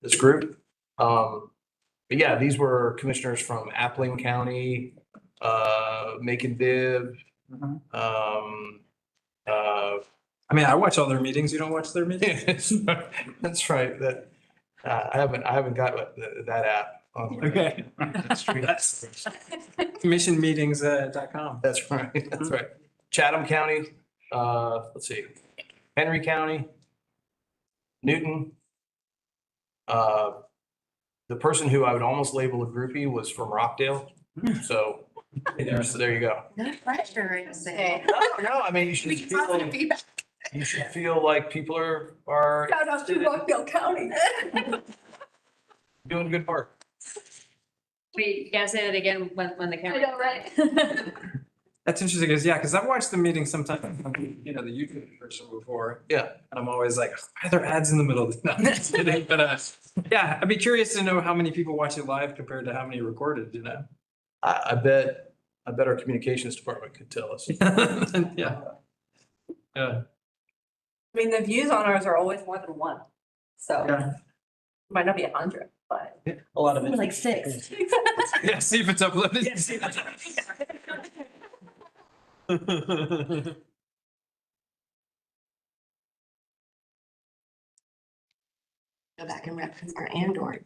this group. But yeah, these were commissioners from Appling County, Macon Viv, I mean, I watch all their meetings. You don't watch their meetings? that's right. That I haven't got that app. Okay. That's commissionmeetings.com. That's right. That's right. Chatham County, let's see, Henry County, Newton. The person who I would almost label a groupie was from Rockdale. So there you go. No pressure, I say. No, I mean, you should feel like people are Shout out to Rockdale County. doing good work. Wait, you gotta say that again when the I camera. know, right? That's interesting because I've watched the meeting sometimes, the YouTube version before. Yeah. And I'm always like, why are there ads in the middle? No, I'm just kidding. But yeah, I'd be curious to know how many people watch it live compared to how many recorded, I bet our communications department could tell us. Yeah. Yeah. I mean, the views on ours are always more than one, so Yeah. might not be 100, but. A lot of it. Like 6. Yeah, see if it's uploaded. Go back and reference our Andor.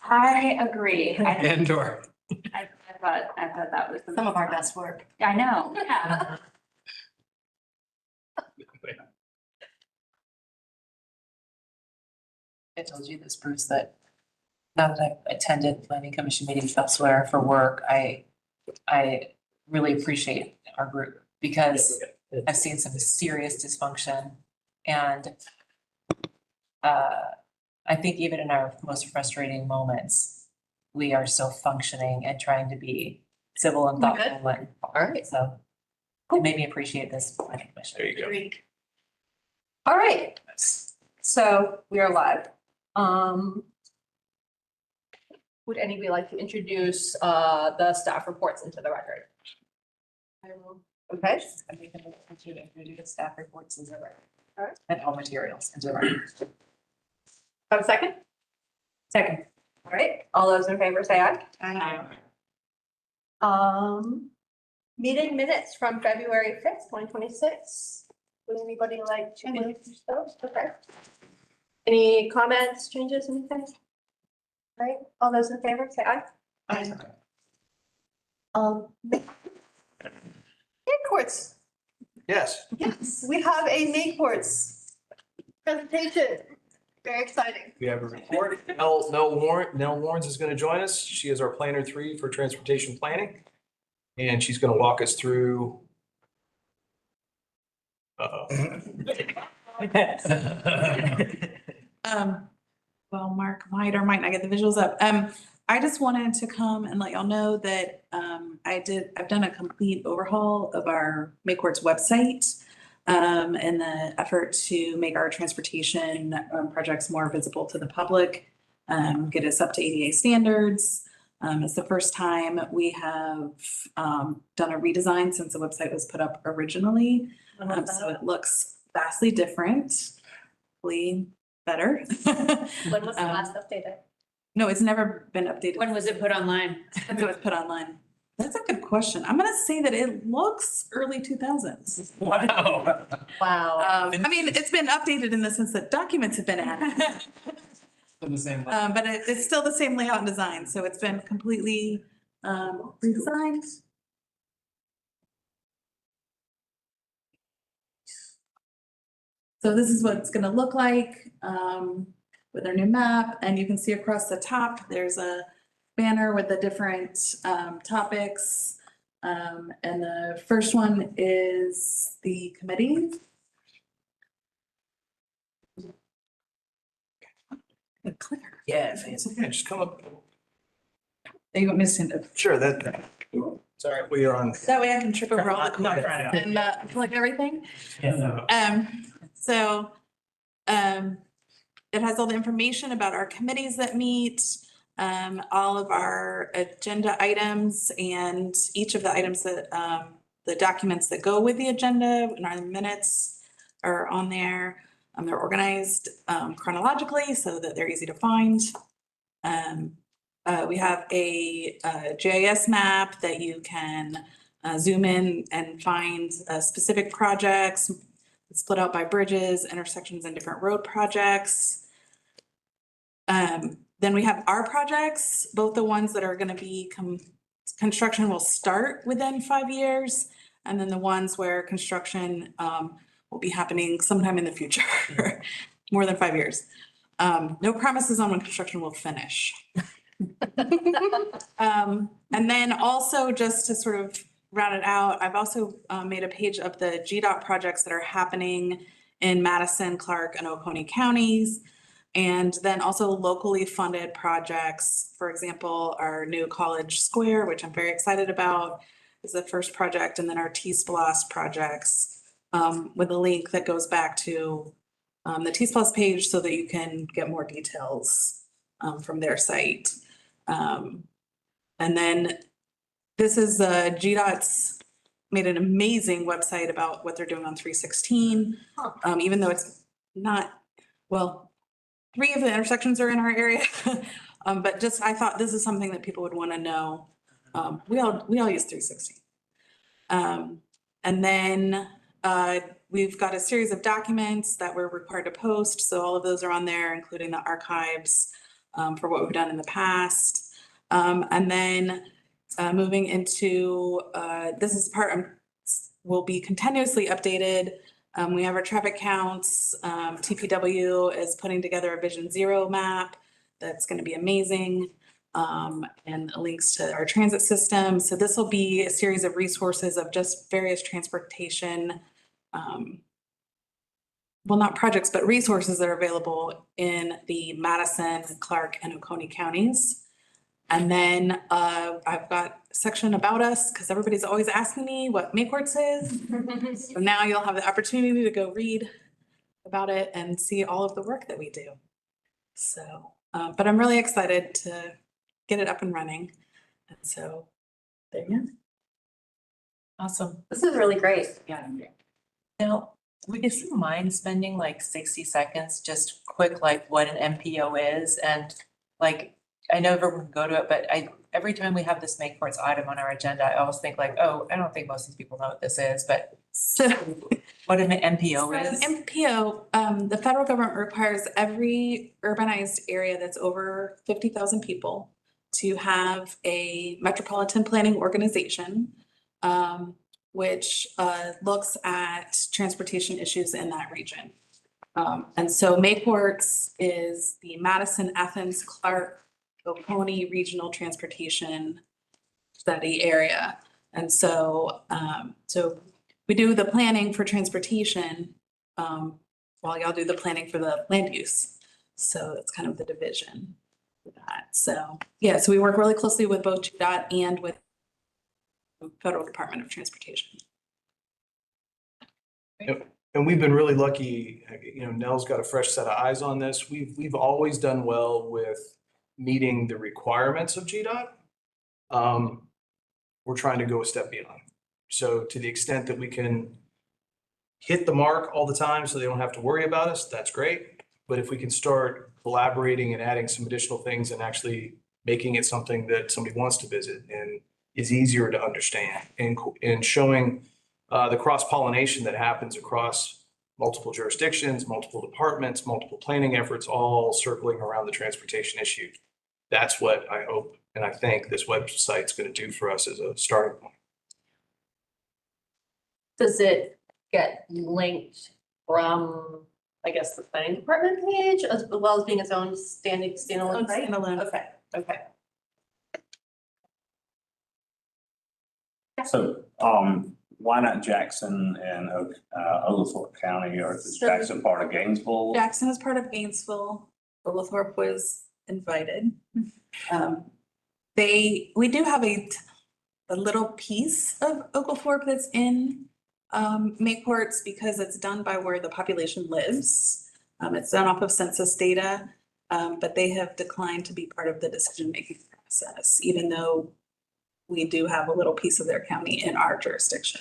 I agree. Andor. I thought that was. Some of our best work. I know, yeah. I told you this, Bruce, that now that I've attended planning commission meetings elsewhere for work, I really appreciate our group because I've seen some serious dysfunction. And I think even in our most frustrating moments, we are still functioning and trying to be civil and Good. thoughtful. And All right. so it made me appreciate this planning commission. There you go. Great. All right, so we are live. Would anybody like to introduce the staff reports into the record? I will. Okay, I make a motion to introduce staff reports as a record. Alright. And all materials into the record. have a second? Second. All right, all those in favor say aye. Meeting minutes from February 5th, 2026. Would anybody like to introduce those? Okay. Any comments, changes, anything? All right, all those in favor say aye. May courts. Yes. Yes, we have a May courts presentation. Very exciting. We have a report. Nell Warrens is going to join us. She is our planner 3 for transportation planning. And she's going to walk us through. Well, Mark might or might not get the visuals up. I just wanted to come and let y'all know that I've done a complete overhaul of our Maycourts website in the effort to make our transportation projects more visible to the public, get us up to ADA standards. It's the first time we have done a redesign since the website was put up originally. So it looks vastly different, hopefully better. When was the last updated? No, it's never been updated. When was it put online? Since it was put online? That's a good question. I'm gonna say that it looks early 2000s. Wow. Wow. I mean, it's been updated in the sense that documents have been added. In the same. But it's still the same layout and design, so it's been completely redesigned. So this is what it's gonna look like with our new map, and you can see across the top, there's a banner with the different topics. And the first one is the committee. Good clicker. Yeah. It's okay. Just come up. You want me to stand up? Sure. Sorry, we are on. That way I can trip over all the Not cords trying to- and plug everything. Yeah. So it has all the information about our committees that meet, all of our agenda items and each of the items that, the documents that go with the agenda and our minutes are on there. They're organized chronologically so that they're easy to find. We have a GIS map that you can zoom in and find specific projects split out by bridges, intersections, and different road projects. Then we have our projects, both the ones that are going to be construction will start within 5 years, and then the ones where construction will be happening sometime in the future, more than 5 years. No promises on when construction will finish. And then also just to sort of round it out, I've also made a page of the GDOT projects that are happening in Madison, Clarke, and Oconee counties. And then also locally funded projects, for example, our new College Square, which I'm very excited about, is the first project, and then our T-Splosh projects with a link that goes back to the T-Splosh page so that you can get more details from their site. And then this is GDOT's made an amazing website about what they're doing on 316, even though it's not, well, 3 of the intersections are in our area. But just, I thought this is something that people would want to know. We all use 316. And then we've got a series of documents that we're required to post. So all of those are on there, including the archives for what we've done in the past. And then moving into, this is part will be continuously updated. We have our traffic counts. TPW is putting together a Vision Zero map that's going to be amazing, and links to our transit system. So this will be a series of resources of just various transportation, well, not projects, but resources that are available in the Madison, Clarke, and Oconee counties. And then I've got a section about us because everybody's always asking me what Maycourts is. So now you'll have the opportunity to go read about it and see all of the work that we do. So, but I'm really excited to get it up and running. And so there you go. Awesome. This is really great. Yeah. Now, would you mind spending like 60 seconds, just quick, like what an MPO is? And like, I know everyone can go to it, but every time we have this Make Courts item on our agenda, I always think like, oh, I don't think most of these people know what this is, but So what an MPO is? an MPO, the federal government requires every urbanized area that's over 50,000 people to have a metropolitan planning organization, which looks at transportation issues in that region. And so Maycourts is the Madison, Athens-Clarke, Oconee Regional Transportation Study Area. And so, so we do the planning for transportation while y'all do the planning for the land use. So it's kind of the division for that. So yeah, so we work really closely with both GDOT and with the Federal Department of Transportation. And we've been really lucky, you know, Nell's got a fresh set of eyes on this. We've always done well with meeting the requirements of GDOT. We're trying to go a step beyond. So to the extent that we can hit the mark all the time so they don't have to worry about us, that's great. But if we can start collaborating and adding some additional things and actually making it something that somebody wants to visit and is easier to understand, and showing the cross-pollination that happens across multiple jurisdictions, multiple departments, multiple planning efforts, all circling around the transportation issue. That's what I hope and I think this website's going to do for us as a starting point. Does it get linked from, I guess, the planning department page as well as being its own standalone site? Standalone. Okay, okay. So, why not Jackson and Oglethorpe County, or is Jackson part of Gainesville? Jackson is part of Gainesville. Oglethorpe was invited. We do have a little piece of Oglethorpe that's in Maycourts because it's done by where the population lives. It's done off of census data, but they have declined to be part of the decision-making process, even though we do have a little piece of their county in our jurisdiction.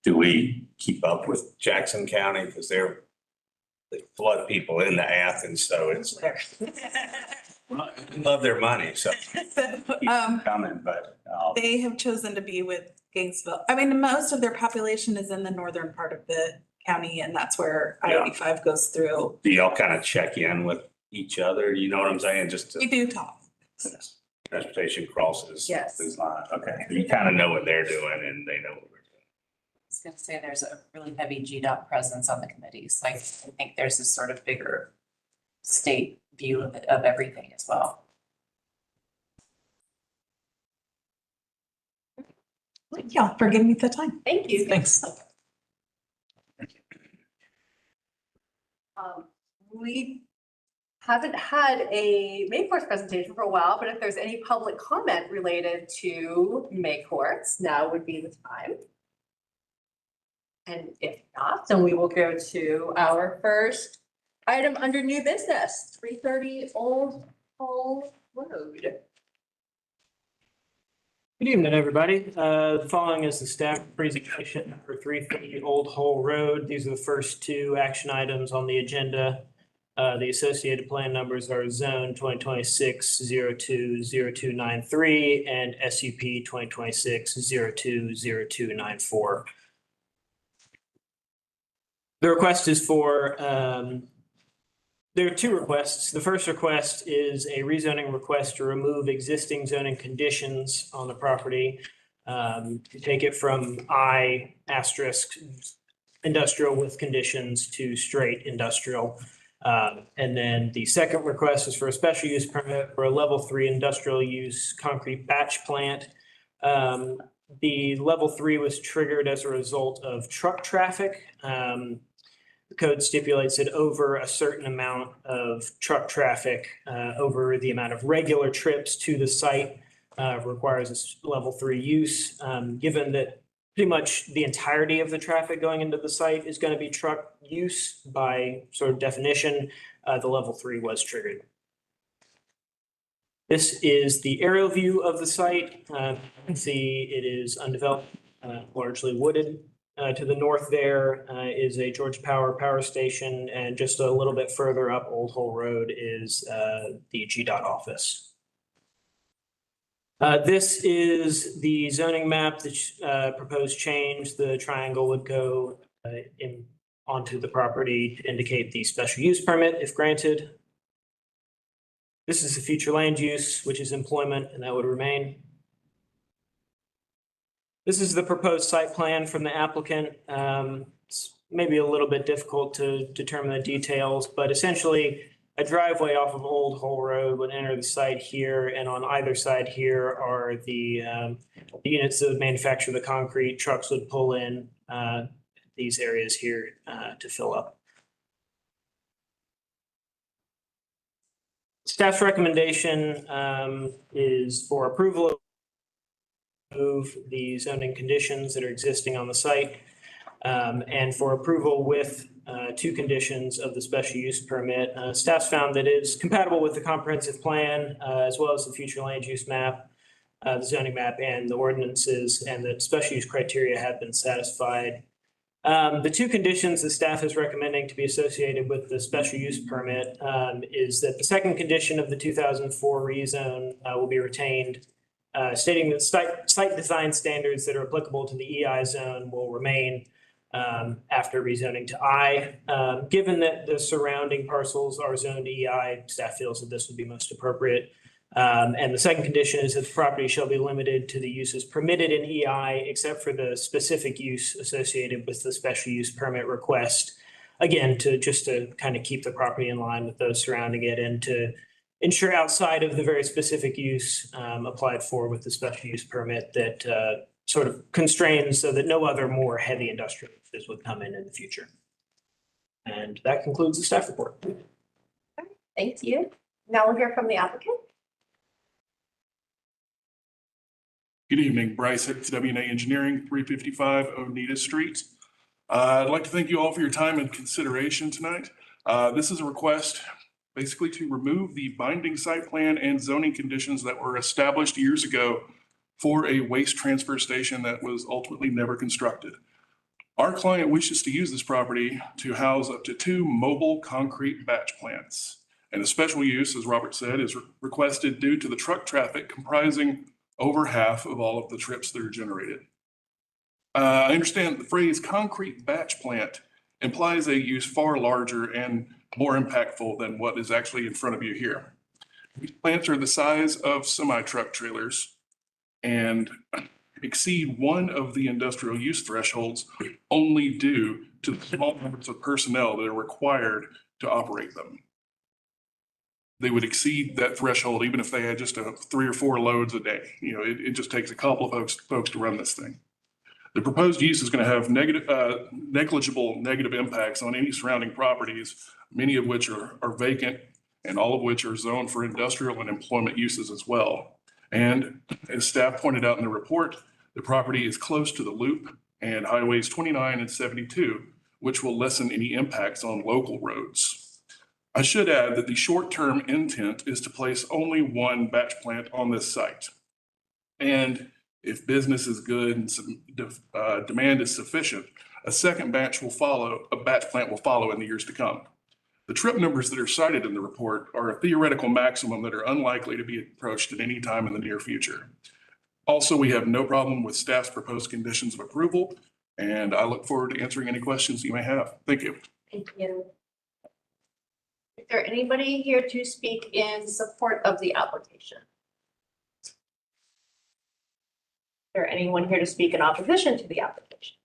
do we keep up with Jackson County? Because they flood people into Athens, so it's, love their money, so keep coming, but. They have chosen to be with Gainesville. I mean, most of their population is in the northern part of the county, and that's where I-85 goes through. Do y'all kind of check in with each other? You know what I'm saying? Just We do talk. transportation crosses. Yes. This line. Okay. You kind of know what they're doing and they know what we're doing. I was gonna say there's a really heavy GDOT presence on the committees. Like, I think there's this sort of bigger state view of everything as well. Thank y'all for giving me the time. Thank you. Thanks. We haven't had a May courts presentation for a while, but if there's any public comment related to May courts, now would be the time. And if not, then we will go to our first item under new business, 330 Old Hall Road. Good evening, everybody. The following is the staff presentation for 330 Old Hole Road. These are the first two action items on the agenda. The associated plan numbers are Zone 2026-020293 and SUP 2026-020294. The request is for there are two requests. The first request is a rezoning request to remove existing zoning conditions on the property. To take it from I asterisk industrial with conditions to straight industrial. And then the second request is for a special use permit for a level 3 industrial use concrete batch plant. The level 3 was triggered as a result of truck traffic. The code stipulates that over a certain amount of truck traffic, over the amount of regular trips to the site, requires a level 3 use. Given that pretty much the entirety of the traffic going into the site is going to be truck use by sort of definition, the level 3 was triggered. This is the aerial view of the site. You can see it is undeveloped, largely wooded. To the north there is a Georgia Power station, and just a little bit further up Old Hole Road is the GDOT office. This is the zoning map, the proposed change. The triangle would go onto the property to indicate the special use permit if granted. This is the future land use, which is employment, and that would remain. This is the proposed site plan from the applicant. It's maybe a little bit difficult to determine the details, but essentially a driveway off of Old Hole Road would enter the site here, and on either side here are the units that would manufacture the concrete. Trucks would pull in these areas here to fill up. Staff's recommendation is for approval of move the zoning conditions that are existing on the site, and for approval with two conditions of the special use permit. Staff's found that it is compatible with the comprehensive plan as well as the future land use map, the zoning map, and the ordinances, and that special use criteria have been satisfied. The two conditions that staff is recommending to be associated with the special use permit is that the second condition of the 2004 rezone will be retained, stating that site design standards that are applicable to the EI zone will remain after rezoning to I. Given that the surrounding parcels are zoned to EI, staff feels that this would be most appropriate. And the second condition is that the property shall be limited to the uses permitted in EI, except for the specific use associated with the special use permit request. Again, to kind of keep the property in line with those surrounding it, and to ensure outside of the very specific use applied for with the special use permit that sort of constrains so that no other more heavy industrial uses would come in the future. And that concludes the staff report. Thank you. Now we'll hear from the applicant. Good evening, Bryce at WNA Engineering, 355 Oneida Street. I'd like to thank you all for your time and consideration tonight. This is a request basically to remove the binding site plan and zoning conditions that were established years ago for a waste transfer station that was ultimately never constructed. Our client wishes to use this property to house up to 2 mobile concrete batch plants. And a special use, as Robert said, is requested due to the truck traffic comprising over half of all of the trips that are generated. I understand the phrase concrete batch plant implies a use far larger and more impactful than what is actually in front of you here. These plants are the size of semi-truck trailers and exceed one of the industrial use thresholds only due to the small numbers of personnel that are required to operate them. They would exceed that threshold even if they had just 3 or 4 loads a day. You know, it just takes a couple of folks to run this thing. The proposed use is going to have negligible negative impacts on any surrounding properties, many of which are vacant and all of which are zoned for industrial and employment uses as well. And as staff pointed out in the report, the property is close to the loop and highways 29 and 72, which will lessen any impacts on local roads. I should add that the short-term intent is to place only 1 batch plant on this site. And if business is good and demand is sufficient, a second batch plant will follow in the years to come. The trip numbers that are cited in the report are a theoretical maximum that are unlikely to be approached at any time in the near future. Also, we have no problem with staff's proposed conditions of approval, and I look forward to answering any questions you may have. Thank you. Thank you. Is there anybody here to speak in support of the application? Is there anyone here to speak in opposition to the application?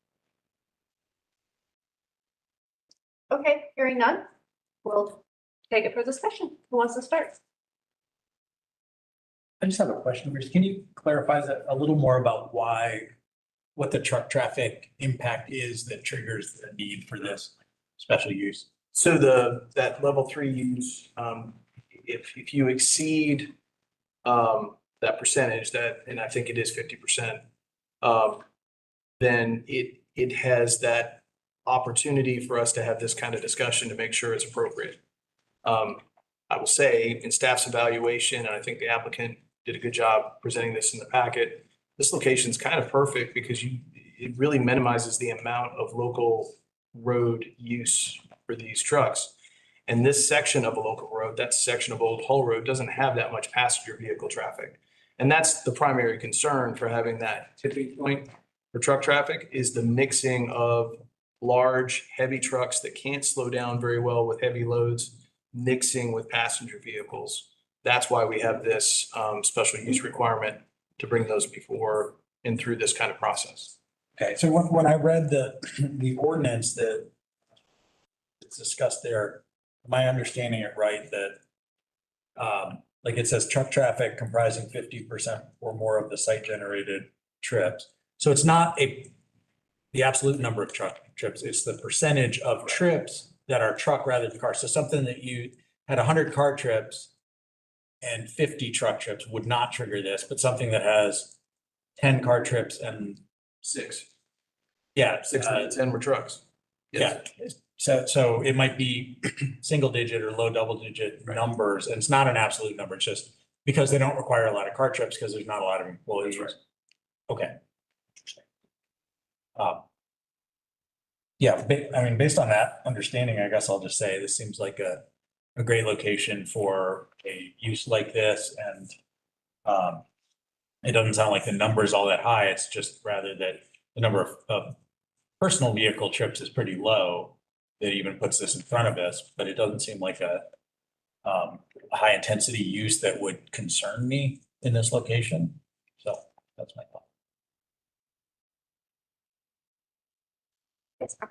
Okay, hearing none, we'll take it for discussion. Who wants to start? I just have a question, Bruce. Can you clarify that a little more about what the truck traffic impact is that triggers the need for this special use? So that level 3 use, if you exceed that percentage, and I think it is 50%, then it has that opportunity for us to have this kind of discussion to make sure it's appropriate. I will say in staff's evaluation, and I think the applicant did a good job presenting this in the packet, this location is kind of perfect because it really minimizes the amount of local road use for these trucks. And this section of a local road, that section of Old Hull Road, doesn't have that much passenger vehicle traffic. And that's the primary concern for having that tipping point for truck traffic, is the mixing of large, heavy trucks that can't slow down very well with heavy loads, mixing with passenger vehicles. That's why we have this special use requirement to bring those before and through this kind of process. Okay, so when I read the ordinance that it's discussed there, am I understanding it right that like it says truck traffic comprising 50% or more of the site generated trips? So it's not the absolute number of truck trips, it's the percentage of trips that are truck rather than car. So something that you had 100 car trips and 50 truck trips would not trigger this, but something that has 10 car trips and 6 yeah, 6 to 10 were trucks. yeah. So it might be single digit or low double digit numbers, and it's not an absolute number. It's just because they don't require a lot of car trips because there's not a lot of employees. That's Okay. Interesting. Yeah, I mean, based on that understanding, I guess I'll just say this seems like a great location for a use like this, and it doesn't sound like the number is all that high. It's just rather that the number of personal vehicle trips is pretty low. That even puts this in front of us, but it doesn't seem like a high intensity use that would concern me in this location. So that's my thought.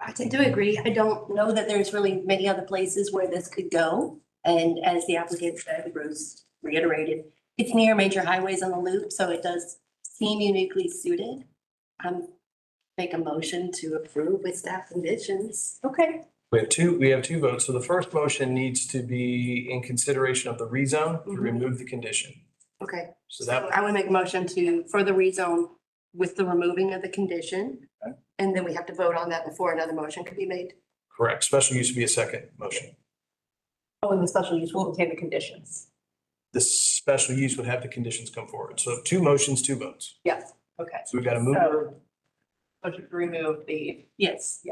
I tend to agree. I don't know that there's really many other places where this could go. And as the applicant said, Bruce reiterated, it's near major highways on the loop, so it does seem uniquely suited. Make a motion to approve with staff conditions. Okay, We have two votes. So the first motion needs to be in consideration of the rezone to remove the condition. Okay, So so that, I would make a motion to further rezone with the removing of the condition. Okay. And then we have to vote on that before another motion could be made. correct. Special use would be a second motion. oh, and the special use will contain the conditions. The special use would have the conditions come forward. So 2 motions, 2 votes. Yes, okay. So we've got a mover to remove the, Yes.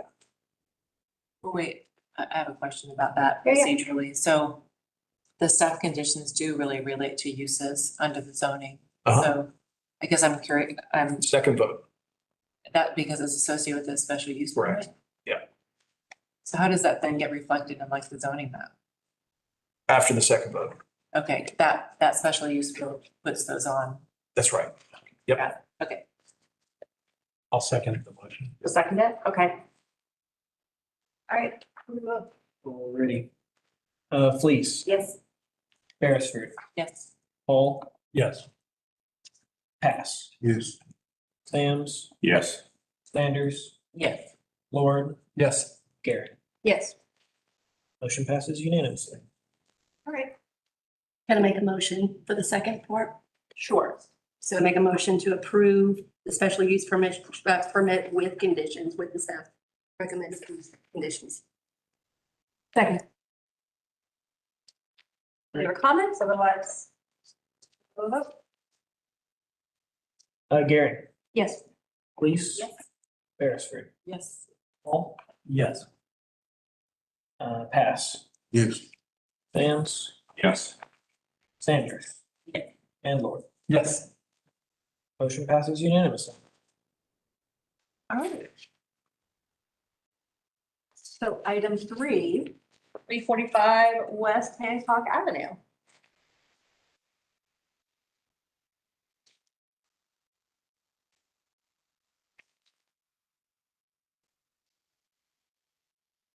Oh, wait, I have a question about that Yeah, yeah. procedurally. So the staff conditions do really relate to uses under the zoning. Uh-huh. So I guess I'm curious, Second vote. that because it's associated with a special use permit? Correct. Yeah. So how does that then get reflected in like the zoning map? After the second vote. Okay, that special use puts those on. That's right. Yep. Okay. I'll second the motion. The second it, okay. All right. Already. Fleece, Yes. Beresford, Yes. Hall, Yes. Pass, Yes. Sams, Yes. Sanders, Yes. Lord, Yes. Garrett. Yes, Motion passes unanimously. all right. Can I make a motion for the second part? Sure. So make a motion to approve the special use permit with conditions, with the staff recommended conditions. Second. Any other comments? Otherwise. we'll vote. Garrett, Yes. Fleece. Yes. Beresford, Yes. Hall, Yes. Pass, Yes. Sams, Yes. Sanders. Yes. And Lord. Yes. Motion passes unanimously. All right. So item 345 West Hancock Avenue.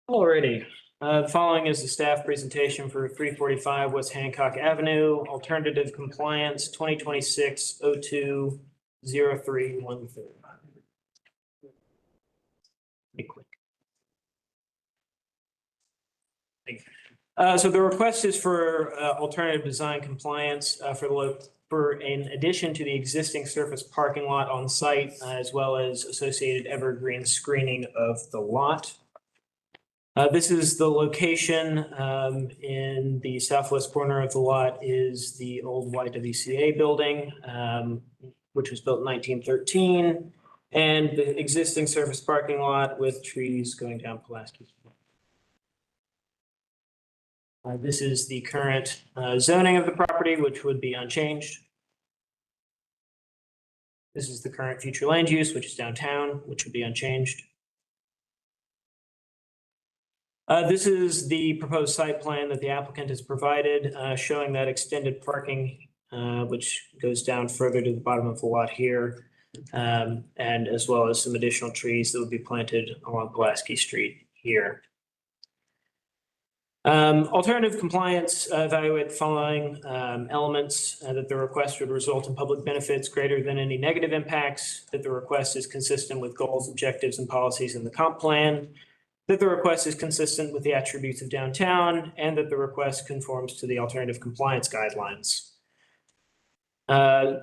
Alrighty, the following is the staff presentation for 345 West Hancock Avenue, alternative compliance 2026-02-0313. Be quick. So the request is for alternative design compliance for in addition to the existing surface parking lot on site, as well as associated evergreen screening of the lot. This is the location in the southwest corner of the lot is the old YWCA building, which was built in 1913, and the existing surface parking lot with trees going down Pulaski. This is the current zoning of the property, which would be unchanged. This is the current future land use, which is downtown, which would be unchanged. This is the proposed site plan that the applicant has provided, showing that extended parking, which goes down further to the bottom of the lot here, and as well as some additional trees that would be planted along Pulaski Street here. Alternative compliance evaluate the following elements, that the request would result in public benefits greater than any negative impacts, that the request is consistent with goals, objectives, and policies in the comp plan, that the request is consistent with the attributes of downtown, and that the request conforms to the alternative compliance guidelines.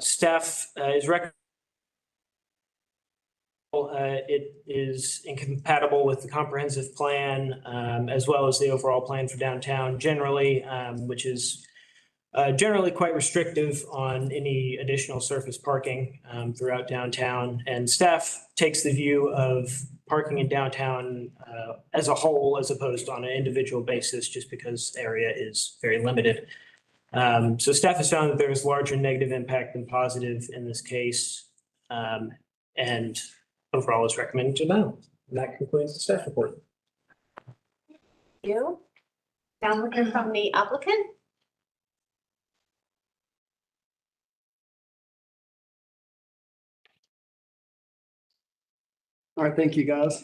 Staff is recommending it is incompatible with the comprehensive plan, as well as the overall plan for downtown generally, which is generally quite restrictive on any additional surface parking throughout downtown. And staff takes the view of parking in downtown as a whole, as opposed to on an individual basis, just because area is very limited. So staff has found that there is larger negative impact than positive in this case. And overall is recommended to no. And that concludes the staff report. You? Now looking from the applicant? All right, thank you, guys.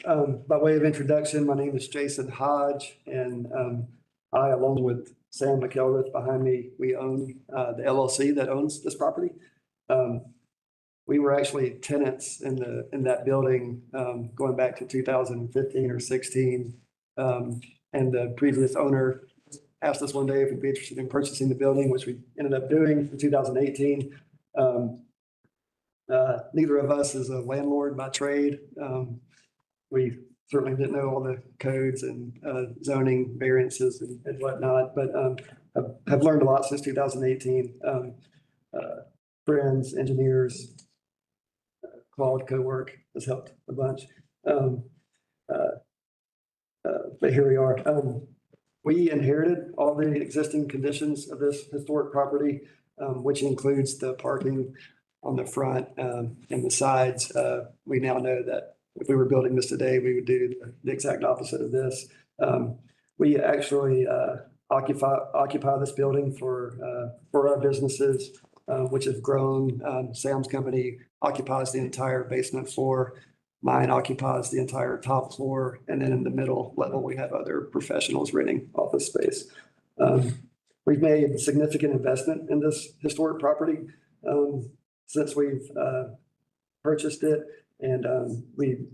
By way of introduction, my name is Jason Hodge, and I, along with Sam McElrath behind me, we own the LLC that owns this property. We were actually tenants in that building going back to 2015 or 16. And the previous owner asked us one day if we'd be interested in purchasing the building, which we ended up doing in 2018. Neither of us is a landlord by trade. We certainly didn't know all the codes and zoning variances and whatnot, but have learned a lot since 2018. Friends, engineers, Claude Co-work has helped a bunch. But here we are. We inherited all the existing conditions of this historic property, which includes the parking on the front and the sides. We now know that if we were building this today, we would do the exact opposite of this. We actually occupy this building for our businesses, which have grown. Sam's company occupies the entire basement floor. Mine occupies the entire top floor, and then in the middle level, we have other professionals renting office space. We've made significant investment in this historic property since we've purchased it, and we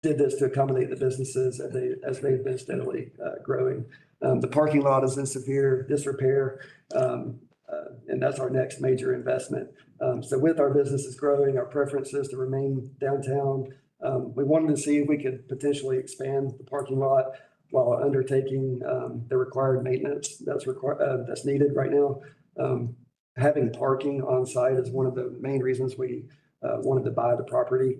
did this to accommodate the businesses as they've been steadily growing. The parking lot is in severe disrepair, and that's our next major investment. So with our businesses growing, our preference is to remain downtown. We wanted to see if we could potentially expand the parking lot while undertaking the required maintenance that's needed right now. Having parking on site is one of the main reasons we wanted to buy the property.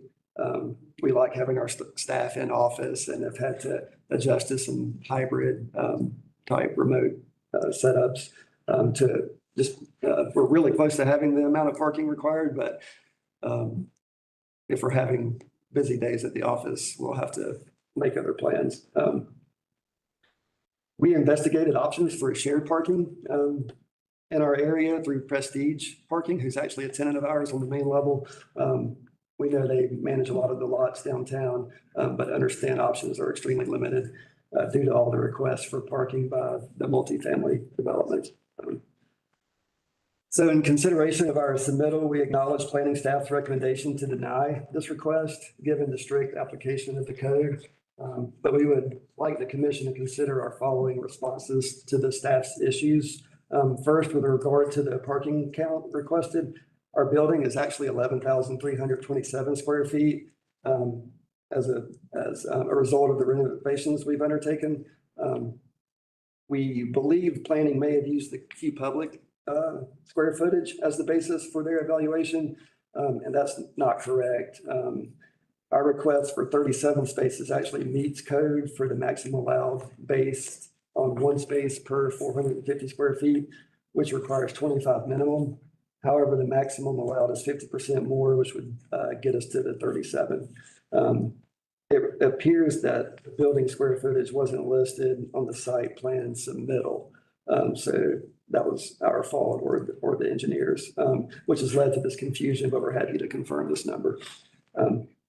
We like having our staff in office and have had to adjust to some hybrid type remote setups to just, we're really close to having the amount of parking required, but if we're having busy days at the office, we'll have to make other plans. We investigated options for shared parking in our area through Prestige Parking, who's actually a tenant of ours on the main level. We know they manage a lot of the lots downtown, but understand options are extremely limited due to all the requests for parking by the multifamily development. So in consideration of our submittal, we acknowledge planning staff's recommendation to deny this request, given the strict application of the code. But we would like the commission to consider our following responses to the staff's issues. First, with regard to the parking count requested, our building is actually 11,327 square feet as a result of the renovations we've undertaken. We believe planning may have used the Q Public square footage as the basis for their evaluation, and that's not correct. Our request for 37 spaces actually meets code for the maximum allowed based on one space per 450 square feet, which requires 25 minimum. However, the maximum allowed is 50% more, which would get us to the 37. It appears that the building square footage wasn't listed on the site plan submittal. So that was our fault or the engineers, which has led to this confusion, but we're happy to confirm this number.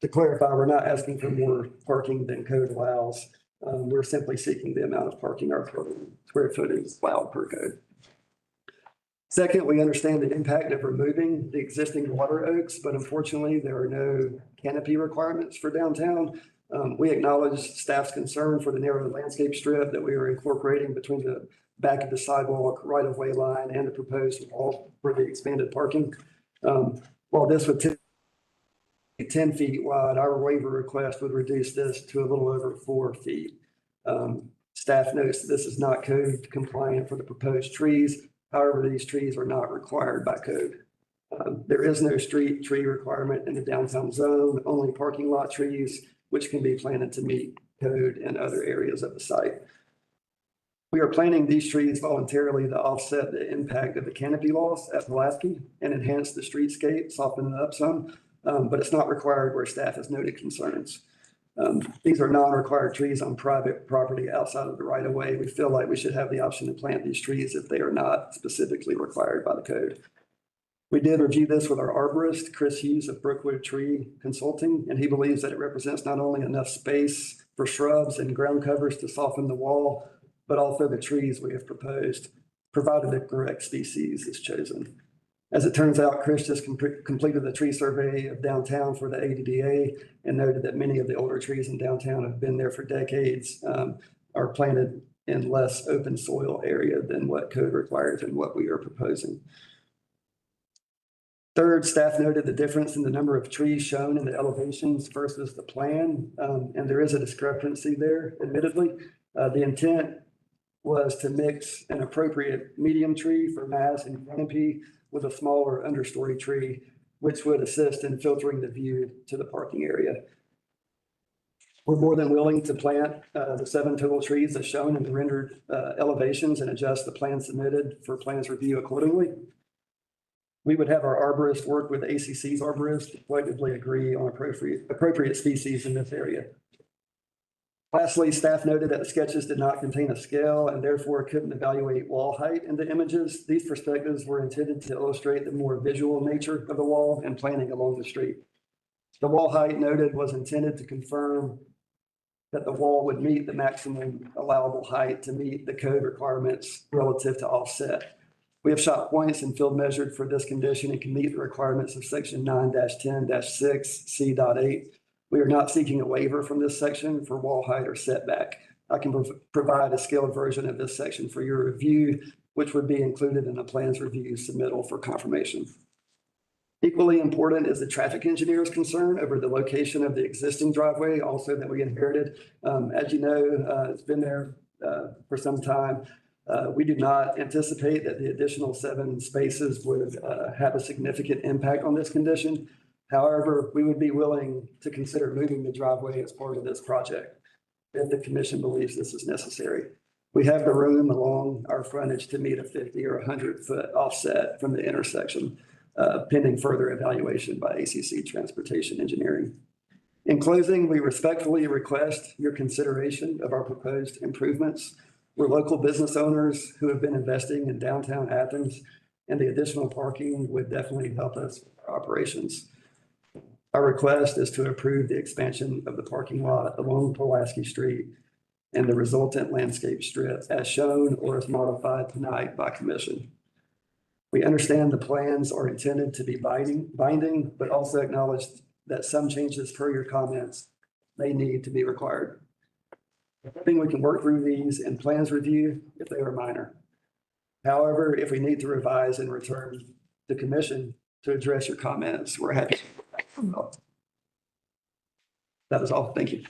To clarify, we're not asking for more parking than code allows. We're simply seeking the amount of parking our square footage allowed per code. Second, we understand the impact of removing the existing water oaks, but unfortunately, there are no canopy requirements for downtown. We acknowledge staff's concern for the narrow landscape strip that we are incorporating between the back of the sidewalk, right-of-way line, and the proposed wall for the expanded parking. While this would be 10 feet wide, our waiver request would reduce this to a little over 4 feet. Staff notes that this is not code compliant for the proposed trees. However, these trees are not required by code. There is no street tree requirement in the downtown zone, only parking lot trees, which can be planted to meet code in other areas of the site. We are planting these trees voluntarily to offset the impact of the canopy loss at Pulaski and enhance the streetscape, soften it up some, but it's not required where staff has noted concerns. These are non-required trees on private property outside of the right of way. We feel like we should have the option to plant these trees if they are not specifically required by the code. We did review this with our arborist, Chris Hughes of Brookwood Tree Consulting, and he believes that it represents not only enough space for shrubs and ground covers to soften the wall, but also the trees we have proposed, provided the correct species is chosen. As it turns out, Chris just completed the tree survey of downtown for the ADDA and noted that many of the older trees in downtown have been there for decades, are planted in less open soil area than what code requires and what we are proposing. Third, staff noted the difference in the number of trees shown in the elevations versus the plan, and there is a discrepancy there, admittedly. The intent was to mix an appropriate medium tree for mass and canopy with a smaller understory tree. which would assist in filtering the view to the parking area. We're more than willing to plant the 7 total trees as shown in the rendered elevations and adjust the plan submitted for plans review accordingly. We would have our arborist work with ACC's arborist to collectively agree on appropriate species in this area. Lastly, staff noted that the sketches did not contain a scale and therefore couldn't evaluate wall height in the images. These perspectives were intended to illustrate the more visual nature of the wall and planning along the street. The wall height noted was intended to confirm that the wall would meet the maximum allowable height to meet the code requirements relative to offset. We have shot points and field measured for this condition and can meet the requirements of section 9-10-6 C.8. We are not seeking a waiver from this section for wall height or setback. I can provide a scaled version of this section for your review, which would be included in a plans review submittal for confirmation. Equally important is the traffic engineer's concern over the location of the existing driveway, also that we inherited. As you know, it's been there for some time. We do not anticipate that the additional 7 spaces would have a significant impact on this condition. However, we would be willing to consider moving the driveway as part of this project if the commission believes this is necessary. We have the room along our frontage to meet a 50 or 100-foot offset from the intersection, pending further evaluation by ACC Transportation Engineering. In closing, we respectfully request your consideration of our proposed improvements. We're local business owners who have been investing in downtown Athens, and the additional parking would definitely help us with our operations. Our request is to approve the expansion of the parking lot along Pulaski Street and the resultant landscape strip as shown or as modified tonight by commission. We understand the plans are intended to be binding, but also acknowledge that some changes per your comments may need to be required. I think we can work through these in plans review if they are minor. However, if we need to revise and return the commission to address your comments, we're happy. That is all. Thank you.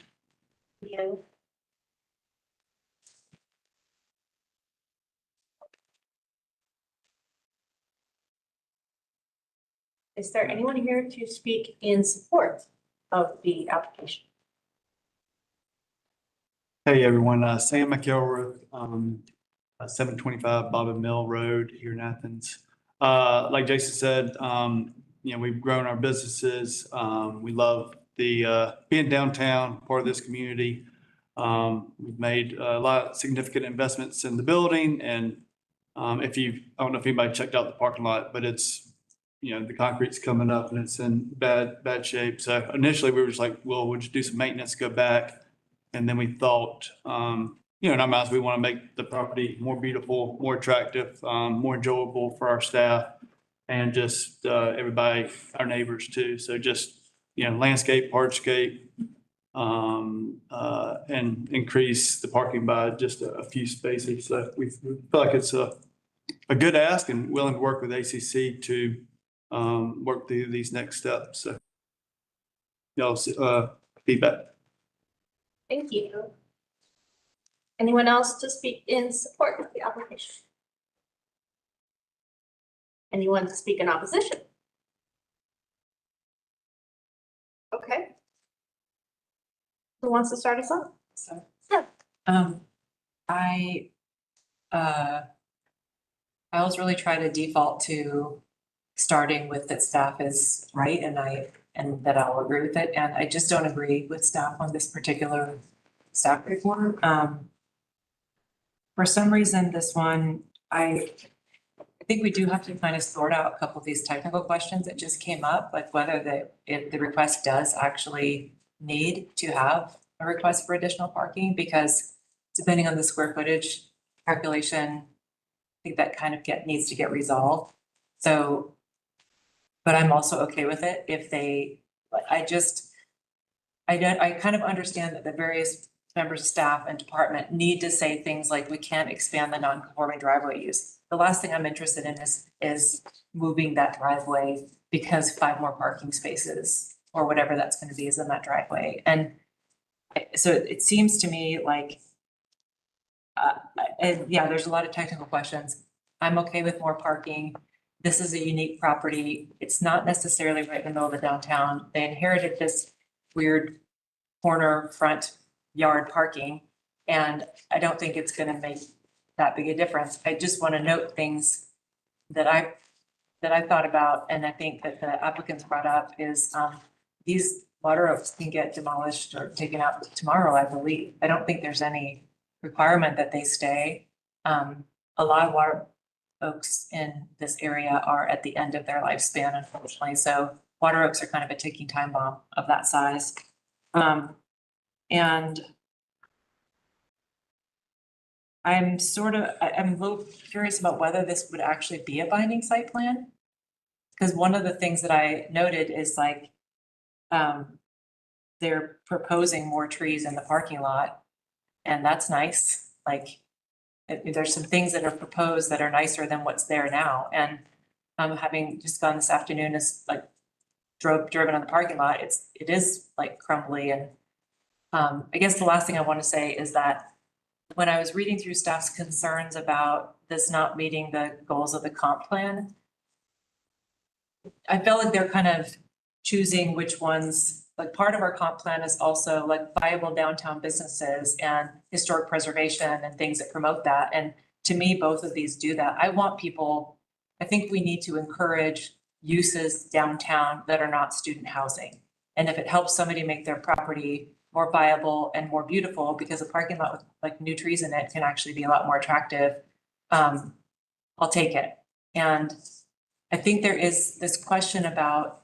Is there anyone here to speak in support of the application? Hey, everyone, Sam McElrath, 725 Bobbin Mill Road here in Athens. Like Jason said, we've grown our businesses. We love the being downtown, part of this community. We've made a lot of significant investments in the building, and I don't know if anybody checked out the parking lot, but it's, the concrete's coming up and it's in bad shape. So initially we were just like, well, we'll just do some maintenance, go back. And then we thought, in our minds, we want to make the property more beautiful, more attractive, more enjoyable for our staff and just everybody, our neighbors too. So just, landscape, hardscape, and increase the parking by just a few spaces. So we feel like it's a good ask and willing to work with ACC to work through these next steps. So y'all's feedback. Thank you. Anyone else to speak in support of the application? Anyone to speak in opposition? Okay. Who wants to start us off? So, Sure. I always really try to default to starting with that staff is right and that I'll agree with it. And I just don't agree with staff on this particular staff report. For some reason, this one, I think we do have to kind of sort out a couple of these technical questions that just came up, like whether if the request does actually need to have a request for additional parking, because depending on the square footage calculation, I think that kind of needs to get resolved. So, but I'm also okay with it if they, I kind of understand that the various members of staff and department need to say things like, we can't expand the non-conforming driveway use. The last thing I'm interested in is moving that driveway because 5 more parking spaces or whatever that's going to be is in that driveway. And so it seems to me like, and yeah, there's a lot of technical questions. I'm okay with more parking. this is a unique property. It's not necessarily right in the middle of the downtown. They inherited this weird corner front yard parking. And I don't think it's gonna make that big a difference. I just want to note things that I thought about, and I think that the applicants brought up is, these water oaks can get demolished or taken out tomorrow, I believe. I don't think there's any requirement that they stay. A lot of water oaks in this area are at the end of their lifespan, unfortunately, so water oaks are kind of a ticking time bomb of that size. And I'm I'm a little curious about whether this would actually be a binding site plan. Because one of the things that I noted is like, they're proposing more trees in the parking lot. And that's nice, like, there's some things that are proposed that are nicer than what's there now. And having just gone this afternoon, is like, driven on the parking lot, it is like crumbly. And I guess the last thing I want to say is that when I was reading through staff's concerns about this not meeting the goals of the comp plan, I felt like they're kind of choosing which ones, like part of our comp plan is also like viable downtown businesses and historic preservation and things that promote that. And to me, both of these do that. I think we need to encourage uses downtown that are not student housing. And if it helps somebody make their property more viable and more beautiful, because a parking lot with like new trees in it can actually be a lot more attractive, I'll take it. And I think there is this question about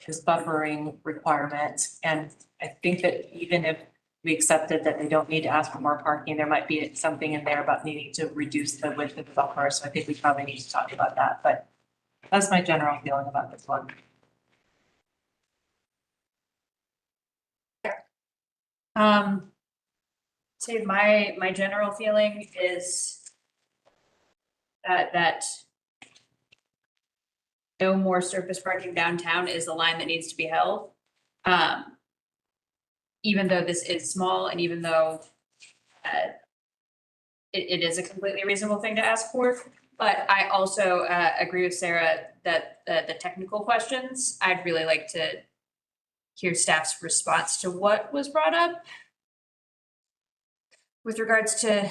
this buffering requirement. And I think that even if we accepted that they don't need to ask for more parking, there might be something in there about needing to reduce the width of the buffer. So I think we probably need to talk about that, but that's my general feeling about this one. So my general feeling is that no more surface parking downtown is the line that needs to be held. Even though this is small and even though it is a completely reasonable thing to ask for, but I also agree with Sarah that the technical questions, I'd really like to hear staff's response to what was brought up with regards to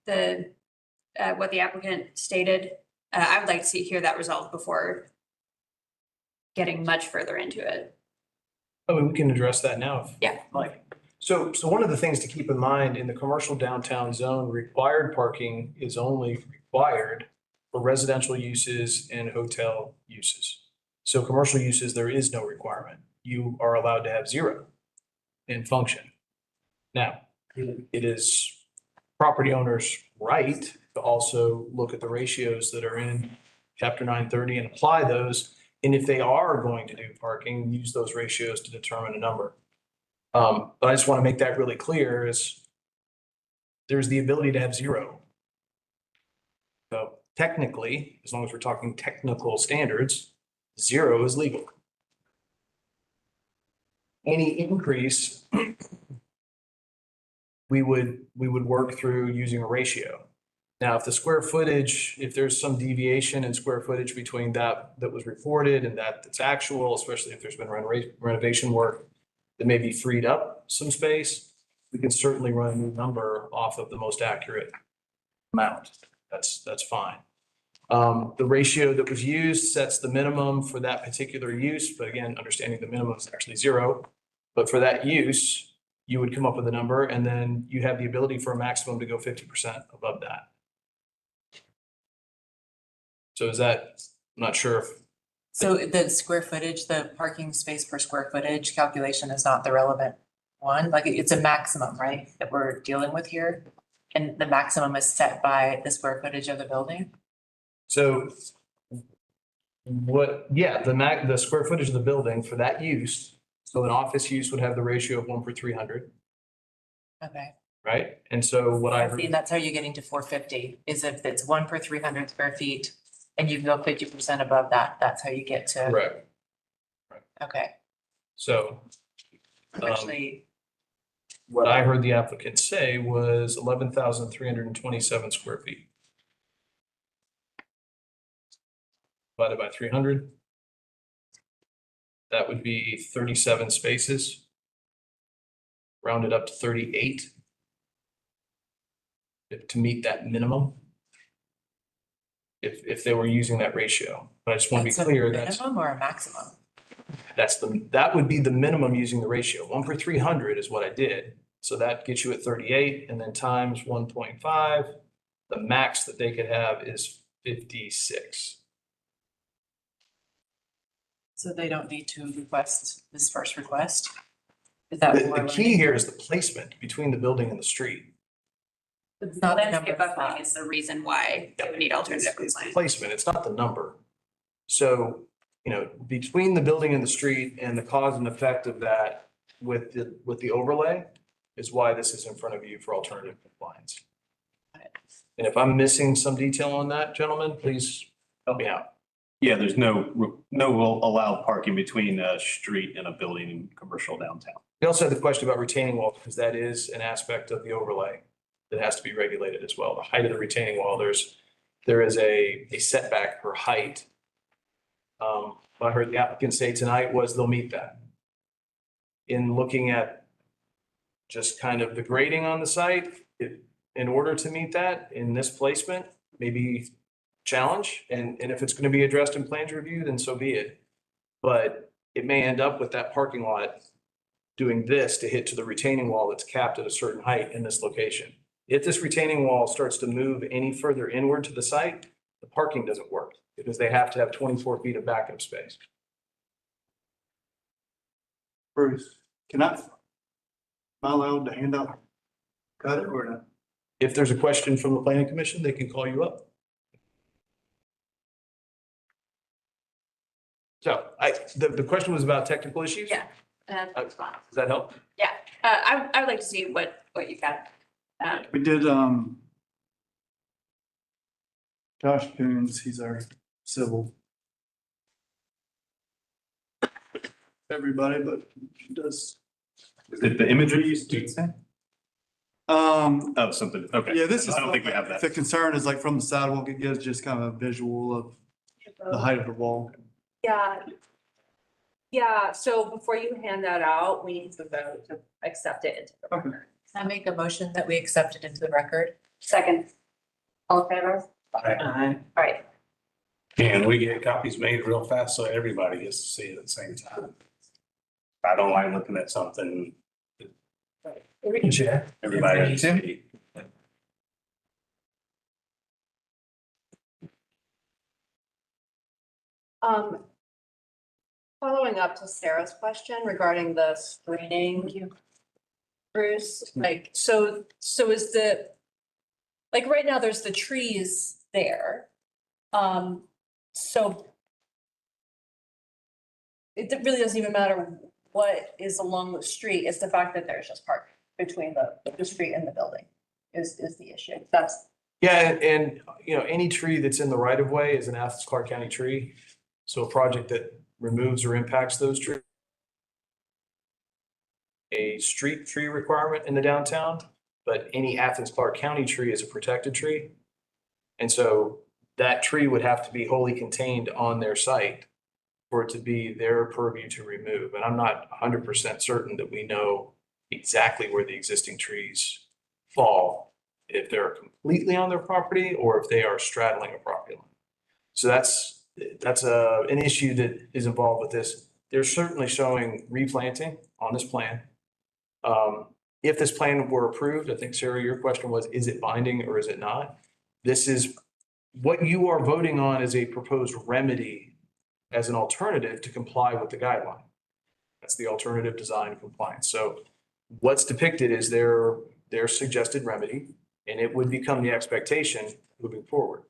the what the applicant stated. I would like to hear that resolved before getting much further into it. I mean, we can address that now. Yeah. Like, so one of the things to keep in mind in the commercial downtown zone, required parking is only required for residential uses and hotel uses. So commercial uses, there is no requirement. You are allowed to have zero in function. Now, it is property owners' right to also look at the ratios that are in chapter 930 and apply those. And if they are going to do parking, use those ratios to determine a number. But I just want to make that really clear is there's the ability to have zero. So technically, as long as we're talking technical standards, zero is legal. Any increase, we would work through using a ratio. Now, if the square footage, if there's some deviation in square footage between that was reported and that's actual, especially if there's been renovation work that maybe freed up some space, we can certainly run a new number off of the most accurate amount. That's fine. The ratio that was used sets the minimum for that particular use, but again, understanding the minimum is actually zero. But for that use, you would come up with a number and then you have the ability for a maximum to go 50% above that. So is that, I'm not sure if. So the square footage, the parking space per square footage calculation is not the relevant one, like it's a maximum, right, that we're dealing with here? And the maximum is set by the square footage of the building? So the square footage of the building for that use, so an office use would have the ratio of 1/300, Okay. right? And so what I heard. And that's how you're getting to 450, is if it's 1/300 square feet and you go 50% above that, that's how you get to. Correct. Okay. So Actually, what I heard the applicant say was 11,327 square feet. divided by 300. That would be 37 spaces. Rounded up to 38. To meet that minimum. If they were using that ratio, but I just want to be That's a clear, that's, minimum or a maximum? that would be the minimum using the ratio. 1 per 300 is what I did. So that gets you at 38 and then times 1.5. The max that they could have is 56. So they don't need to request this first request? Is that The more key learning? here is the placement between the building and the street. It's not the Landscape number of buffering is lots. the reason why they would need alternative It's the compliance. placement, it's not the number. So, between the building and the street and the cause and effect of that with the overlay is why this is in front of you for alternative compliance. And if I'm missing some detail on that, gentlemen, please help me out. Yeah, there's no allowed parking between a street and a building in commercial downtown. We also had the question about retaining wall, because that is an aspect of the overlay that has to be regulated as well. The height of the retaining wall, there is a setback for height. What I heard the applicant say tonight was they'll meet that. In looking at just kind of the grading on the site, in order to meet that in this placement, maybe challenge, and if it's going to be addressed in plans review, then so be it. But it may end up with that parking lot doing this to hit to the retaining wall that's capped at a certain height in this location. If this retaining wall starts to move any further inward to the site, the parking doesn't work because they have to have 24 feet of backup space. Bruce, am I allowed to hand out cut it or not? If there's a question from the planning commission, they can call you up. So the question was about technical issues? Yeah. That's fine. Does that help? Yeah, I would like to see what you got. We did, Josh Coons, he's our civil. Everybody, but he does. Is it the imagery you say? Oh, something, okay. Yeah, this is, I don't think we have the that. concern is like from the sidewalk, it gives just kind of a visual of the height of the wall. Yeah, so before you hand that out, we need to vote to accept it into the record. I make a motion that we accept it into the record. Second. All in favor? Aye. All right. And we get copies made real fast so everybody gets to see it at the same time. I don't like looking at something. We can share. Everybody can see. Following up to Sarah's question regarding the screening. Bruce, so is right now there's the trees there. So it really doesn't even matter what is along the street. It's the fact that there's just parking between the street and the building is the issue. Yeah, and any tree that's in the right of way is an Athens-Clarke County tree. So a project that removes or impacts those trees. A street tree requirement in the downtown, but any Athens-Clarke County tree is a protected tree. And so that tree would have to be wholly contained on their site for it to be their purview to remove. And I'm not 100% certain that we know exactly where the existing trees fall, if they're completely on their property or if they are straddling a property line. So that's an issue that is involved with this. They're certainly showing replanting on this plan. If this plan were approved, I think, Sarah, your question was, is it binding or is it not? This is what you are voting on is a proposed remedy as an alternative to comply with the guideline. That's the alternative design compliance. So what's depicted is their suggested remedy, and it would become the expectation moving forward.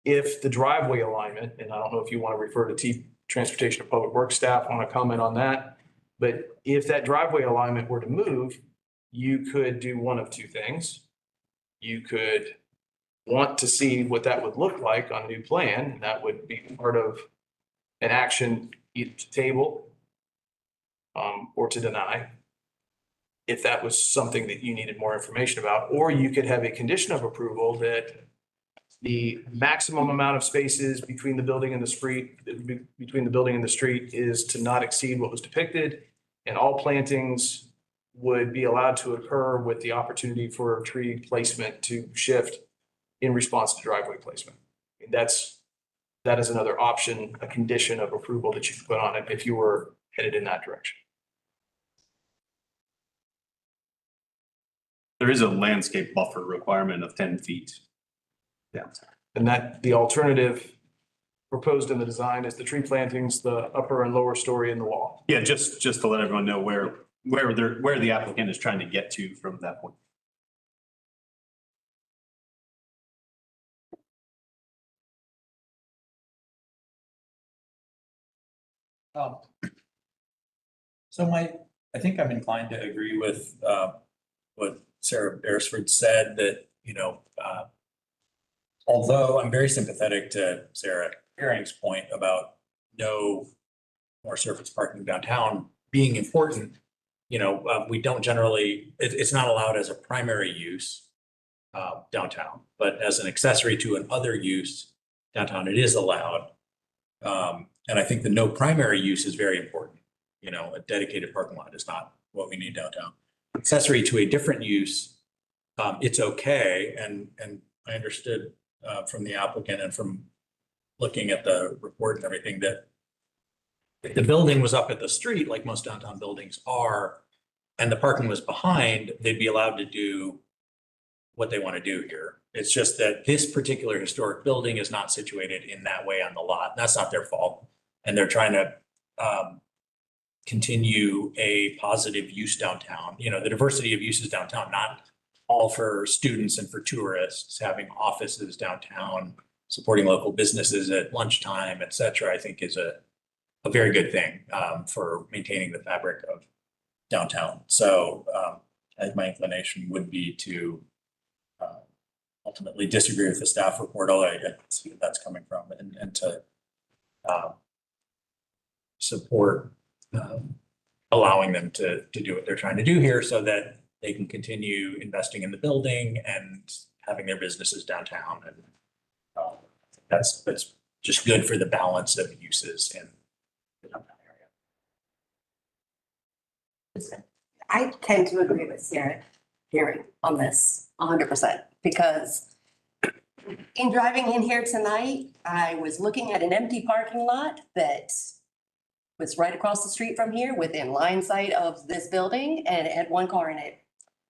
If the driveway alignment, and I don't know if you want to refer to Transportation and Public Works staff, want to comment on that. But if that driveway alignment were to move, you could do one of two things. You could want to see what that would look like on a new plan. And that would be part of an action either to table or to deny, if that was something that you needed more information about. Or you could have a condition of approval that The maximum amount of spaces between the building and the street, between the building and the street is to not exceed what was depicted. And all plantings would be allowed to occur with the opportunity for tree placement to shift in response to driveway placement. That is another option, a condition of approval that you could put on it if you were headed in that direction. There is a landscape buffer requirement of 10 feet. Downtown. And that the alternative proposed in the design is the tree plantings, the upper and lower story in the wall. Yeah, just to let everyone know where the applicant is trying to get to from that point. So I think I'm inclined to agree with what Sarah Beresford said, that, although I'm very sympathetic to Sarah Herring's point about no more surface parking downtown being important, we don't generally, it's not allowed as a primary use downtown, but as an accessory to an other use downtown, it is allowed. And I think the no primary use is very important. A dedicated parking lot is not what we need downtown. Accessory to a different use, it's okay. And I understood from the applicant and from looking at the report and everything that if the building was up at the street, like most downtown buildings are, and the parking was behind, they'd be allowed to do what they want to do here. It's just that this particular historic building is not situated in that way on the lot. That's not their fault. And they're trying to continue a positive use downtown. The diversity of uses downtown, not all for students and for tourists, having offices downtown, supporting local businesses at lunchtime, et cetera, I think is a very good thing for maintaining the fabric of downtown. So I think my inclination would be to ultimately disagree with the staff report, although I see where that's coming from, and to support allowing them to do what they're trying to do here so that they can continue investing in the building and having their businesses downtown. And that's just good for the balance of uses in the downtown area. I tend to agree with Sarah Herring on this 100%, because in driving in here tonight, I was looking at an empty parking lot that was right across the street from here within line sight of this building, and it had one car in it.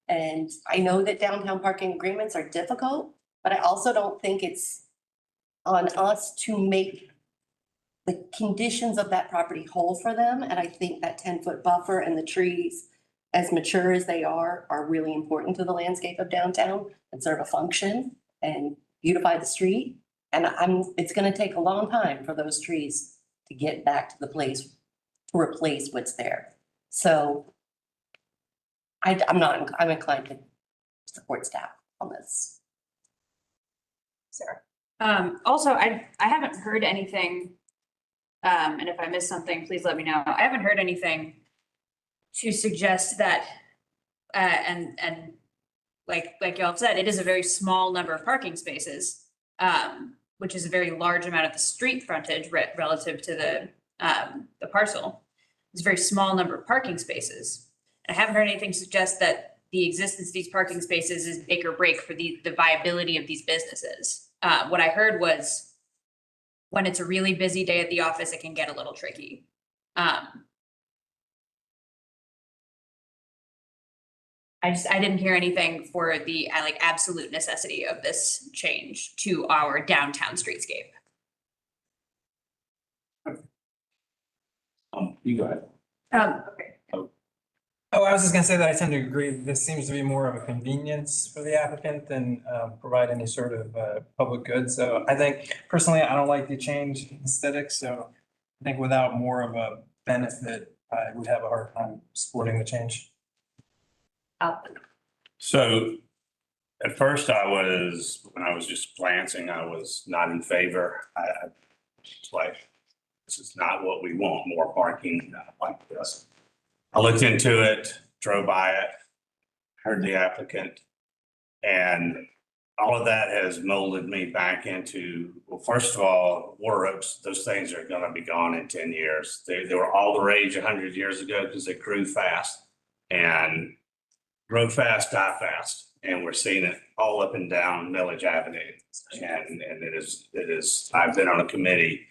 And I know that downtown parking agreements are difficult, but I also don't think it's on us to make the conditions of that property whole for them. And I think that 10-foot buffer and the trees, as mature as they are really important to the landscape of downtown and serve a function and beautify the street. And it's gonna take a long time for those trees to get back to the place to replace what's there. So I'm inclined to support staff on this. Sarah. Also, I haven't heard anything, and if I missed something, please let me know. I haven't heard anything to suggest that, and like y'all have said, it is a very small number of parking spaces, which is a very large amount of the street frontage relative to the parcel. It's a very small number of parking spaces. I haven't heard anything suggest that the existence of these parking spaces is make or break for the viability of these businesses. What I heard was when it's a really busy day at the office, it can get a little tricky. I didn't hear anything for the absolute necessity of this change to our downtown streetscape. You go ahead. Okay. Oh, I was just gonna say that I tend to agree. This seems to be more of a convenience for the applicant than provide any sort of public good. So I think personally, I don't like the change in aesthetics. So I think without more of a benefit, I would have a hard time supporting the change. So at first when I was just glancing, I was not in favor. I was like, this is not what we want, more parking like this. I looked into it, drove by it, heard the applicant, and all of that has molded me back into, well, first of all, water oaks, those things are gonna be gone in 10 years. They were all the rage 100 years ago because they grew fast, and grow fast, die fast. And we're seeing it all up and down Millage Avenue. And it is, I've been on a committee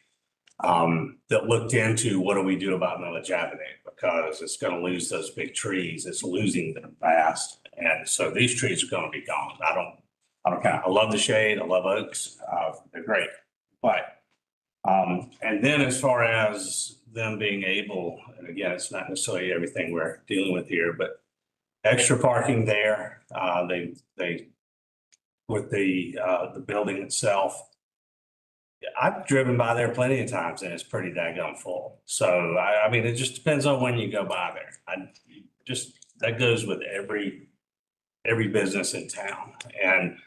that looked into what do we do about Millage Avenue, because it's gonna lose those big trees. It's losing them fast. And so these trees are gonna be gone. I don't care. I love the shade. I love oaks. They're great. But, and then as far as them being able, and again, it's not necessarily everything we're dealing with here, but extra parking there, they, with the building itself. I've driven by there plenty of times and it's pretty daggone full. So I mean, it just depends on when you go by there. That goes with every business in town. And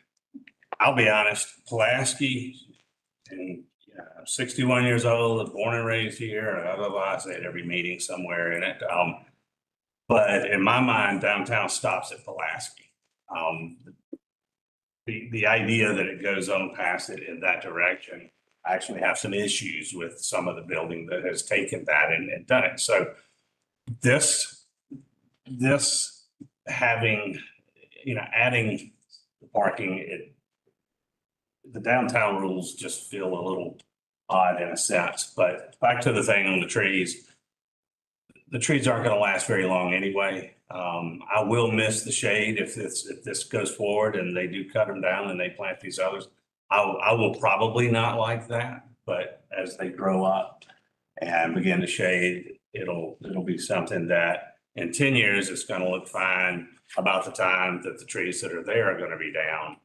I'll be honest, Pulaski, and 61 years old, born and raised here, and otherwise at every meeting somewhere in it. But in my mind, downtown stops at Pulaski. The idea that it goes on past it in that direction, I actually have some issues with some of the building that has taken that and done it. So this having, adding the parking, the downtown rules just feel a little odd in a sense. But back to the thing on the trees aren't going to last very long anyway. I will miss the shade if this goes forward and they do cut them down and they plant these others. I will probably not like that, but as they grow up and begin to shade, it'll be something that in 10 years, it's going to look fine about the time that the trees that are there are going to be down.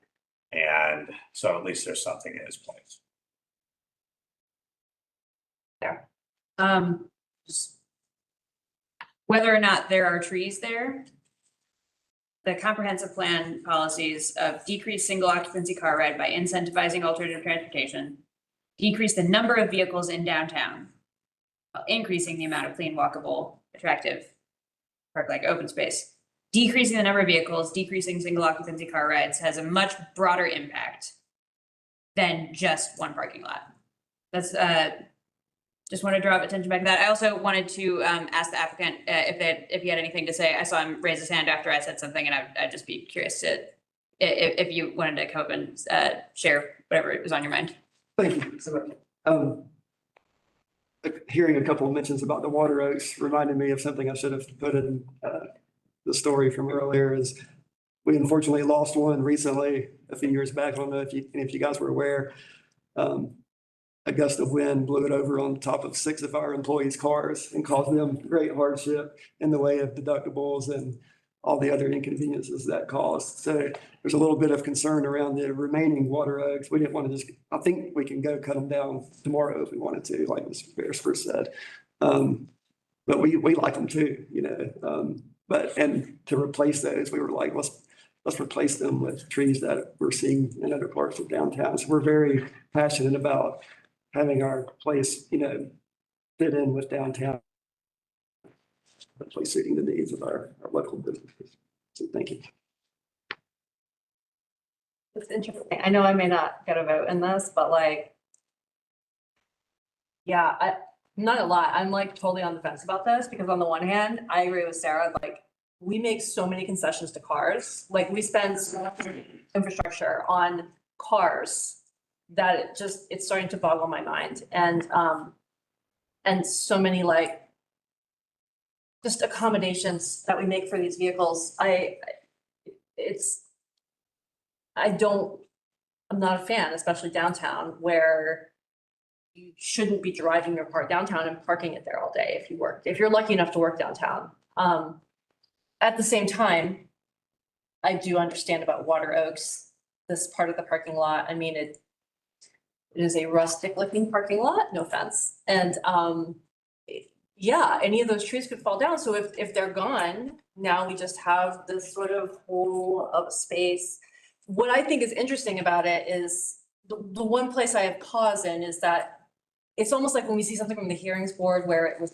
And so at least there's something in its place. Just whether or not there are trees there, the comprehensive plan policies of decrease single occupancy car ride by incentivizing alternative transportation, decrease the number of vehicles in downtown, while increasing the amount of clean, walkable, attractive park-like open space. Decreasing the number of vehicles, decreasing single occupancy car rides has a much broader impact than just one parking lot. That's just want to draw attention back to that. I also wanted to ask the applicant if he had anything to say. I saw him raise his hand after I said something, and I'd just be curious to if you wanted to come up and share whatever was on your mind. Thank you so much. Hearing a couple of mentions about the water oaks reminded me of something I should have put in the story from earlier. Is we unfortunately lost one recently a few years back. I don't know if you guys were aware. A gust of wind blew it over on top of 6 of our employees' cars and caused them great hardship in the way of deductibles and all the other inconveniences that caused. So there's a little bit of concern around the remaining water oaks. We didn't want to I think we can go cut them down tomorrow if we wanted to, like Mr. Beresford said. But we like them too, and to replace those, we were like, let's replace them with trees that we're seeing in other parts of downtown. So we're very passionate about having our place, fit in with downtown, hopefully suiting the needs of our local businesses. So thank you. It's interesting. I know I may not get a vote in this, but I'm not gonna lie, I'm totally on the fence about this, because on the one hand, I agree with Sarah, we make so many concessions to cars. We spend so much infrastructure on cars that it's starting to boggle my mind. And so many just accommodations that we make for these vehicles. I'm not a fan, especially downtown, where you shouldn't be driving your car downtown and parking it there all day if you're lucky enough to work downtown. At the same time, I do understand about Water Oaks, this part of the parking lot. I mean, it is a rustic looking parking lot, no offense. And any of those trees could fall down. So if they're gone, now we just have this sort of hole of space. What I think is interesting about it is the one place I have pause in is that it's almost like when we see something from the hearings board where it was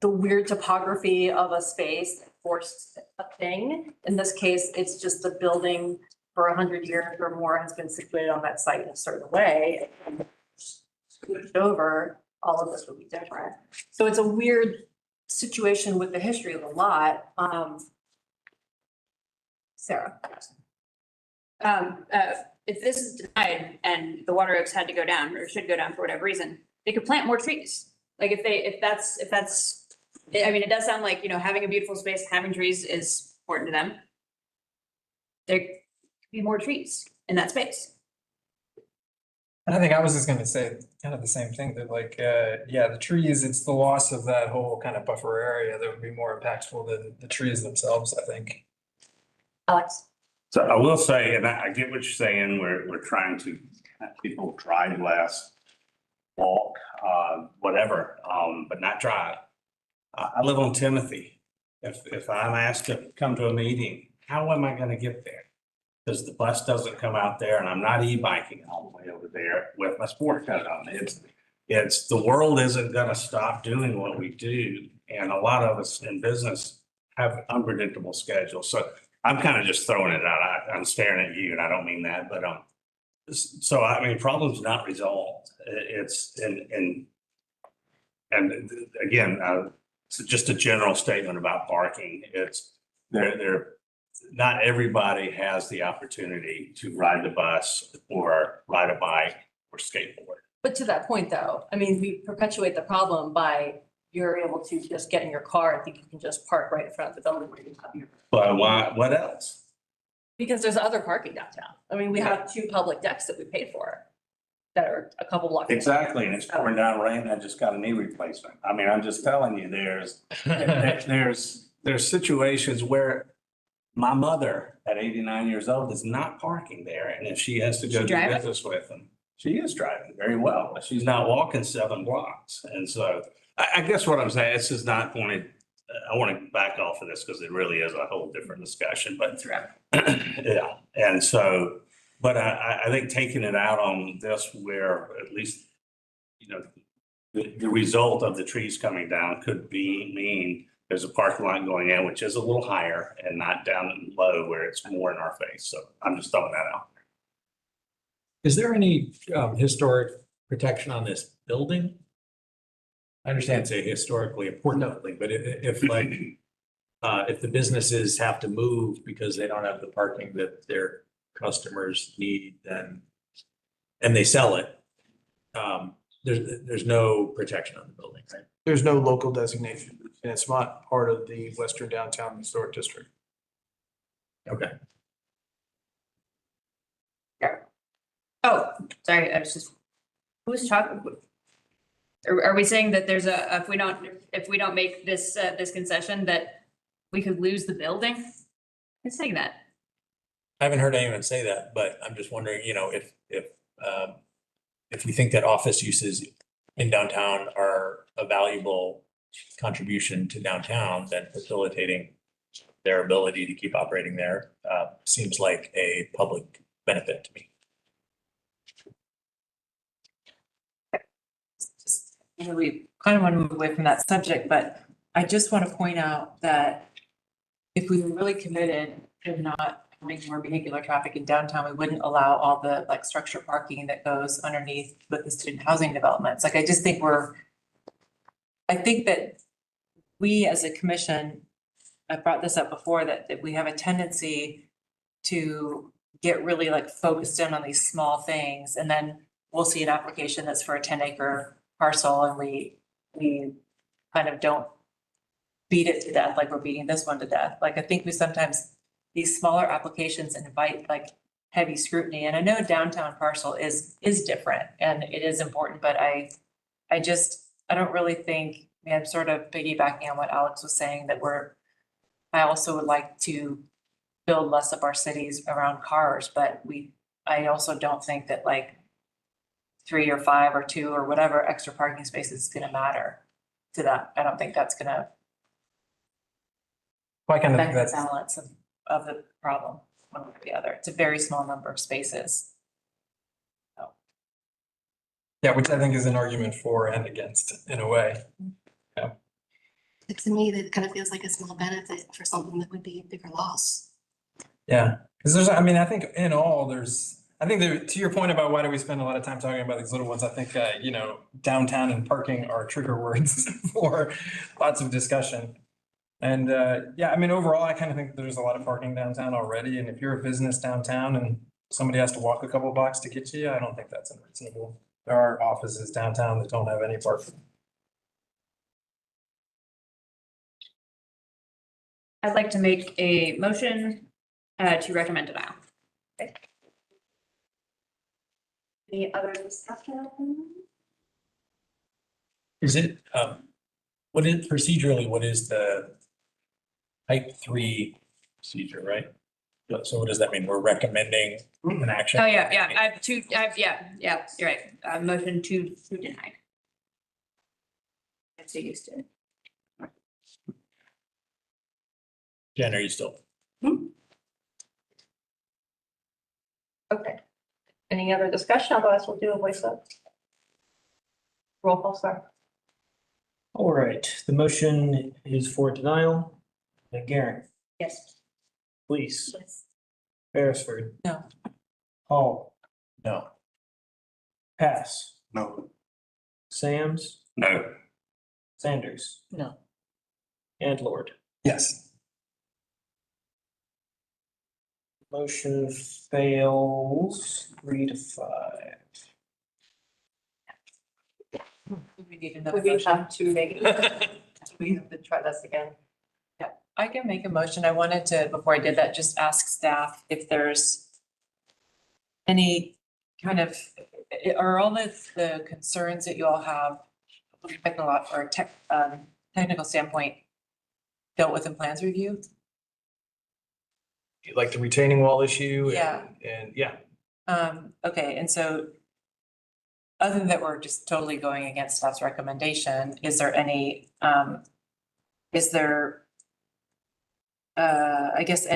the weird topography of a space that forced a thing. In this case, it's just the building for 100 years or more has been situated on that site in a certain way, and switched over, all of this would be different. So it's a weird situation with the history of the lot. Sarah. If this is denied and the water oaks had to go down or should go down for whatever reason, they could plant more trees. Like if that's, I mean, it does sound like, having a beautiful space, having trees is important to them. There could be more trees in that space. And I think I was just gonna say kind of the same thing, that like, yeah, the trees, it's the loss of that whole kind of buffer area that would be more impactful than the trees themselves, I think. Alex? So I will say, and I get what you're saying, we're trying to have people drive less, walk, whatever, but not drive. I live on Timothy. If I'm asked to come to a meeting, how am I gonna get there? Because the bus doesn't come out there and I'm not e-biking all the way over there with my sport coat on. It's the world isn't gonna stop doing what we do. And a lot of us in business have unpredictable schedules. So I'm kind of just throwing it out. I'm staring at you and I don't mean that, but, so I mean, problem's not resolved. It's, and again, it's just a general statement about parking. It's, not everybody has the opportunity to ride the bus or ride a bike or skateboard. But to that point, though, I mean, we perpetuate the problem by you're able to just get in your car. I think you can just park right in front of the building where you have your. But why, what else? Because there's other parking downtown. I mean, we have 2 public decks that we paid for that are a couple blocks. Exactly, and it's pouring down rain. I just got a knee replacement. I mean, I'm just telling you, there's situations where my mother at 89 years old is not parking there, and if she has to go do business with them, she is driving very well, but she's not walking 7 blocks. And so I guess what I'm saying, this is not pointed, I want to back off of this because it really is a whole different discussion, but yeah. And so, but I think taking it out on this where at least, the result of the trees coming down could mean there's a parking lot going in, which is a little higher and not down low where it's more in our face. So I'm just throwing that out. Is there any historic protection on this building? I understand it's a historically important building, but if the businesses have to move because they don't have the parking that their customers need, then, and they sell it, there's no protection on the building, right? There's no local designation, and it's not part of the Western Downtown Historic District. Okay. Oh, sorry, I was just, who's talking? Are we saying that there's if we don't make this, this concession, that we could lose the building? Who's saying that? I haven't heard anyone say that, but I'm just wondering, if you think that office uses in downtown are a valuable contribution to downtown, then facilitating their ability to keep operating there seems like a public benefit to me. We kind of want to move away from that subject, but I just want to point out that if we were really committed to not having more vehicular traffic in downtown, we wouldn't allow all the structured parking that goes underneath with the student housing developments. I just think I think that we as a commission, I brought this up before, that we have a tendency to get really focused in on these small things, and then we'll see an application that's for a 10-acre parcel and we kind of don't beat it to death like we're beating this one to death. I think we sometimes, these smaller applications invite heavy scrutiny, and I know downtown parcel is different and it is important, but I don't really think, I'm sort of piggybacking on what Alex was saying, that I also would like to build less of our cities around cars, but I also don't think that 3 or 5 or 2 or whatever extra parking spaces is gonna matter to that. I don't think that's gonna I kind of affect think the that's, balance of the problem one way or the other. It's a very small number of spaces. yeah, which I think is an argument for and against in a way. To me, that kind of feels like a small benefit for something that would be a bigger loss. Yeah, Because there's, I mean, I think in all, I think there, to your point about why do we spend a lot of time talking about these little ones, I think, downtown and parking are trigger words for lots of discussion. And, yeah, I mean, overall, I kind of think there's a lot of parking downtown already. And if you're a business downtown and somebody has to walk a couple blocks to get to you, I don't think that's unreasonable. There are offices downtown that don't have any parking. I'd like to make a motion to recommend denial. Any other discussion? Is it, what is procedurally, what is the type 3 procedure, right? So what does that mean? We're recommending an action? Oh, yeah, yeah, you're right. Motion to deny. That's what you used to. Jen, are you still? Okay. Any other discussion? Otherwise, we'll do a voice vote. Roll call, sorry. All right, the motion is for denial. Garen, Yes. Please, Beresford. No. Hall, No. Pass, No. Sams, No. Sanders, No. and Lord. Yes. Motion fails 3-5. We need another We motion. have to make it. We have to try this again. I can make a motion. I wanted to, before I did that, just ask staff if there's any kind of, are all the concerns that you all have technical standpoint dealt with in plans review? Like the retaining wall issue. Yeah. And yeah, Okay, and so other than that, we're just totally going against staff's recommendation, is there any, I guess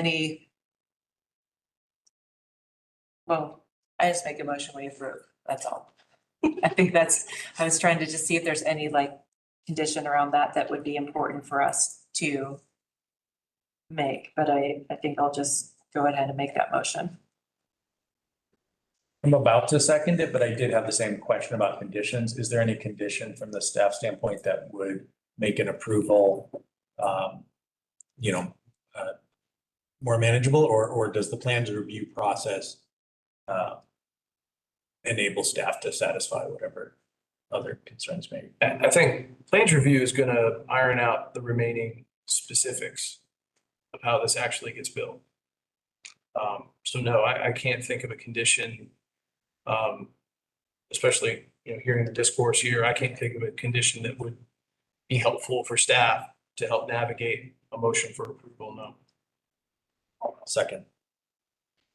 well, I just make a motion, we approve, that's all. I think I was trying to just see if there's any like condition around that would be important for us to make, but I think I'll just go ahead and make that motion. I'm about to second it, but I did have the same question about conditions. Is there any condition from the staff standpoint that would make an approval, more manageable, or does the plans review process enable staff to satisfy whatever other concerns may be? I think plans review is gonna iron out the remaining specifics of how this actually gets built. So no, I can't think of a condition, especially, hearing the discourse here, I can't think of a condition that would be helpful for staff to help navigate a motion for approval, no. Second.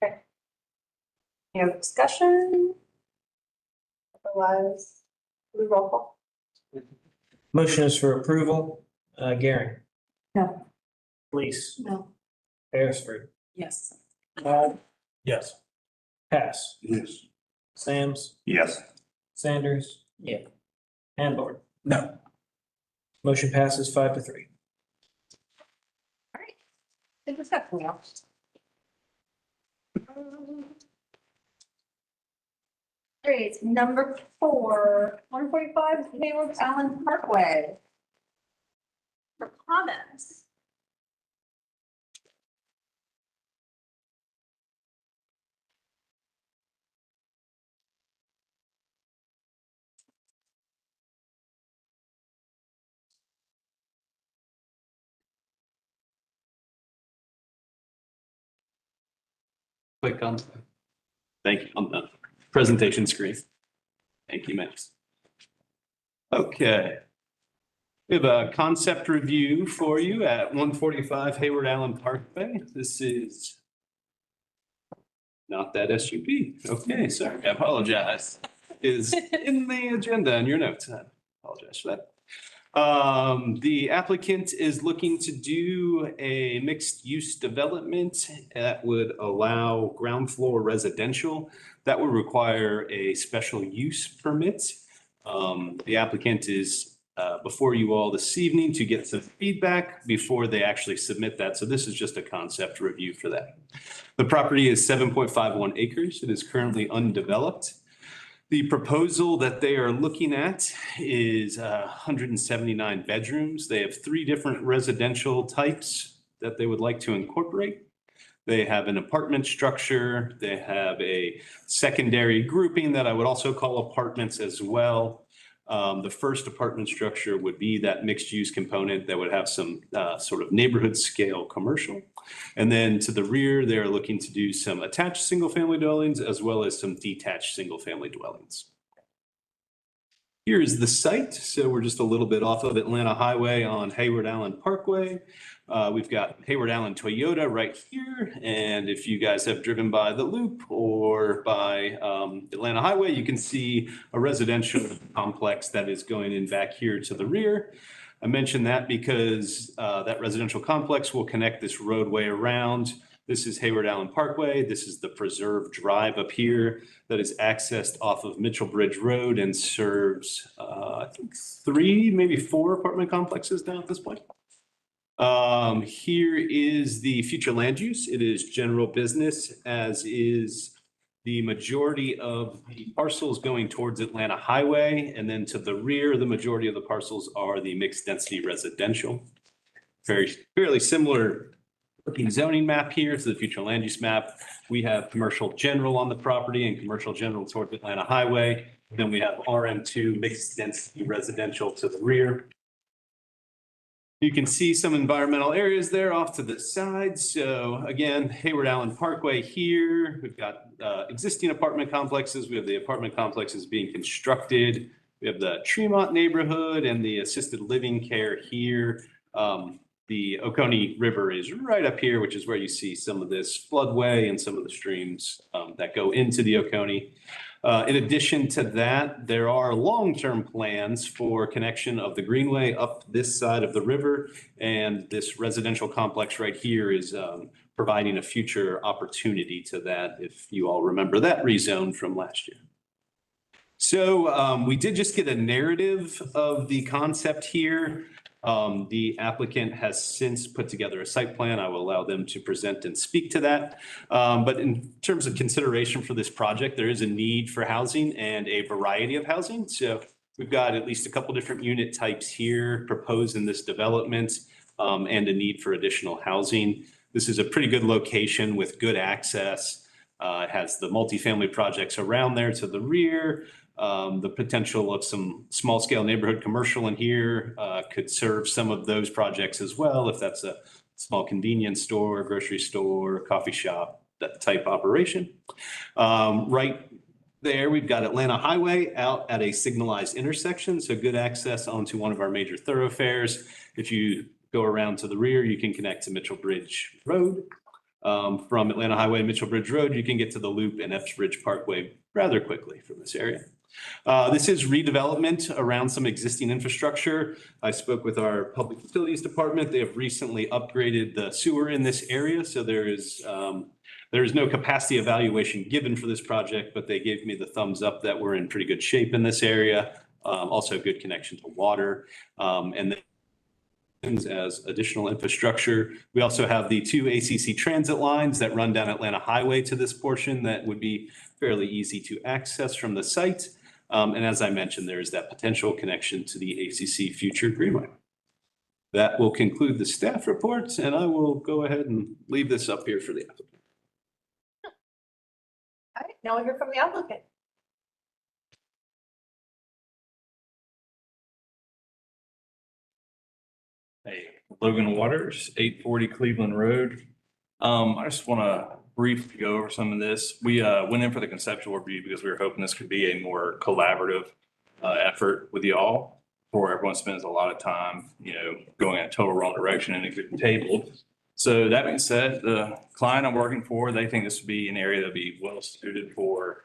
Any other discussion? Otherwise, we roll call. Motion is for approval. Garen. No. Please, No. Beresford. Yes. Hall, Yes. Pass, Yes. Sams, Yes. Sanders. Yeah. And Lord. No. Motion passes 5-3. Think what's happening now. Great, number 4, 145 Hayward Allen Parkway. For comments. Click on, thank you, on the presentation screen. Thank you, Max. Okay. We have a concept review for you at 145 Hayward Allen Parkway. This is not that SUP. Okay, sorry, I apologize. Is in the agenda in your notes. I apologize for that. The applicant is looking to do a mixed-use development that would allow ground floor residential. That would require a special use permit. The applicant is before you all this evening to get some feedback before they actually submit that. So this is just a concept review for that. The property is 7.51 acres. It is currently undeveloped. The proposal that they are looking at is 179 bedrooms. They have 3 different residential types that they would like to incorporate. They have an apartment structure. They have a secondary grouping that I would also call apartments as well. The first apartment structure would be that mixed use component that would have some sort of neighborhood scale commercial. And then to the rear, they're looking to do some attached single family dwellings as well as some detached single family dwellings. Here is the site. So we're just a little bit off of Atlanta Highway on Hayward Allen Parkway. We've got Hayward Allen Toyota right here. And if you guys have driven by the Loop or by Atlanta Highway, you can see a residential complex that is going in back here to the rear. I mentioned that because that residential complex will connect this roadway around. This is Hayward Allen Parkway. This is the Preserve Drive up here that is accessed off of Mitchell Bridge Road and serves, I think 3, maybe 4 apartment complexes now at this point. Here is the future land use. It is general business, as is the majority of the parcels going towards Atlanta Highway. And then to the rear, the majority of the parcels are the mixed density residential. Fairly similar looking zoning map here to the future land use map. We have commercial general on the property and commercial general towards Atlanta Highway. Then we have RM2 mixed density residential to the rear. You can see some environmental areas there off to the side. So again, Hayward Allen Parkway here. We've got existing apartment complexes. We have the apartment complexes being constructed. We have the Tremont neighborhood and the assisted living care here. The Oconee River is right up here, which is where you see some of this floodway and some of the streams that go into the Oconee. In addition to that, there are long-term plans for connection of the Greenway up this side of the river. And this residential complex right here is providing a future opportunity to that, if you all remember that rezone from last year. So we did just get a narrative of the concept here. The applicant has since put together a site plan. I will allow them to present and speak to that. But in terms of consideration for this project, there is a need for housing and a variety of housing. So we've got at least a couple different unit types here proposed in this development and a need for additional housing. This is a pretty good location with good access. It has the multifamily projects around there to the rear. The potential of some small scale neighborhood commercial in here could serve some of those projects as well. If that's a small convenience store, grocery store, coffee shop, that type operation. Right there, we've got Atlanta Highway out at a signalized intersection. So good access onto one of our major thoroughfares. If you go around to the rear, you can connect to Mitchell Bridge Road. From Atlanta Highway and Mitchell Bridge Road, you can get to the Loop and Epps Ridge Parkway rather quickly from this area. This is redevelopment around some existing infrastructure. I spoke with our public utilities department. They have recently upgraded the sewer in this area. So there is no capacity evaluation given for this project, but they gave me the thumbs up that we're in pretty good shape in this area. Also good connection to water. And then as additional infrastructure. We also have the 2 ACC transit lines that run down Atlanta Highway to this portion that would be fairly easy to access from the site. And as I mentioned, there is that potential connection to the ACC Future Greenway. That will conclude the staff reports, and I will go ahead and leave this up here for the applicant. All right, now we'll hear from the applicant. Hey, Logan Waters, 840 Cleveland Road. I just want to briefly go over some of this. We went in for the conceptual review because we were hoping this could be a more collaborative effort with y'all, before everyone spends a lot of time, going in a total wrong direction and it getting tabled. So that being said, the client I'm working for, they think this would be an area that'd be well suited for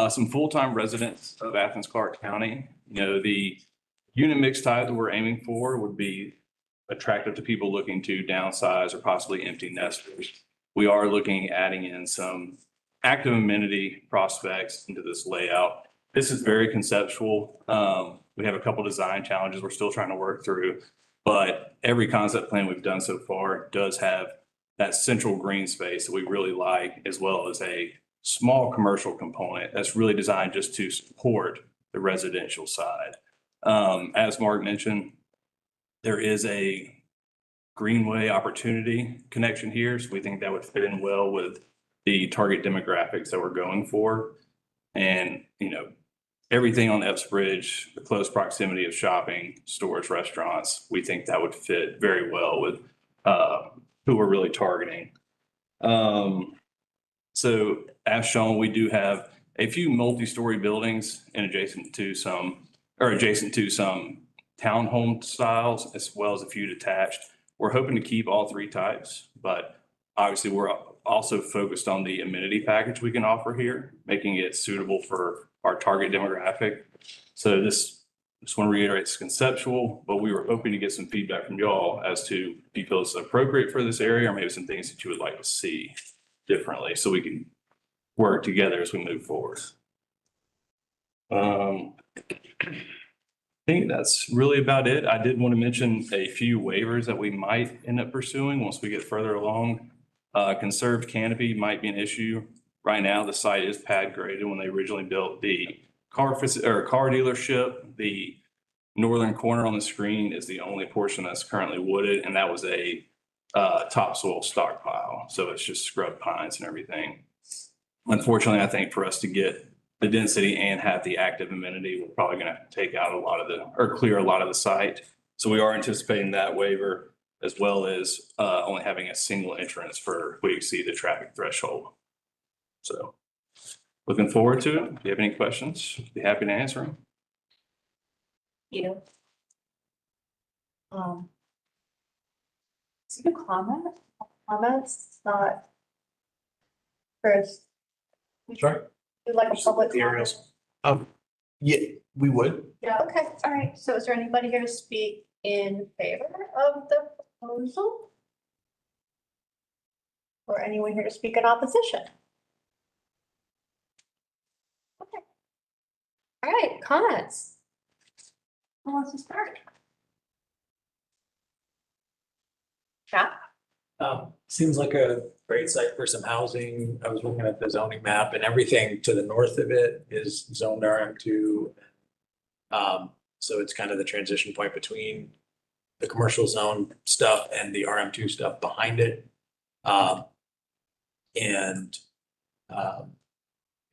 some full-time residents of Athens-Clarke County. The unit mix type that we're aiming for would be attractive to people looking to downsize or possibly empty nesters. We are looking at adding in some active amenity prospects into this layout. This is very conceptual. We have a couple design challenges we're still trying to work through. But every concept plan we've done so far does have that central green space that we really like, as well as a small commercial component that's really designed just to support the residential side. As Mark mentioned, there is a greenway opportunity connection here. So we think that would fit in well with the target demographics that we're going for. And, you know, everything on Epps Bridge, the close proximity of shopping, stores, restaurants, we think that would fit very well with who we're really targeting. So as shown, we do have a few multi-story buildings and adjacent to some townhome styles, as well as a few detached. We're hoping to keep all three types, but obviously we're also focused on the amenity package we can offer here, making it suitable for our target demographic. So just want to reiterate, it's conceptual, but we were hoping to get some feedback from y'all as to if you feel it's appropriate for this area, or maybe some things that you would like to see differently, so we can work together as we move forward. I think that's really about it. I did want to mention a few waivers that we might end up pursuing once we get further along. Conserved canopy might be an issue. Right now, the site is pad graded. When they originally built the car dealership, the northern corner on the screen is the only portion that's currently wooded, and that was a topsoil stockpile. So it's just scrub pines and everything. Unfortunately, I think for us to get the density and have the active amenity, we're probably going to take out a lot of clear a lot of the site. So we are anticipating that waiver, as well as only having a single entrance for we exceed the traffic threshold. So looking forward to it. If you have any questions, be happy to answer them. You know. Is it a comment? Comments, not first. Sorry? You'd like a public The comment? aerials. Yeah, we would. Yeah, okay, all right. So is there anybody here to speak in favor of the proposal? Or anyone here to speak in opposition? Okay. All right, comments? Who wants to start? Yeah. Seems like a great site for some housing. I was looking at the zoning map and everything to the north of it is zoned RM2. So it's kind of the transition point between the commercial zone stuff and the RM2 stuff behind it.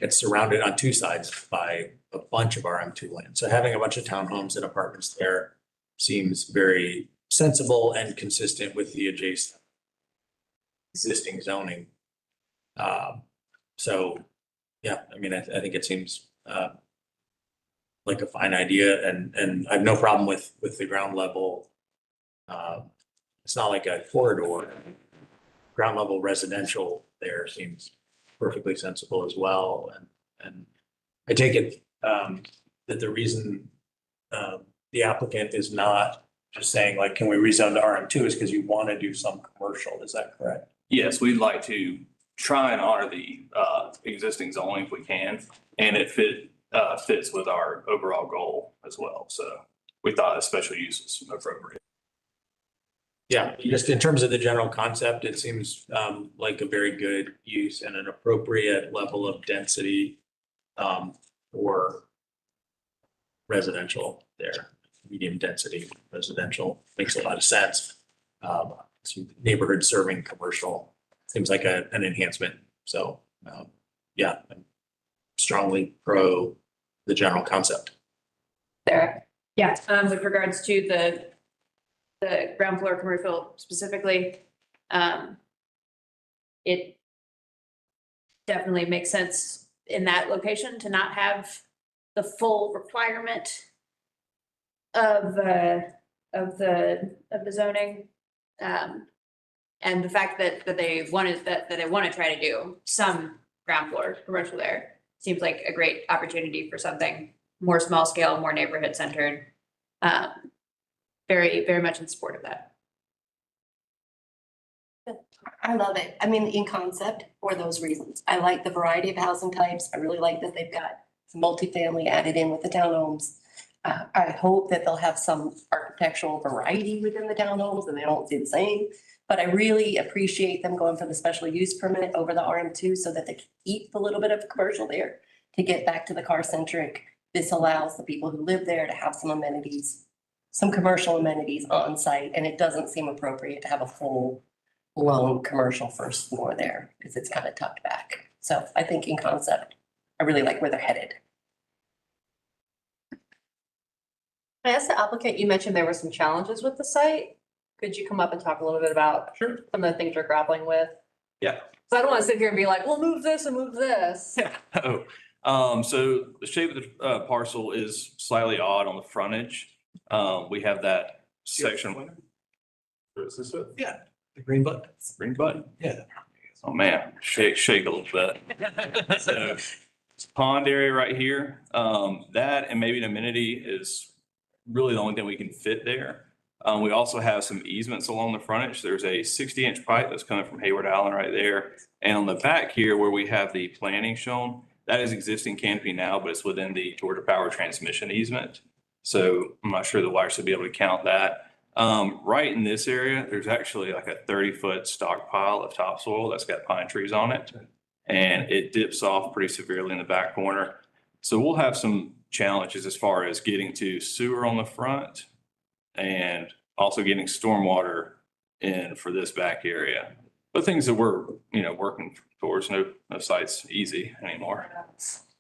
It's surrounded on two sides by a bunch of RM2 land. So having a bunch of townhomes and apartments there seems very sensible and consistent with the adjacent existing zoning. So, yeah, I mean, I think it seems like a fine idea, and I have no problem with the ground level. It's not like a corridor. Ground level residential there seems perfectly sensible as well. And I take it that the reason the applicant is not just saying like, can we rezone to RM2 is because you want to do some commercial. Is that correct? Yes, we'd like to try and honor the existing zoning if we can, and it fits with our overall goal as well. So we thought a special use is appropriate. Yeah, just in terms of the general concept, it seems like a very good use and an appropriate level of density for residential there. Medium density residential makes a lot of sense. Neighborhood serving commercial seems like an enhancement. So yeah, I'm strongly pro the general concept. There, yeah, with regards to the ground floor commercial specifically, it definitely makes sense in that location to not have the full requirement of the zoning. And the fact that they wanted that they want to try to do some ground floor commercial there seems like a great opportunity for something more small scale, more neighborhood centered. Very, very much in support of that. I love it. I mean, in concept for those reasons. I like the variety of housing types. I really like that they've got some multifamily added in with the townhomes. I hope that they'll have some architectural variety within the townhomes and they don't do the same. But I really appreciate them going for the special use permit over the RM2 so that they can keep a little bit of commercial there to get back to the car centric. This allows the people who live there to have some amenities, some commercial amenities on site, and it doesn't seem appropriate to have a full blown commercial first floor there because it's kind of tucked back. So I think in concept, I really like where they're headed. I asked the applicant, you mentioned there were some challenges with the site. Could you come up and talk a little bit about some of the things you're grappling with? Yeah. So I don't want to sit here and be like, well, move this and move this. So the shape of the parcel is slightly odd on the frontage. We have that section. Is this it? Yeah, the green button. Green button? Yeah. Oh, man, shake a little bit. So it's a pond area right here. That and maybe an amenity is really the only thing we can fit there. We also have some easements along the frontage. There's a 60-inch pipe that's coming from Hayward Island right there. And on the back here where we have the planning shown, that is existing canopy now, but it's within the Georgia Power Transmission easement. So I'm not sure the wires should be able to count that. Right in this area, there's actually like a 30-foot stockpile of topsoil that's got pine trees on it. And it dips off pretty severely in the back corner. So we'll have some challenges as far as getting to sewer on the front and also getting stormwater in for this back area. But things that we're, working towards. No site's easy anymore.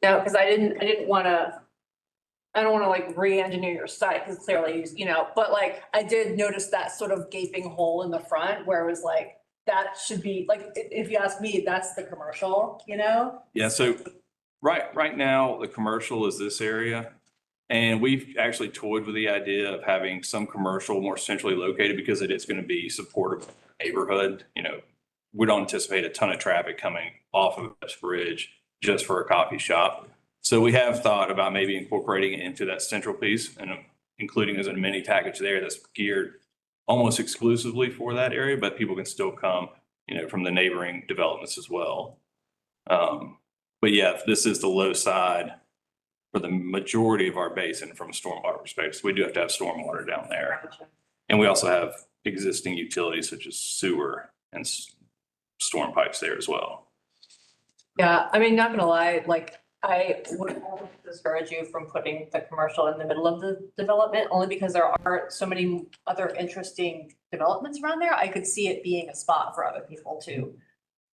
No, because I don't want to like re-engineer your site because clearly, but like I did notice that sort of gaping hole in the front where it was like, that should be like, if you ask me, that's the commercial, Yeah, so right now, the commercial is this area. And we've actually toyed with the idea of having some commercial more centrally located because it is going to be supportive of the neighborhood. We don't anticipate a ton of traffic coming off of this bridge just for a coffee shop. So we have thought about maybe incorporating it into that central piece and including as a mini package there that's geared almost exclusively for that area, but people can still come, from the neighboring developments as well. But yeah, this is the low side for the majority of our basin from a stormwater perspective. So we do have to have stormwater down there. And we also have existing utilities such as sewer and storm pipes there as well. Yeah, I mean, not gonna lie, like I would discourage you from putting the commercial in the middle of the development only because there are so many other interesting developments around there. I could see it being a spot for other people to.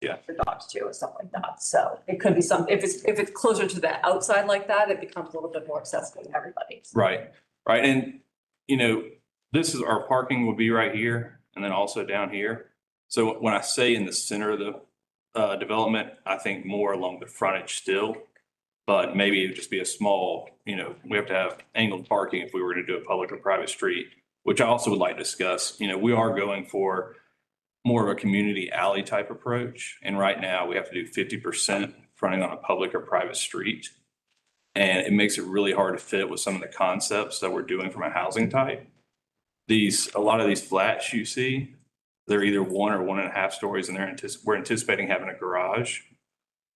Yeah. For dogs too, or stuff like that. So it could be if it's closer to the outside like that, it becomes a little bit more accessible to everybody. Right. And, this is our parking will be right here and then also down here. So when I say in the center of the development, I think more along the frontage still, but maybe it would just be a small, we have to have angled parking if we were to do a public or private street, which I also would like to discuss. We are going for more of a community alley type approach. And right now we have to do 50% fronting on a public or private street. And it makes it really hard to fit with some of the concepts that we're doing from a housing type. A lot of these flats you see, they're either 1 or 1.5 stories and we're anticipating having a garage.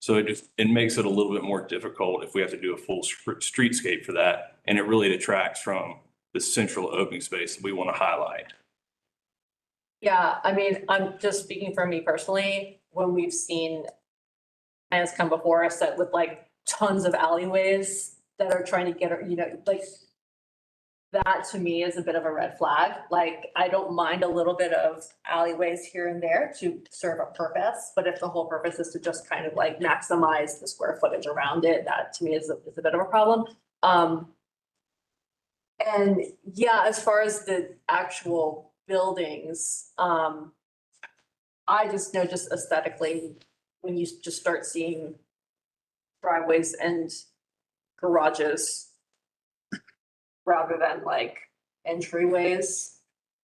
So it makes it a little bit more difficult if we have to do a full streetscape for that. And it really detracts from the central open space that we want to highlight. Yeah, I mean, I'm just speaking for me personally, when we've seen plans come before us that with like tons of alleyways that are trying to get, like that to me is a bit of a red flag. Like, I don't mind a little bit of alleyways here and there to serve a purpose, but if the whole purpose is to just kind of like maximize the square footage around it, that to me is a bit of a problem. And yeah, as far as the actual buildings, I just know just aesthetically, when you just start seeing driveways and garages rather than like entryways,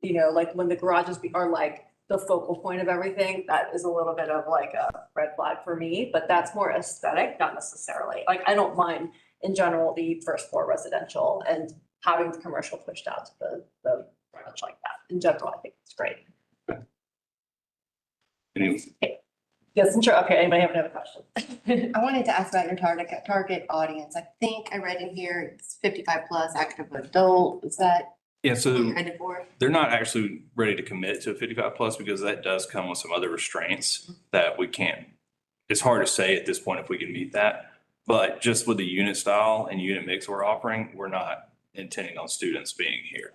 like when the garages are like the focal point of everything, that is a little bit of like a red flag for me, but that's more aesthetic, not necessarily. Like, I don't mind in general the first floor residential and having the commercial pushed out to the frontage like that. In general, I think it's great. Anyway. Yeah, Yes, I'm sure. Okay, anybody have another question? I wanted to ask about your target audience. I think I read in here it's 55 plus active adult. Is that Yeah, what so you're headed for? they're not actually ready to commit to a 55 plus because that does come with some other restraints that we can't. It's hard to say at this point if we can meet that. But just with the unit style and unit mix we're offering, we're not intending on students being here.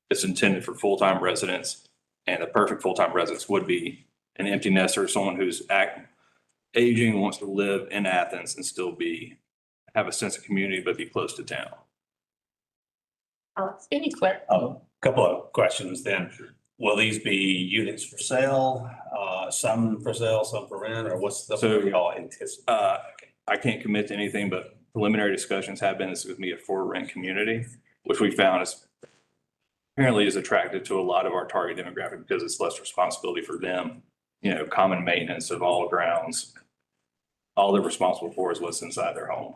It's intended for full-time residents, and the perfect full-time residents would be an empty nester, someone who's aging, wants to live in Athens and still have a sense of community, but be close to town. Any clear? A couple of questions then. Will these be units for sale, some for sale, some for rent, or what's the, So, what y'all anticipate? I can't commit to anything, but preliminary discussions have been this is going to be a for rent community, which we found is apparently is attractive to a lot of our target demographic because it's less responsibility for them. You know, common maintenance of all grounds. All they're responsible for is what's inside their home.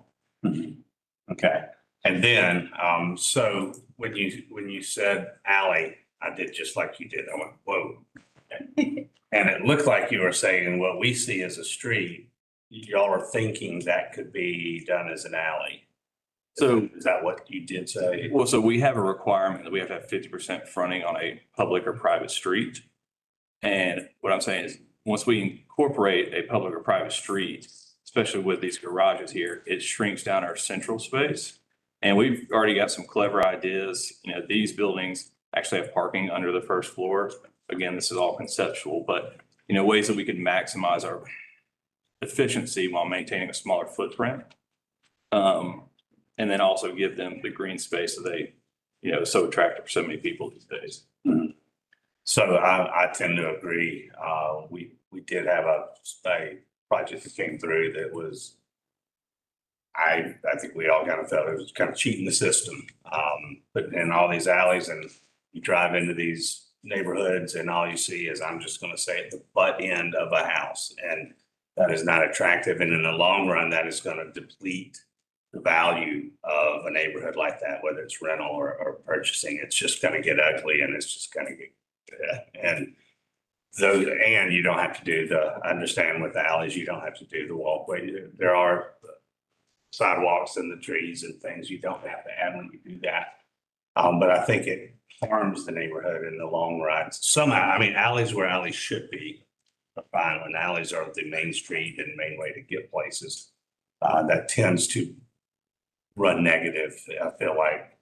Okay, and then, so when you said alley, I did just like you did. I went, whoa. And it looked like you were saying what we see as a street, y'all are thinking that could be done as an alley. So is that what you did say? Well, so we have a requirement that we have to have 50% fronting on a public or private street. And what I'm saying is, once we incorporate a public or private street, especially with these garages here, it shrinks down our central space. And we've already got some clever ideas. You know, these buildings actually have parking under the first floor. Again, this is all conceptual, but, you know, ways that we can maximize our efficiency while maintaining a smaller footprint. And then also give them the green space that they, you know, is so attractive for so many people these days. So I tend to agree. We did have a project that came through that was, I think we all kind of felt it was kind of cheating the system. Putting in all these alleys and you drive into these neighborhoods and all you see is, I'm just going to say it, the butt end of a house. And that is not attractive. And in the long run, that is going to deplete the value of a neighborhood like that, whether it's rental or purchasing. It's just going to get ugly and it's just going to get, and you don't have to do I understand with the alleys, you don't have to do the walkway. There are sidewalks and the trees and things you don't have to add when you do that. But I think it harms the neighborhood in the long run. Somehow, I mean, alleys where alleys should be are fine. When alleys are the main street and main way to get places, that tends to run negative, I feel like,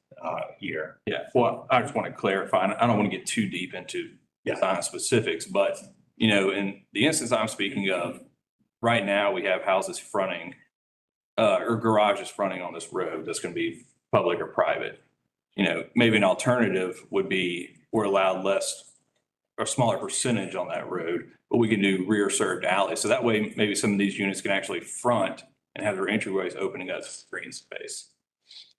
here. Yeah, well, I just want to clarify, and I don't want to get too deep into design specifics, but, you know, in the instance I'm speaking of, right now, we have houses fronting, or garages fronting on this road that's going to be public or private. You know, maybe an alternative would be we're allowed a smaller percentage on that road, but we can do rear served alleys. So that way, maybe some of these units can actually front and have their entryways opening up to green space.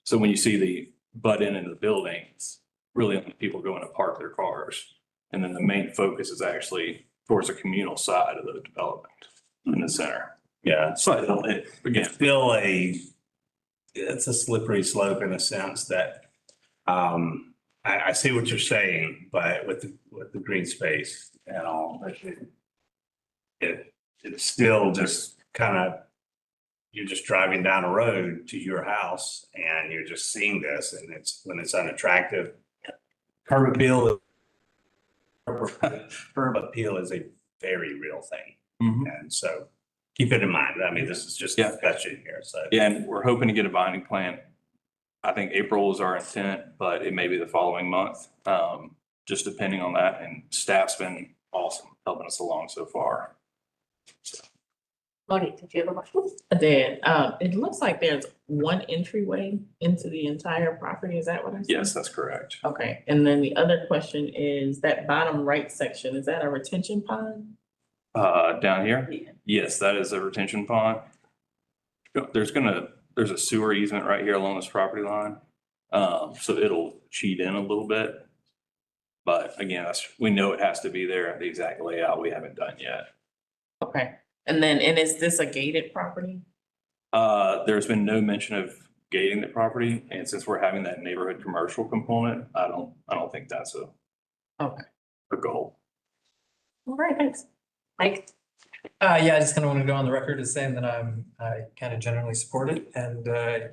So when you see the butt end into the building, it's really only people going to park their cars. And then the main focus is actually towards the communal side of the development in the center. Yeah. So Again, it's a slippery slope in a sense that I see what you're saying, but with the green space and all, it's still just kind of, you're just driving down a road to your house and you're just seeing this, and when it's unattractive. Curb appeal is a very real thing. And so keep it in mind. I mean, this is just a discussion here. So yeah, and we're hoping to get a binding plan. I think April is our intent, but it may be the following month, just depending on that. And staff's been awesome helping us along so far. Monique, did you have a question? I did. It looks like there's one entryway into the entire property. Is that what I said? Yes, that's correct. Okay. And then the other question is that bottom right section, is that a retention pond? Down here? Yeah. Yes, that is a retention pond. There's a sewer easement right here along this property line. So it'll cheat in a little bit. But again, we know it has to be there. The exact layout we haven't done yet. Okay. And is this a gated property? There's been no mention of gating the property. And since we're having that neighborhood commercial component, I don't think that's a goal. All right, thanks. Mike? Yeah, I just kind of want to go on the record as saying that I kind of generally support it. And, I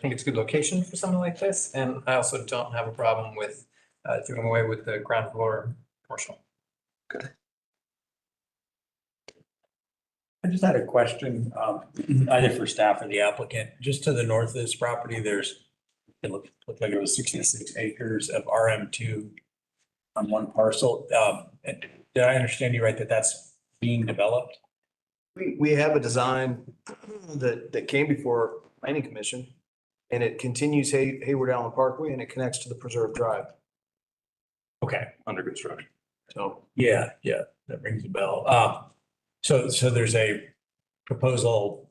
think it's a good location for something like this. And I also don't have a problem with doing away with the ground floor commercial. I just had a question, either for staff or the applicant. Just to the north of this property, it looked like it was 66 acres of RM2 on one parcel. And did I understand you right that that's being developed? We have a design that came before planning commission, and it continues Hayward Allen Parkway, and it connects to the Preserve Drive. Okay. Under construction. So Yeah, that rings a bell. So there's a proposal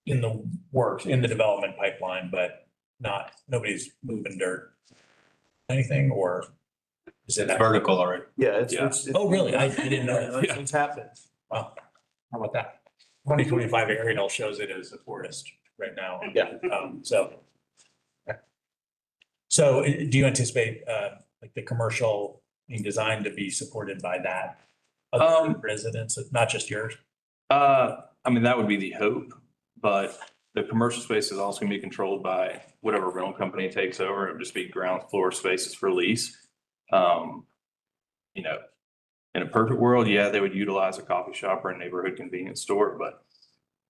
in the works, in the development pipeline, but nobody's moving dirt, anything, or is it? Vertical already. yeah, Yeah. Oh, really? I didn't know that. It's happening. Wow. How about that? 2025 aerial shows it as a forest right now. Yeah. So do you anticipate, like the commercial being designed to be supported by that? Other residents, not just yours? That would be the hope, but the commercial space is also gonna be controlled by whatever rental company takes over. It'll just be ground floor spaces for lease. In a perfect world, yeah, they would utilize a coffee shop or a neighborhood convenience store, but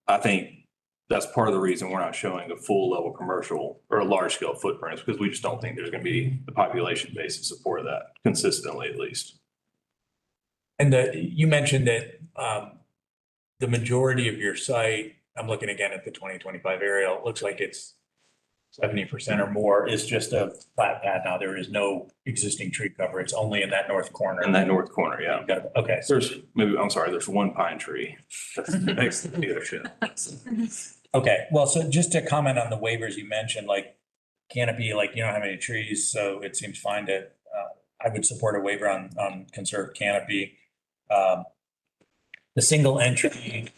I think that's part of the reason we're not showing a full level commercial or a large scale footprint, is because we just don't think there's gonna be the population base to support that consistently, at least. And you mentioned that the majority of your site, I'm looking again at the 2025 aerial, it looks like it's 70% or more is just a flat pad now. There is no existing tree cover. It's only in that north corner. In that north corner, yeah. Okay. There's one pine tree. That's next to the dealership. Okay, well, so just to comment on the waivers you mentioned, like canopy, like you don't have any trees, so it seems fine to, I would support a waiver on conserved canopy. The single entry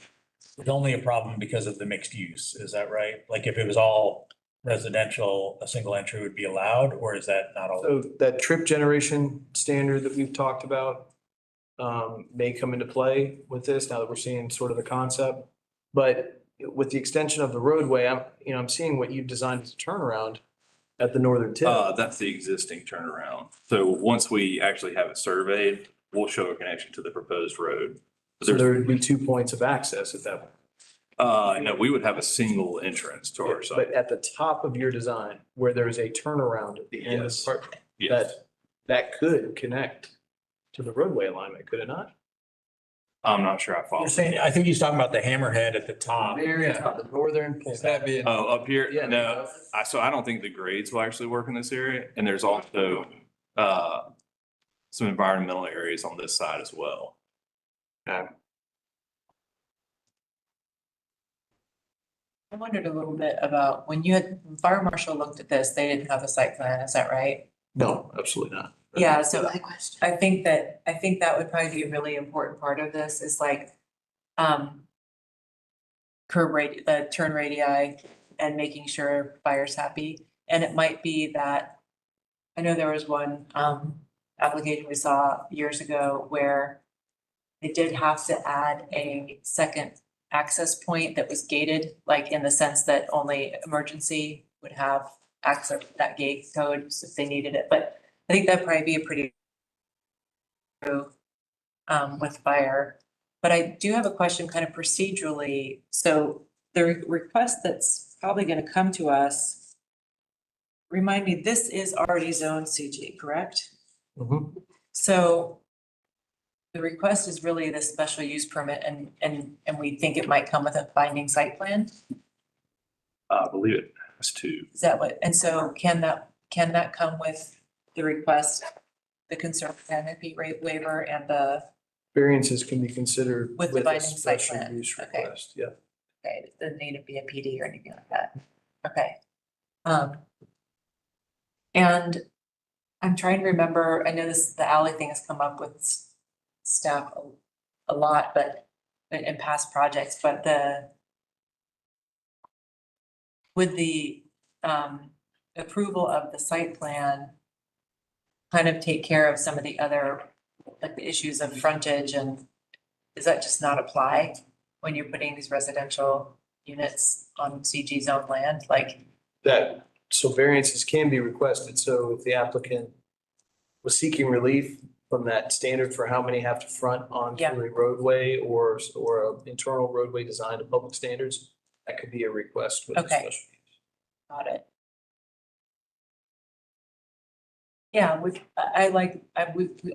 is only a problem because of the mixed use, is that right? Like if it was all residential, a single entry would be allowed, or is that not all? So that trip generation standard that we've talked about may come into play with this now that we're seeing sort of the concept. But with the extension of the roadway, I'm seeing what you've designed as a turnaround at the northern tip. That's the existing turnaround. So once we actually have it surveyed, we'll show a connection to the proposed road. So there would be 2 points of access at that point. No, we would have a single entrance to our site. But at the top of your design, where there is a turnaround at the end of Yes. the park, Yes. that could connect to the roadway alignment, could it not? I'm not sure I follow. You're saying, I think he's talking about the hammerhead at the top. Very top, the northern. Is that being? Oh, up here? Yeah. No, so I don't think the grades will actually work in this area. And there's also some environmental areas on this side as well. I wondered a little bit about when when fire marshal looked at this, they didn't have a site plan, is that right? No, absolutely not. Yeah, so I think that would probably be a really important part of this is like the turn radii and making sure fire's happy. And it might be that, I know there was one application we saw years ago where they did have to add a second access point that was gated, like in the sense that only emergency would have access to that gate code if they needed it, but I think that'd probably be a pretty with fire. But I do have a question kind of procedurally. So the request that's probably gonna come to us, remind me, this is already zone CG, correct? Mhm. So the request is really the special use permit and we think it might come with a binding site plan? I believe it has two. Is that what, and so can that come with the request, the conserved canopy rate waiver and the, Variances can be considered With the with a binding site special plan. use Okay. request, yeah. okay, it doesn't need to be a PD or anything like that. Okay. And I'm trying to remember, I know the alley thing has come up with staff a lot, but in past projects, but with the approval of the site plan kind of take care of some of the other, like the issues of frontage and does that just not apply when you're putting these residential units on CG zone land? Like, That, so variances can be requested. So if the applicant was seeking relief from that standard for how many have to front onto Yeah. a roadway or a internal roadway design to public standards, that could be a request with a Okay. special. got it. Yeah, we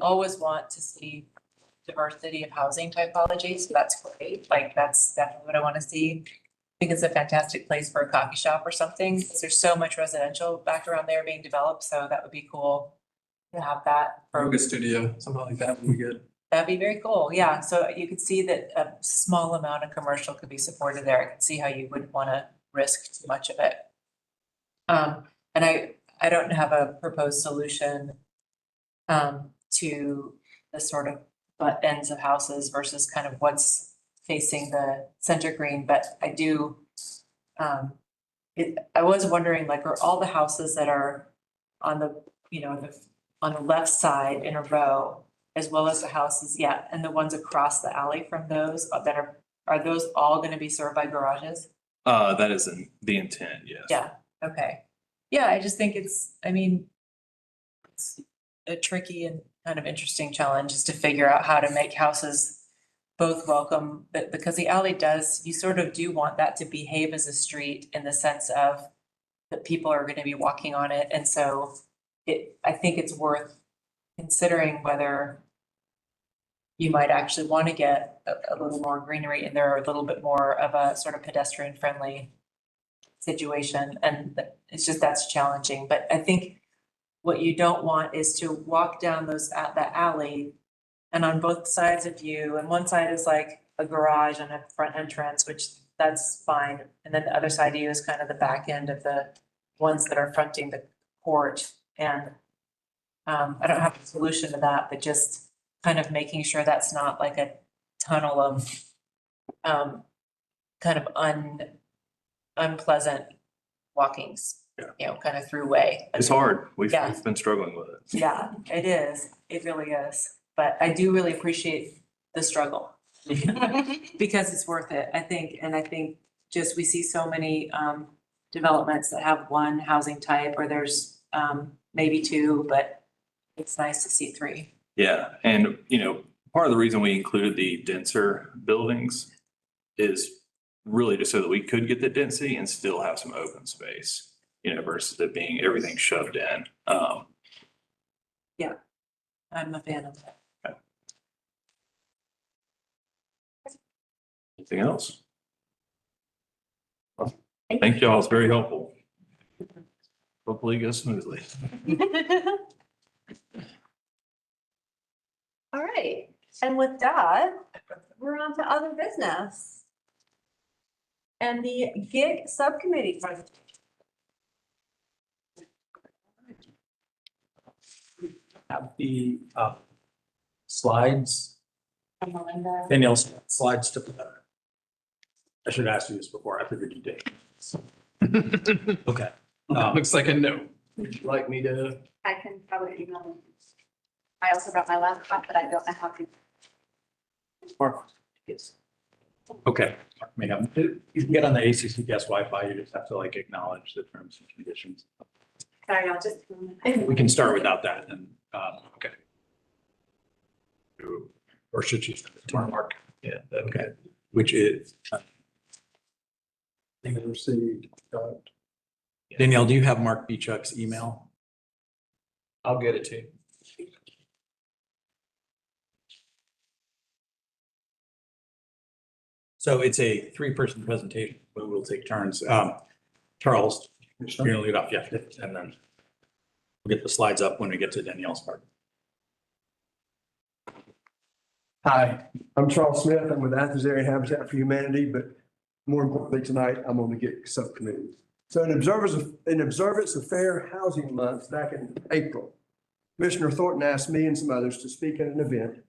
always want to see diversity of housing typology, so that's great. Like, that's definitely what I want to see. I think it's a fantastic place for a coffee shop or something, because there's so much residential back around there being developed, so that would be cool to have that. Yoga studio, something like that would be good. That'd be very cool, yeah, so you could see that a small amount of commercial could be supported there. I can see how you wouldn't want to risk too much of it. And I don't have a proposed solution to the sort of butt ends of houses versus kind of what's facing the center green, but I do I was wondering, like, are all the houses that are on the, on the left side in a row, as well as the houses, yeah, and the ones across the alley from those that are those all gonna be served by garages? That is the intent, yes. Yeah, okay. Yeah, I just think it's a tricky and kind of interesting challenge is to figure out how to make houses both welcome, but because the alley you sort of do want that to behave as a street in the sense of that people are gonna be walking on it, and so I think it's worth considering whether you might actually want to get a little more greenery in there, or a little bit more of a sort of pedestrian friendly situation, and it's just, that's challenging, but I think what you don't want is to walk down that alley and on both sides of you, and one side is like a garage and a front entrance, which that's fine, and then the other side of you is kind of the back end of the ones that are fronting the court, and I don't have a solution to that, but just kind of making sure that's not like a tunnel of kind of unpleasant walkings, kind of throughway. It's hard. We've Yeah. been struggling with it. Yeah, it is. It really is. But I do really appreciate the struggle because it's worth it, I think. And I think just we see so many developments that have one housing type, or there's maybe two, but it's nice to see three. Yeah, and part of the reason we included the denser buildings is really just so that we could get the density and still have some open space, versus it being everything shoved in. Yeah, I'm a fan of that. Anything else? Thank y'all. It's very helpful. Hopefully it goes smoothly. All right, and with that, we're on to other business. And the gig subcommittee presentation. Have the slides, From Melinda. Danielle's slides to put up. I should ask you this before. I figured you did. Okay. Looks like a no. Would you like me to? I can probably email them. I also brought my laptop, but I don't know how to. Mark. Yes. Okay. May have, you can get on the ACCS Wi-Fi. You just have to acknowledge the terms and conditions. Sorry, I'll just. We can start without that and, okay. Or should you send it to Mark? Yeah, okay, which is. Received. Danielle, do you have Mark Beechuk's email? I'll get it to you. So it's a three-person presentation, but we'll take turns. Charles, you're gonna lead it off, yeah, and then we'll get the slides up when we get to Danielle's part. Hi, I'm Charles Smith. I'm with Athens Area Habitat for Humanity, but more importantly tonight, I'm on the GIG subcommittee. So in observance of Fair Housing Month back in April, Commissioner Thornton asked me and some others to speak at an event,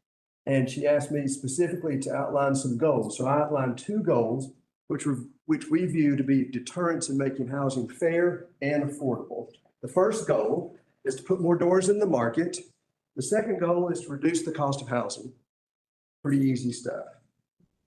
and she asked me specifically to outline some goals. So I outlined two goals, which we view to be deterrents in making housing fair and affordable. The first goal is to put more doors in the market. The second goal is to reduce the cost of housing. Pretty easy stuff.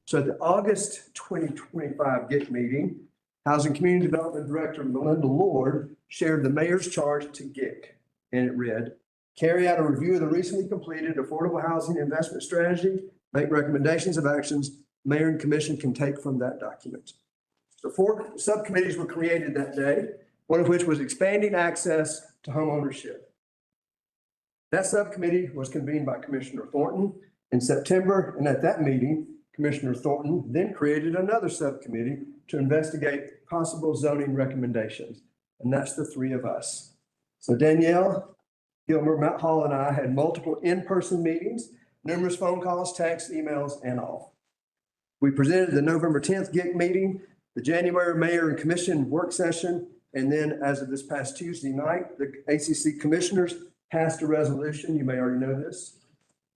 So at the August 2025 GIC meeting, Housing Community Development Director Melinda Lord shared the mayor's charge to GIC. And it read, carry out a review of the recently completed affordable housing investment strategy, make recommendations of actions mayor and commission can take from that document. So 4 subcommittees were created that day, one of which was expanding access to homeownership. That subcommittee was convened by Commissioner Thornton in September, and at that meeting, Commissioner Thornton then created another subcommittee to investigate possible zoning recommendations, and that's the 3 of us. So Danielle Gilmer, Matt Hall, and I had multiple in-person meetings, numerous phone calls, texts, emails, and all. We presented the November 10th GIC meeting, the January mayor and commission work session, and then as of this past Tuesday night, the ACC commissioners passed a resolution, you may already know this,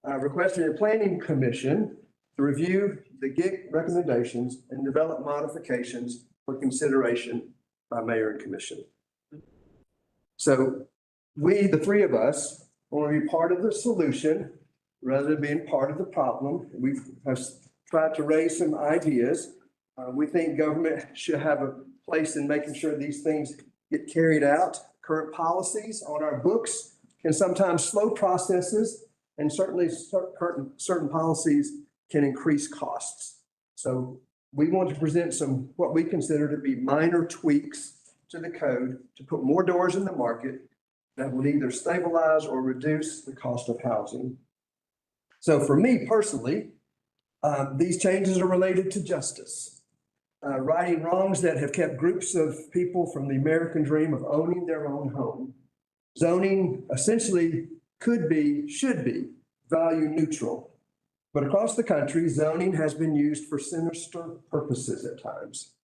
requesting a planning commission to review the GIC recommendations and develop modifications for consideration by mayor and commission. So we, the 3 of us, want to be part of the solution rather than being part of the problem. We have tried to raise some ideas. We think government should have a place in making sure these things get carried out. Current policies on our books can sometimes slow processes, and certainly certain policies can increase costs. So we want to present some what we consider to be minor tweaks to the code to put more doors in the market that will either stabilize or reduce the cost of housing. So for me personally, these changes are related to justice. Righting wrongs that have kept groups of people from the American dream of owning their own home. Zoning essentially should be value neutral. But across the country, zoning has been used for sinister purposes at times.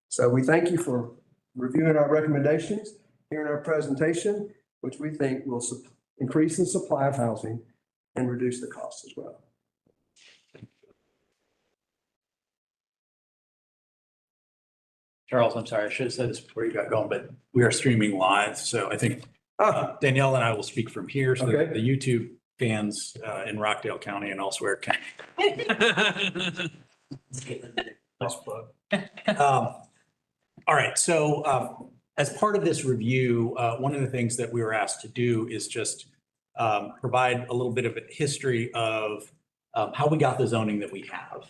So we thank you for reviewing our recommendations, hearing our presentation, which we think will increase the supply of housing and reduce the cost as well. Charles, I'm sorry, I should have said this before you got going, but we are streaming live, so I think Danielle and I will speak from here, so that the YouTube fans in Rockdale County and elsewhere can. Nice plug. All right, so as part of this review, one of the things that we were asked to do is just provide a little bit of a history of how we got the zoning that we have.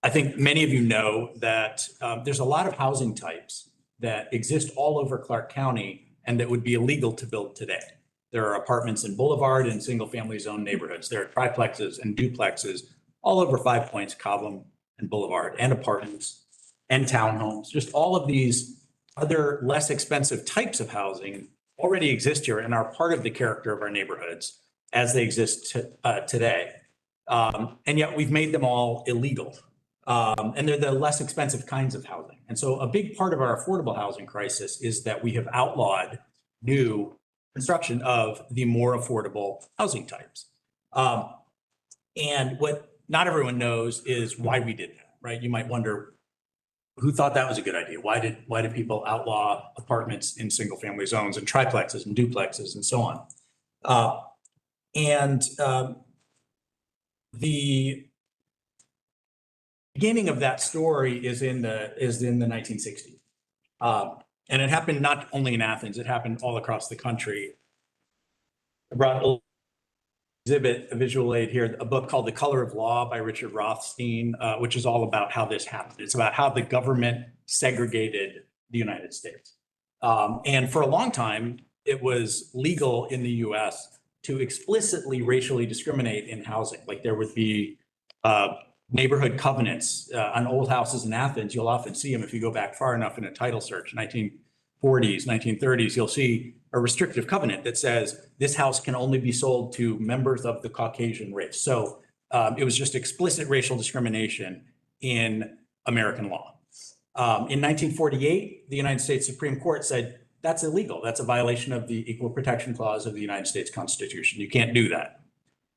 I think many of you know that there's a lot of housing types that exist all over Clarke County and that would be illegal to build today. There are apartments in Boulevard and single-family zone neighborhoods. There are triplexes and duplexes all over 5 Points, Cobham, and Boulevard, and apartments and townhomes. Just all of these other less expensive types of housing already exist here and are part of the character of our neighborhoods as they exist today. And yet we've made them all illegal. And they're the less expensive kinds of housing. And so a big part of our affordable housing crisis is that we have outlawed new construction of the more affordable housing types. And what not everyone knows is why we did that, right? You might wonder, who thought that was a good idea? Why did people outlaw apartments in single family zones and triplexes and duplexes and so on? The beginning of that story is in the 1960s. And it happened not only in Athens, it happened all across the country. I brought a exhibit, a visual aid here, a book called The Color of Law by Richard Rothstein, which is all about how this happened. It's about how the government segregated the United States. And for a long time, it was legal in the US to explicitly racially discriminate in housing. Like there would be neighborhood covenants on old houses in Athens. You'll often see them if you go back far enough in a title search, 1940s, 1930s, you'll see a restrictive covenant that says this house can only be sold to members of the Caucasian race. So it was just explicit racial discrimination in American law. In 1948, the United States Supreme Court said, that's illegal. That's a violation of the Equal Protection Clause of the United States Constitution. You can't do that.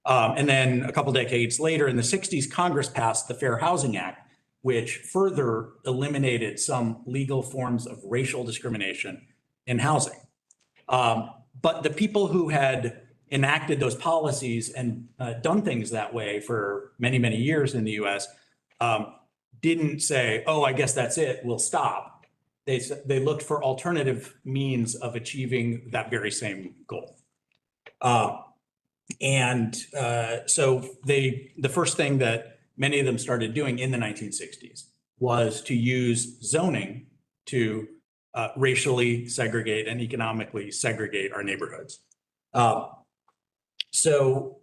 And then a couple decades later, in the 60s, Congress passed the Fair Housing Act, which further eliminated some legal forms of racial discrimination in housing. But the people who had enacted those policies and done things that way for many, many years in the US, didn't say, oh, I guess that's it, we'll stop. They looked for alternative means of achieving that very same goal. So the first thing that many of them started doing in the 1960s was to use zoning to racially segregate and economically segregate our neighborhoods. So,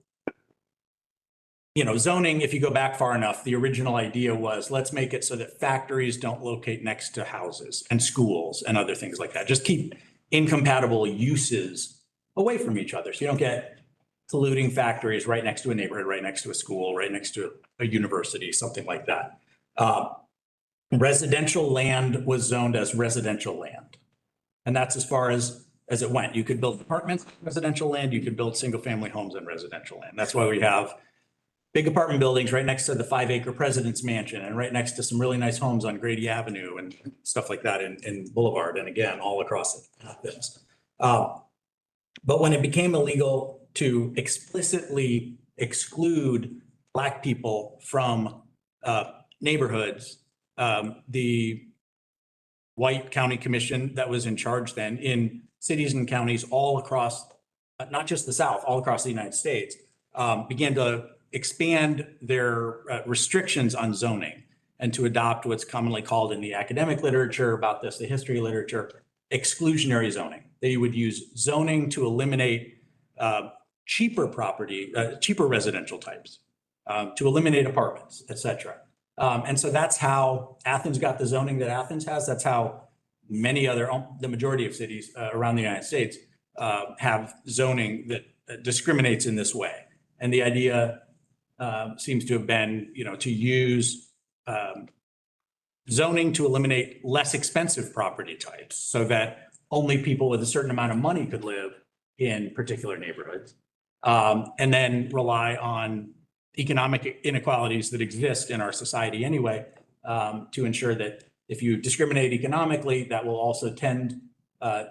zoning, if you go back far enough, the original idea was let's make it so that factories don't locate next to houses and schools and other things like that. Just keep incompatible uses away from each other. So you don't get polluting factories right next to a neighborhood, right next to a school, right next to a university, something like that. Residential land was zoned as residential land. And that's as far as it went. You could build apartments, on residential land, you could build single family homes on residential land. That's why we have big apartment buildings right next to the 5-acre president's mansion and right next to some really nice homes on Grady Avenue and stuff like that in Boulevard. And again, all across Athens. But when it became illegal to explicitly exclude Black people from neighborhoods, the white county commission that was in charge then in cities and counties all across, not just the South, all across the United States, began to expand their restrictions on zoning and to adopt what's commonly called in the academic literature about this, the history literature, exclusionary zoning. They would use zoning to eliminate cheaper property, cheaper residential types, to eliminate apartments, et cetera. And so that's how Athens got the zoning that Athens has. That's how many other, the majority of cities around the United States have zoning that discriminates in this way. And the idea seems to have been, to use zoning to eliminate less expensive property types so that only people with a certain amount of money could live in particular neighborhoods, and then rely on economic inequalities that exist in our society anyway, to ensure that if you discriminate economically, that will also tend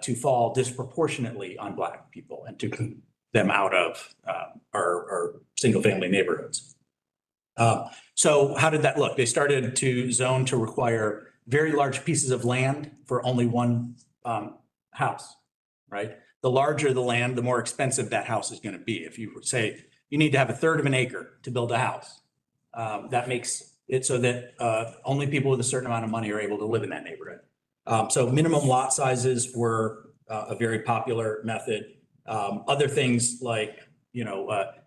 to fall disproportionately on Black people and to keep them out of our single-family neighborhoods. So how did that look? They started to zone to require very large pieces of land for only one house, right? The larger the land, the more expensive that house is going to be. If you say you need to have 1/3 of an acre to build a house, that makes it so that only people with a certain amount of money are able to live in that neighborhood. So minimum lot sizes were a very popular method. Other things like,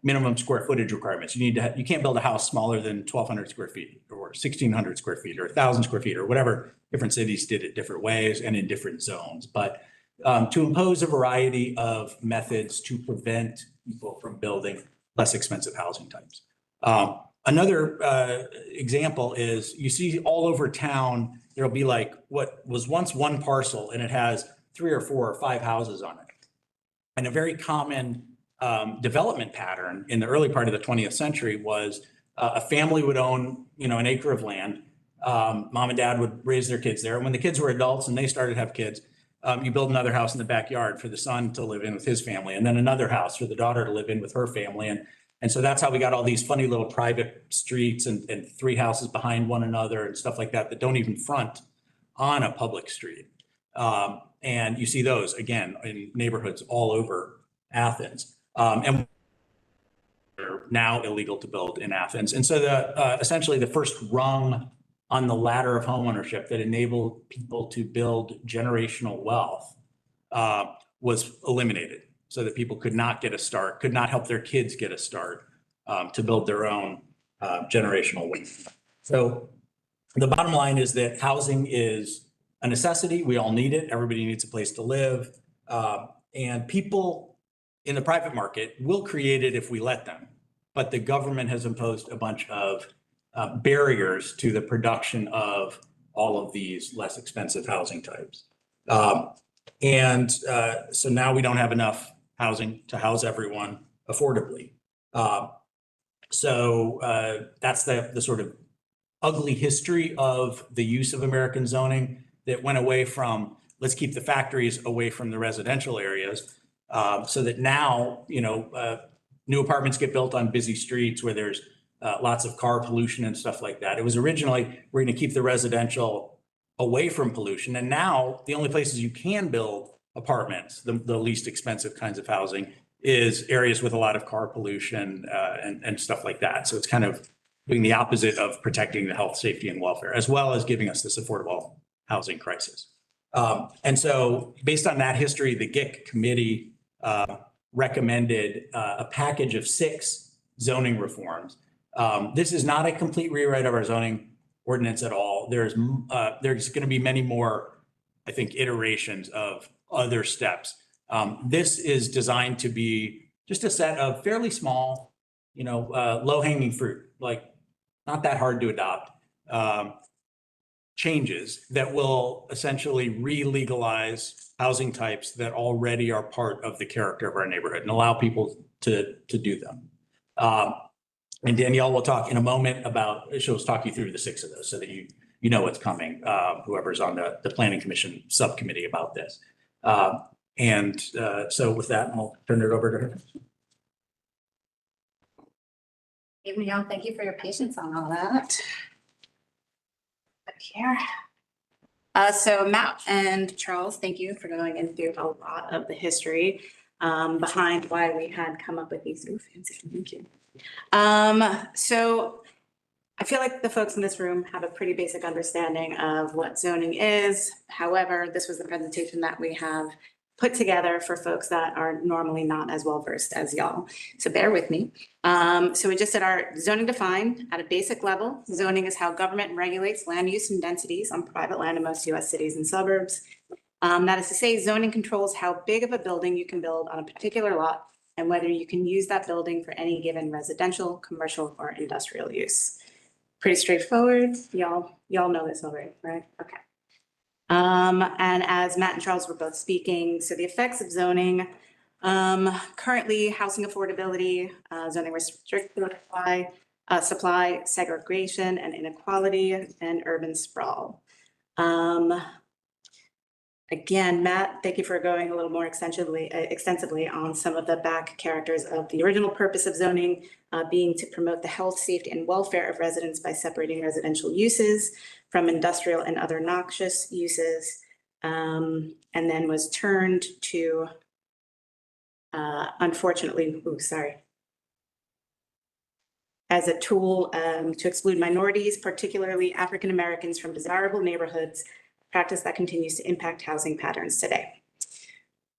minimum square footage requirements. You can't build a house smaller than 1,200 square feet or 1,600 square feet or 1,000 square feet or whatever. Different cities did it different ways and in different zones. But to impose a variety of methods to prevent people from building less expensive housing types. Another example is you see all over town, there'll be like what was once one parcel and it has 3 or 4 or 5 houses on it. And a very common development pattern in the early part of the 20th century was a family would own, an acre of land. Mom and dad would raise their kids there. And when the kids were adults and they started to have kids, you build another house in the backyard for the son to live in with his family, and then another house for the daughter to live in with her family. And so that's how we got all these funny little private streets and 3 houses behind one another and stuff like that don't even front on a public street. And you see those again in neighborhoods all over Athens. And they're now illegal to build in Athens. And so essentially the first rung on the ladder of homeownership that enabled people to build generational wealth was eliminated so that people could not get a start, could not help their kids get a start to build their own generational wealth. So the bottom line is that housing is a necessity. We all need it. Everybody needs a place to live. And people in the private market will create it if we let them. But the government has imposed a bunch of barriers to the production of all of these less expensive housing types. So now we don't have enough housing to house everyone affordably. So that's the sort of ugly history of the use of American zoning that went away from, let's keep the factories away from the residential areas, So that now, new apartments get built on busy streets where there's lots of car pollution and stuff like that. It was originally, we're going to keep the residential away from pollution. And now the only places you can build apartments, the least expensive kinds of housing, is areas with a lot of car pollution and stuff like that. So it's kind of doing the opposite of protecting the health, safety, and welfare, as well as giving us this affordable housing crisis. And so based on that history, the GIC committee recommended a package of 6 zoning reforms. This is not a complete rewrite of our zoning ordinance at all. There's going to be many more, I think, iterations of other steps. This is designed to be just a set of fairly small, low-hanging fruit, like not that hard to adopt, changes that will essentially re-legalize housing types that already are part of the character of our neighborhood and allow people to do them. And Danielle will talk in a moment about, she'll talk you through the 6 of those so that you know what's coming, whoever's on the Planning Commission subcommittee about this. So with that, I'll turn it over to her. Evening, y'all. Thank you for your patience on all that. Up here. So Matt and Charles, thank you for going in through a lot of the history behind why we had come up with these. Ooh, fancy. Thank you. So I feel like the folks in this room have a pretty basic understanding of what zoning is. However, this was the presentation that we have put together for folks that are normally not as well versed as y'all. So bear with me. So we just did our zoning defined at a basic level. Zoning is how government regulates land use and densities on private land in most US cities and suburbs. That is to say, zoning controls how big of a building you can build on a particular lot and whether you can use that building for any given residential, commercial, or industrial use. Pretty straightforward. Y'all know this already, right? Okay. And as Matt and Charles were both speaking, so the effects of zoning, currently housing affordability, zoning restricted supply, segregation and inequality, and urban sprawl. Again, Matt, thank you for going a little more extensively on some of the back characters of the original purpose of zoning, being to promote the health, safety, and welfare of residents by separating residential uses from industrial and other noxious uses, and then was turned to, unfortunately, as a tool to exclude minorities, particularly African Americans, from desirable neighborhoods, practice that continues to impact housing patterns today.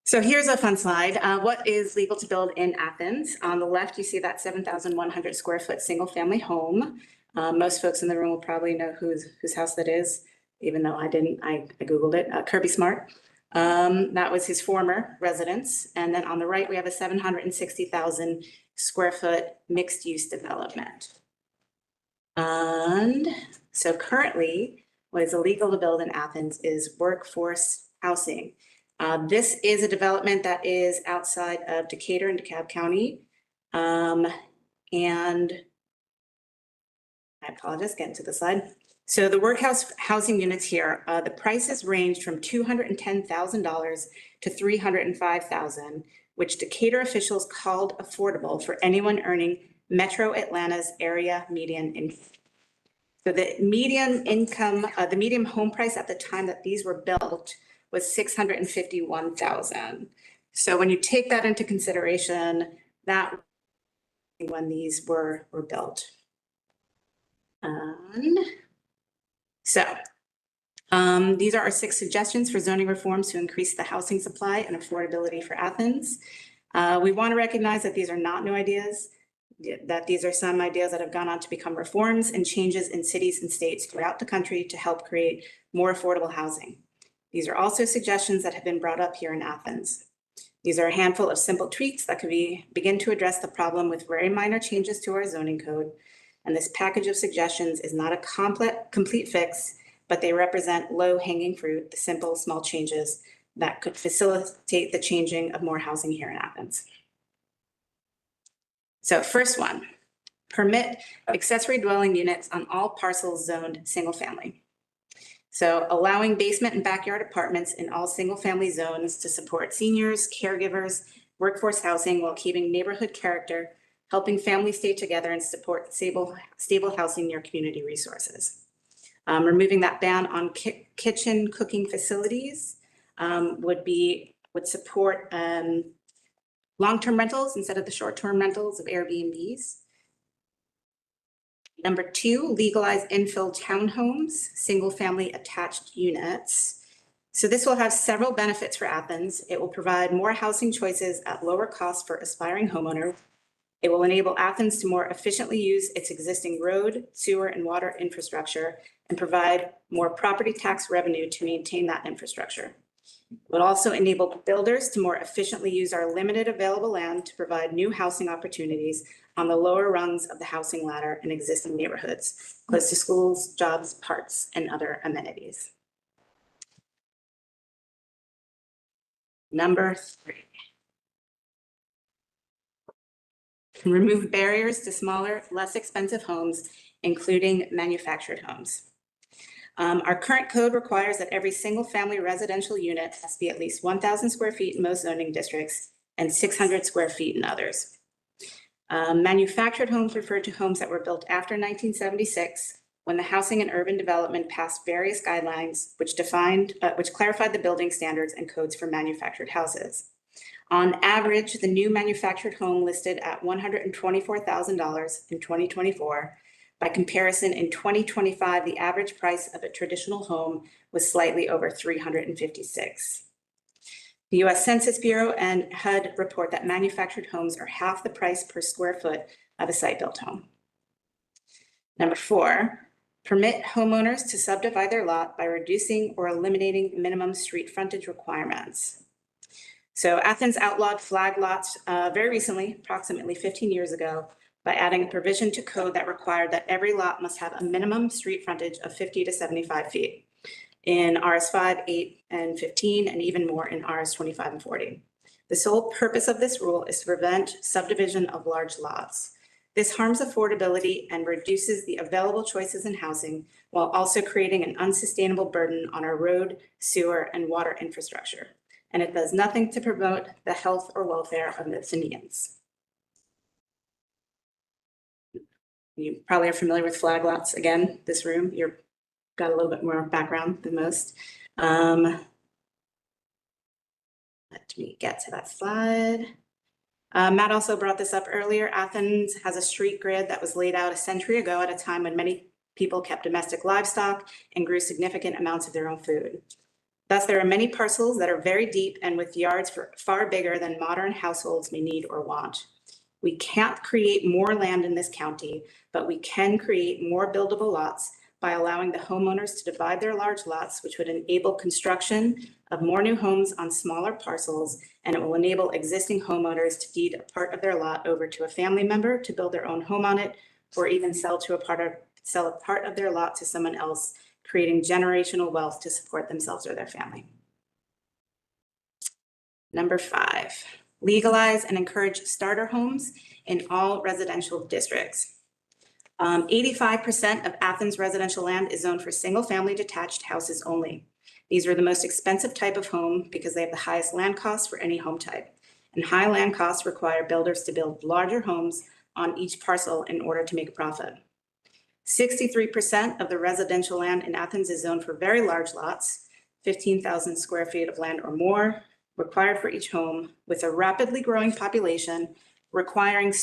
So here's a fun slide. What is legal to build in Athens? On the left, you see that 7,100 square foot single family home. Most folks in the room will probably know whose house that is, even though I didn't, I Googled it, Kirby Smart. That was his former residence. And then on the right, we have a 760,000 square foot mixed use development. And so currently, what is illegal to build in Athens is workforce housing. This is a development that is outside of Decatur and DeKalb County. And I apologize, getting to the slide. So the workhouse housing units here, the prices range from $210,000 to $305,000, which Decatur officials called affordable for anyone earning Metro Atlanta's area median income. So the median income, the median home price at the time that these were built was $651,000. So when you take that into consideration, that when these were built. These are our 6 suggestions for zoning reforms to increase the housing supply and affordability for Athens. We want to recognize that these are not new ideas, that these are some ideas that have gone on to become reforms and changes in cities and states throughout the country to help create more affordable housing. These are also suggestions that have been brought up here in Athens. These are a handful of simple tweaks that could begin to address the problem with very minor changes to our zoning code. And this package of suggestions is not a complete fix, but they represent low-hanging fruit, the simple, small changes that could facilitate the changing of more housing here in Athens. So first one, permit accessory dwelling units on all parcels zoned single family. So allowing basement and backyard apartments in all single-family zones to support seniors, caregivers, workforce housing while keeping neighborhood character, helping families stay together and support stable housing near community resources. Removing that ban on kitchen cooking facilities would support long-term rentals instead of the short-term rentals of Airbnbs. Number 2, legalize infill townhomes, single-family attached units. So this will have several benefits for Athens. It will provide more housing choices at lower cost for aspiring homeowners. It will enable Athens to more efficiently use its existing road, sewer, and water infrastructure and provide more property tax revenue to maintain that infrastructure. It will also enable builders to more efficiently use our limited available land to provide new housing opportunities on the lower rungs of the housing ladder in existing neighborhoods, close to schools, jobs, parks, and other amenities. Number 3. Remove barriers to smaller, less expensive homes, including manufactured homes. Our current code requires that every single-family residential unit must be at least 1,000 square feet in most zoning districts and 600 square feet in others. Manufactured homes refer to homes that were built after 1976, when the Housing and Urban Development passed various guidelines which clarified the building standards and codes for manufactured houses. On average, the new manufactured home listed at $124,000 in 2024. By comparison, in 2025, the average price of a traditional home was slightly over $356,000. The U.S. Census Bureau and HUD report that manufactured homes are half the price per square foot of a site-built home. Number 4, permit homeowners to subdivide their lot by reducing or eliminating minimum street frontage requirements. So Athens outlawed flag lots very recently, approximately 15 years ago, by adding a provision to code that required that every lot must have a minimum street frontage of 50 to 75 feet in RS5, 8, and 15, and even more in RS 25 and 40. The sole purpose of this rule is to prevent subdivision of large lots. This harms affordability and reduces the available choices in housing while also creating an unsustainable burden on our road, sewer, and water infrastructure. And it does nothing to promote the health or welfare of Athenians. You probably are familiar with flag lots. Again, this room, you've got a little bit more background than most. Let me get to that slide. Matt also brought this up earlier. Athens has a street grid that was laid out a century ago at a time when many people kept domestic livestock and grew significant amounts of their own food. Thus, there are many parcels that are very deep and with yards far bigger than modern households may need or want. We can't create more land in this county, but we can create more buildable lots by allowing the homeowners to divide their large lots, which would enable construction of more new homes on smaller parcels, and it will enable existing homeowners to deed a part of their lot over to a family member to build their own home on it, or even sell a part of their lot to someone else, creating generational wealth to support themselves or their family. Number 5, legalize and encourage starter homes in all residential districts. 85% of Athens residential land is zoned for single-family detached houses only. These are the most expensive type of home because they have the highest land costs for any home type. And high land costs require builders to build larger homes on each parcel in order to make a profit. 63% of the residential land in Athens is zoned for very large lots, 15,000 square feet of land or more, required for each home, with a rapidly growing population requiring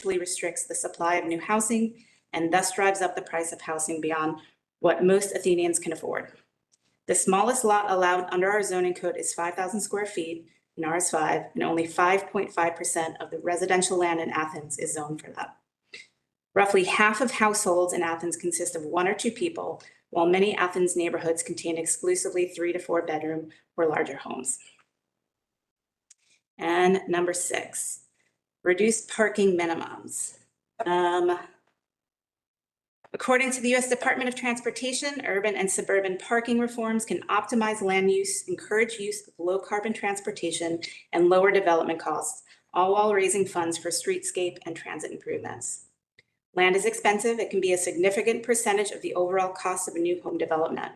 restricts the supply of new housing and thus drives up the price of housing beyond what most Athenians can afford. The smallest lot allowed under our zoning code is 5,000 square feet in RS5, and only 5.5% of the residential land in Athens is zoned for that. Roughly half of households in Athens consist of 1 or 2 people, while many Athens neighborhoods contain exclusively 3 to 4 bedroom or larger homes. And number 6, reduce parking minimums. According to the U.S. Department of Transportation, urban and suburban parking reforms can optimize land use, encourage use of low carbon transportation, and lower development costs, all while raising funds for streetscape and transit improvements. Land is expensive. It can be a significant percentage of the overall cost of a new home development.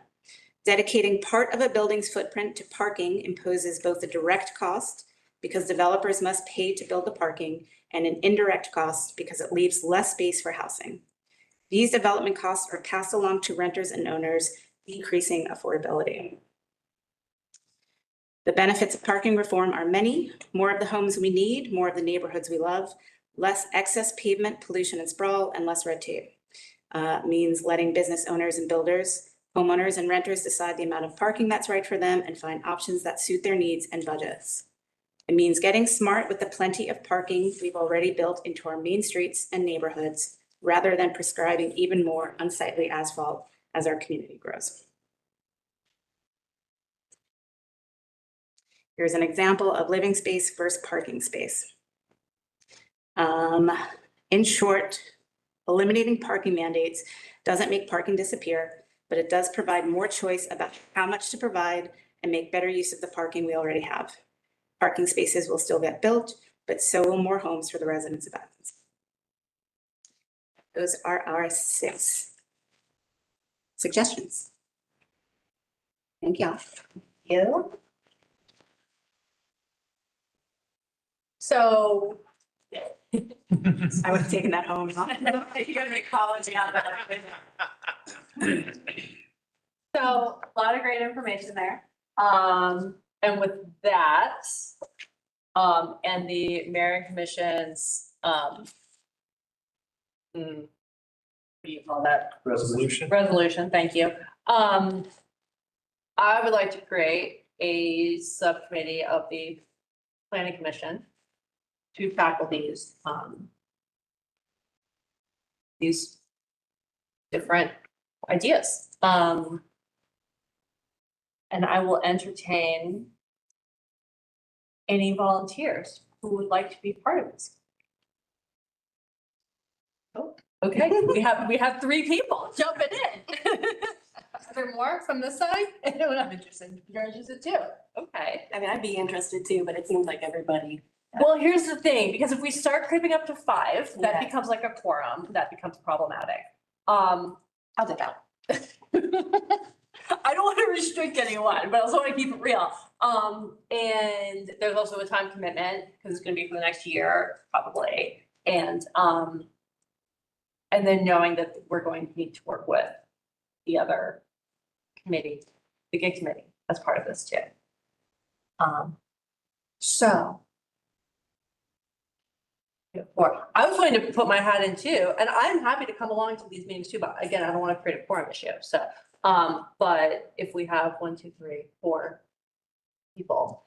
Dedicating part of a building's footprint to parking imposes both a direct cost because developers must pay to build the parking and an indirect cost because it leaves less space for housing. These development costs are passed along to renters and owners, decreasing affordability. The benefits of parking reform are many: more of the homes we need, more of the neighborhoods we love, less excess pavement, pollution and sprawl, and less red tape. Means letting business owners and builders, homeowners and renters decide the amount of parking that's right for them and find options that suit their needs and budgets. It means getting smart with the plenty of parking we've already built into our main streets and neighborhoods, rather than prescribing even more unsightly asphalt as our community grows. Here's an example of living space versus parking space. In short, eliminating parking mandates doesn't make parking disappear, but it does provide more choice about how much to provide and make better use of the parking we already have. Parking spaces will still get built, but so will more homes for the residents of Athens. Those are our 6 suggestions. Thank y'all. You. So. I would have taken that home. You gotta make policy out of it. So a lot of great information there. And with that, and the mayor and commission's, what do you call that? Resolution, thank you. I would like to create a subcommittee of the planning commission to tackle these different ideas. And I will entertain any volunteers who would like to be part of this. Oh, okay, we have 3 people jumping in. Are there more from this side? Anyone I'm interested? You're interested too? Okay. I mean, I'd be interested too, but it seems like everybody. Well, here's the thing, because if we start creeping up to 5, that Yeah. becomes like a quorum, that becomes problematic. I'll dip out. I don't want to restrict anyone, but I also want to keep it real. And there's also a time commitment because it's going to be for the next year, probably. And then knowing that we're going to need to work with the other committee, the gig committee, as part of this too. So. Or I was going to put my hat in too, and I'm happy to come along to these meetings too, but again, I don't want to create a quorum issue, so. But if we have 1, 2, 3, 4 people.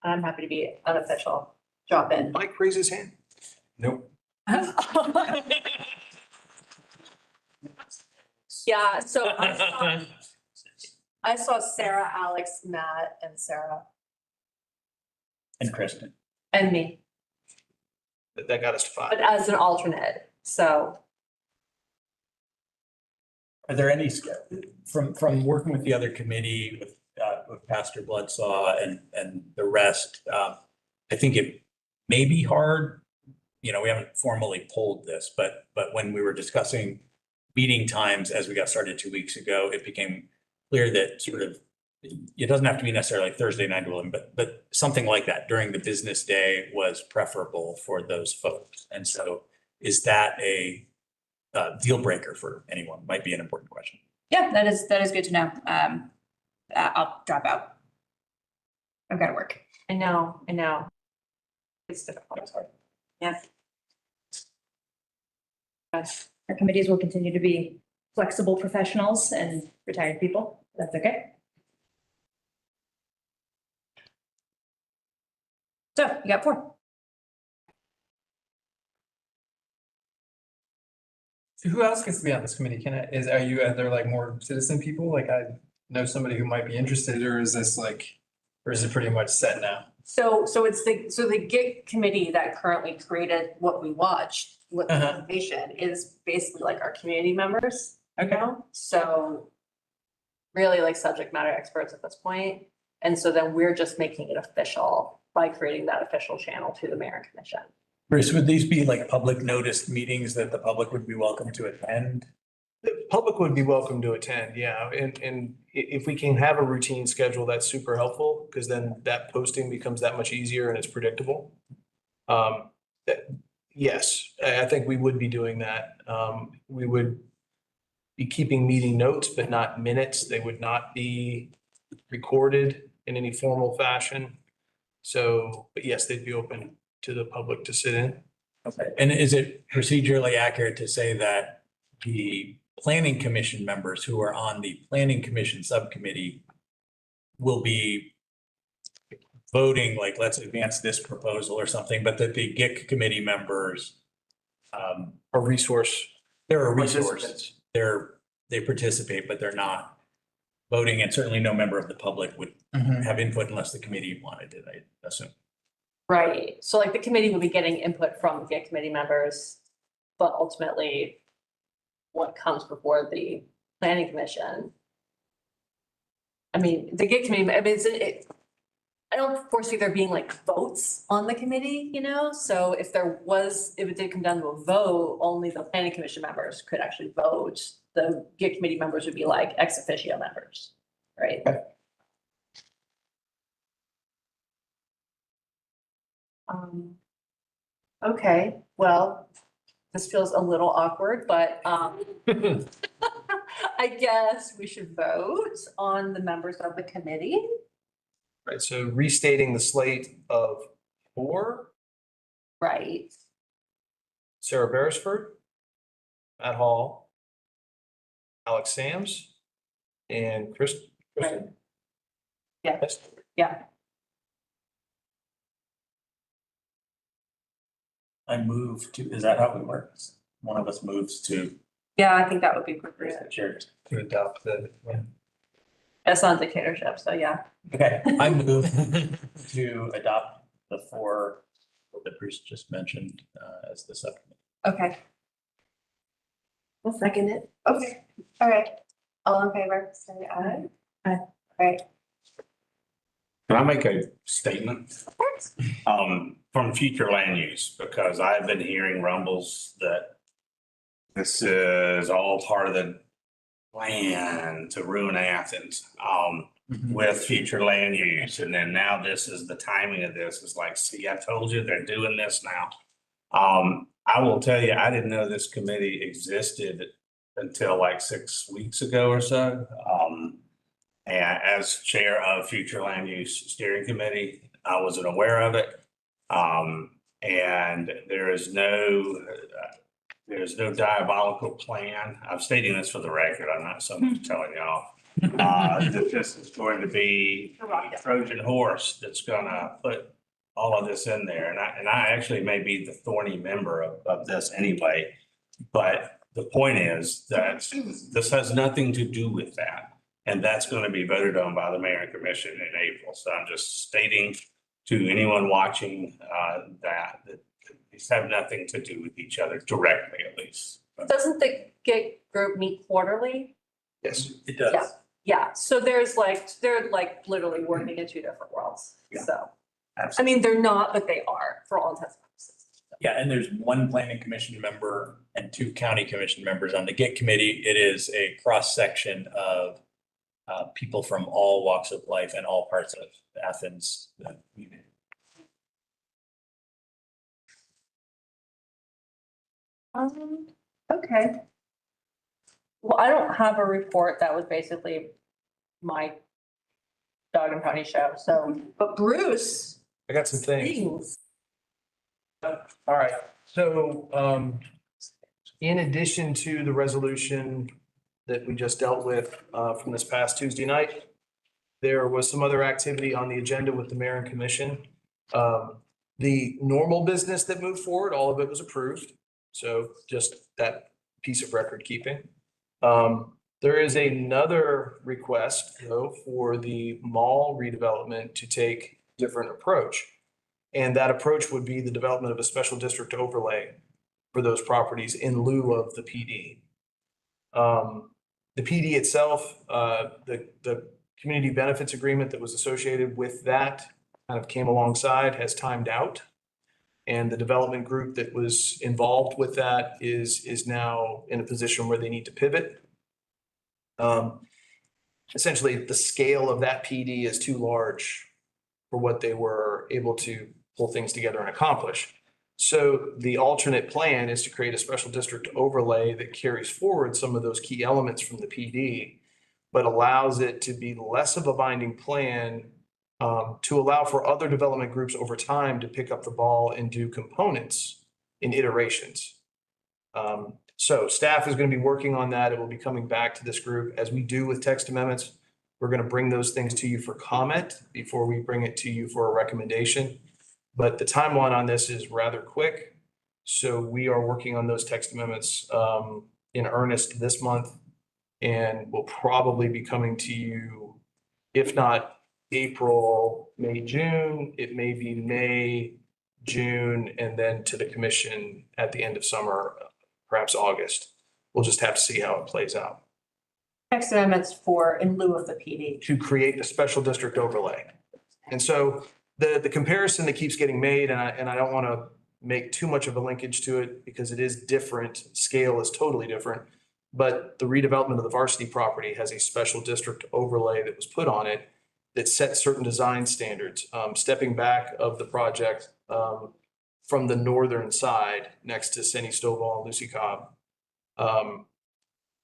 I'm happy to be unofficial, drop in. Mike raise his hand. Nope. Yeah, so I saw Sarah, Alex, Matt, and Sarah, And Kristen. and me, That got us to 5. but as an alternate, so. Are there any, from working with the other committee, with Pastor Bloodsaw and the rest, I think it may be hard. We haven't formally polled this, but when we were discussing meeting times as we got started 2 weeks ago, it became clear that sort of, it doesn't have to be necessarily Thursday 9 to 11, but something like that during the business day was preferable for those folks. And so is that a deal breaker for anyone? Might be an important question. Yeah, that is good to know. I'll drop out. I've got to work. I know. It's difficult, it's hard. Yeah. Our committees will continue to be flexible professionals and retired people. That's okay. So you got 4. So who else gets to be on this committee? Are there like more citizen people? Like I know somebody who might be interested, or is it pretty much set now? So it's the gig committee that currently created what we watched, what the presentation is basically like our community members. Okay. So really like subject matter experts at this point. And so then we're just making it official by creating that official channel to the mayor and commission. Bruce, would these be like public noticed meetings that the public would be welcome to attend? The public would be welcome to attend, yeah, and if we can have a routine schedule, that's super helpful, because then that posting becomes that much easier and it's predictable. That- yes, I think we would be doing that. We would be keeping meeting notes, but not minutes. They would not be recorded in any formal fashion. So, but yes, they'd be open to the public to sit in. Okay. And is it procedurally accurate to say that the planning commission members who are on the planning commission subcommittee will be voting, like, let's advance this proposal or something, but that the GIC committee members A resource. they're a resource. Participants. They participate, but they're not voting, and certainly no member of the public would have input unless the committee wanted it, I assume. Right, so like the committee would be getting input from the committee members, but ultimately what comes before the planning commission. I mean, the gig committee, I mean, I don't foresee there being like votes on the committee, you know, so if it did come down to a vote, only the planning commission members could actually vote. The gig committee members would be like ex officio members, right? Okay, well, this feels a little awkward, but I guess we should vote on the members of the committee. Right, so restating the slate of 4, Right. Sarah Beresford, Matt Hall, Alex Sams, and Kristen. Yeah. Yes. Yeah. I move to, is that how it works? One of us moves to Yeah, I think that would be appropriate. chair. To adopt the, yeah. It's not dictatorship, so yeah. Okay, I move to adopt the 4 that Bruce just mentioned as the subcommittee. Okay. I'll second it. Okay, all right. All in favor, say aye. Aye. Right. Can I make a statement? From future land use, because I've been hearing rumbles that this is all part of the plan to ruin Athens, with future land use. And then now this is the timing of this. It's like, see, I told you they're doing this now. I will tell you, I didn't know this committee existed until like 6 weeks ago or so. And as chair of future land use steering committee, I wasn't aware of it. And there's no diabolical plan. I'm stating this for the record. I'm not so much telling y'all. That this is going to be a Trojan horse that's gonna put all of this in there. And I actually may be the thorny member of this anyway. But the point is that this has nothing to do with that. And that's going to be voted on by the mayor and commission in April. So I'm just stating to anyone watching that these have nothing to do with each other directly, at least. Doesn't the gig group meet quarterly? Yes, it does. Yeah. Yeah, so they're like literally working in 2 different worlds, so. I mean, they're not, but they are for all intents and purposes. Yeah, and there's 1 planning commission member and 2 county commission members on the GIC committee. It is a cross section of people from all walks of life and all parts of Athens. Okay. Well, I don't have a report. That was basically my dog and pony show, so, but Bruce. I got some things. All right, so in addition to the resolution that we just dealt with from this past Tuesday night, there was some other activity on the agenda with the mayor and commission. The normal business that moved forward, all of it was approved. So just that piece of record keeping. There is another request though for the mall redevelopment to take a different approach. And that approach would be the development of a special district overlay for those properties in lieu of the PD. The PD itself, the community benefits agreement that was associated with that kind of came alongside, has timed out. And the development group that was involved with that is now in a position where they need to pivot. Essentially, the scale of that PD is too large for what they were able to pull things together and accomplish. So the alternate plan is to create a special district overlay that carries forward some of those key elements from the PD, but allows it to be less of a binding plan, to allow for other development groups over time to pick up the ball and do components in iterations. So staff is going to be working on that. It will be coming back to this group as we do with text amendments. We're going to bring those things to you for comment before we bring it to you for a recommendation. But the timeline on this is rather quick. So we are working on those text amendments in earnest this month. And we'll probably be coming to you, if not April, May, June, it may be May, June, and then to the commission at the end of summer, perhaps August. We'll just have to see how it plays out. Text amendments for in lieu of the PD. To create a special district overlay. And so the comparison that keeps getting made, and I don't want to make too much of a linkage to it because it is different, scale is totally different. But the redevelopment of the varsity property has a special district overlay that was put on it that sets certain design standards. Stepping back of the project from the northern side next to Senny Stovall and Lucy Cobb,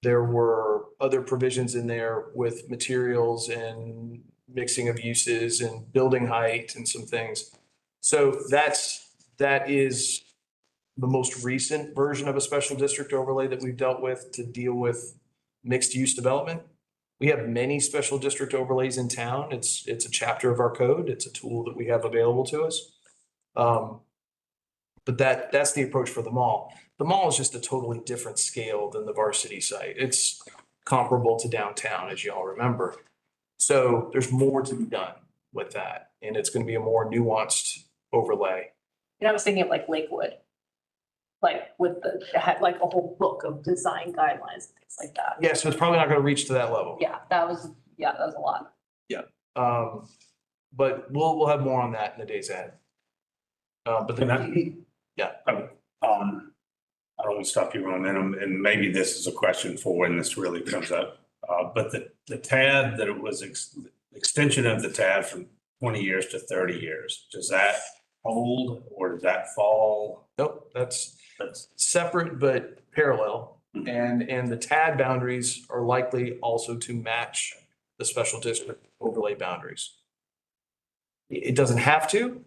there were other provisions in there with materials and mixing of uses and building height and some things. So that is the most recent version of a special district overlay that we've dealt with to deal with mixed use development. We have many special district overlays in town. It's a chapter of our code. It's a tool that we have available to us. But that's the approach for the mall. The mall is just a totally different scale than the varsity site. It's comparable to downtown, as you all remember. So there's more to be done with that. And it's going to be a more nuanced overlay. And I was thinking of like Lakewood, like with the, it had like a whole book of design guidelines and things like that. Yeah, so it's probably not going to reach to that level. Yeah, that was a lot. Yeah. But we'll have more on that in the days ahead. But the, yeah. I don't want to stop you on that, and maybe this is a question for when this really comes up. But the TAD, that it was extension of the TAD from 20 years to 30 years, does that hold or does that fall? Nope, that's separate but parallel. And the TAD boundaries are likely also to match the special district overlay boundaries. It doesn't have to,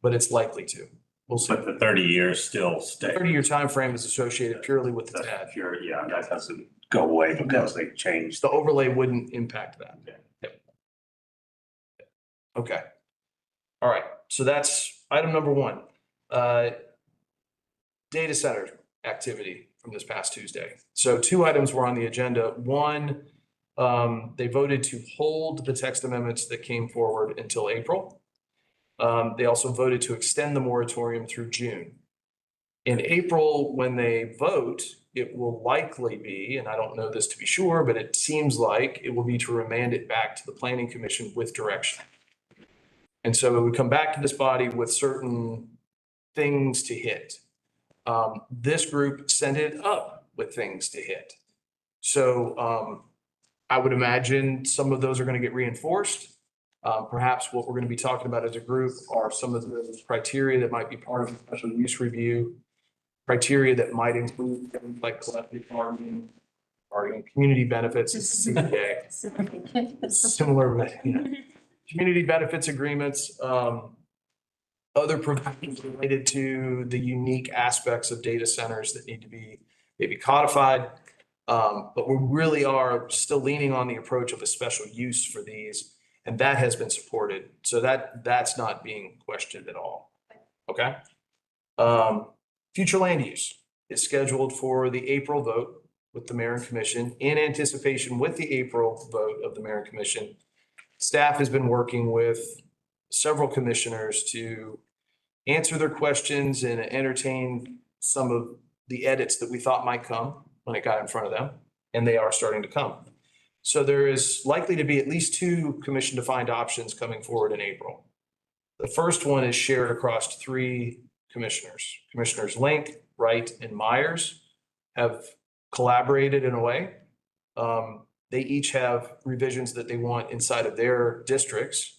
but it's likely to. We'll see. But the 30 years still stay. 30-year time frame is associated purely with the TAD. Sure, yeah, that doesn't go away because they changed. The overlay wouldn't impact that. Yep. Okay. All right, so that's item number one. Data center activity from this past Tuesday. So two items were on the agenda. One, they voted to hold the text amendments that came forward until April. They also voted to extend the moratorium through June. In April, when they vote, it will likely be, and I don't know this to be sure, but it seems like it will be to remand it back to the Planning Commission with direction. And so it would come back to this body with certain things to hit. This group sent it up with things to hit. So I would imagine some of those are going to get reinforced. Perhaps what we're going to be talking about as a group are some of the criteria that might be part of the special use review, criteria that might include things like collective bargaining, community benefits, CBA, similar, community benefits agreements, other provisions related to the unique aspects of data centers that need to be maybe codified. But we really are still leaning on the approach of a special use for these. And that has been supported. So that's not being questioned at all. Okay. Future land use is scheduled for the April vote with the mayor and commission. In anticipation with the April vote of the mayor and commission, staff has been working with several commissioners to answer their questions and entertain some of the edits that we thought might come when it got in front of them. And they are starting to come. So there is likely to be at least two commission-defined options coming forward in April. The first one is shared across three commissioners. Commissioners Link, Wright, and Myers have collaborated in a way. They each have revisions that they want inside of their districts.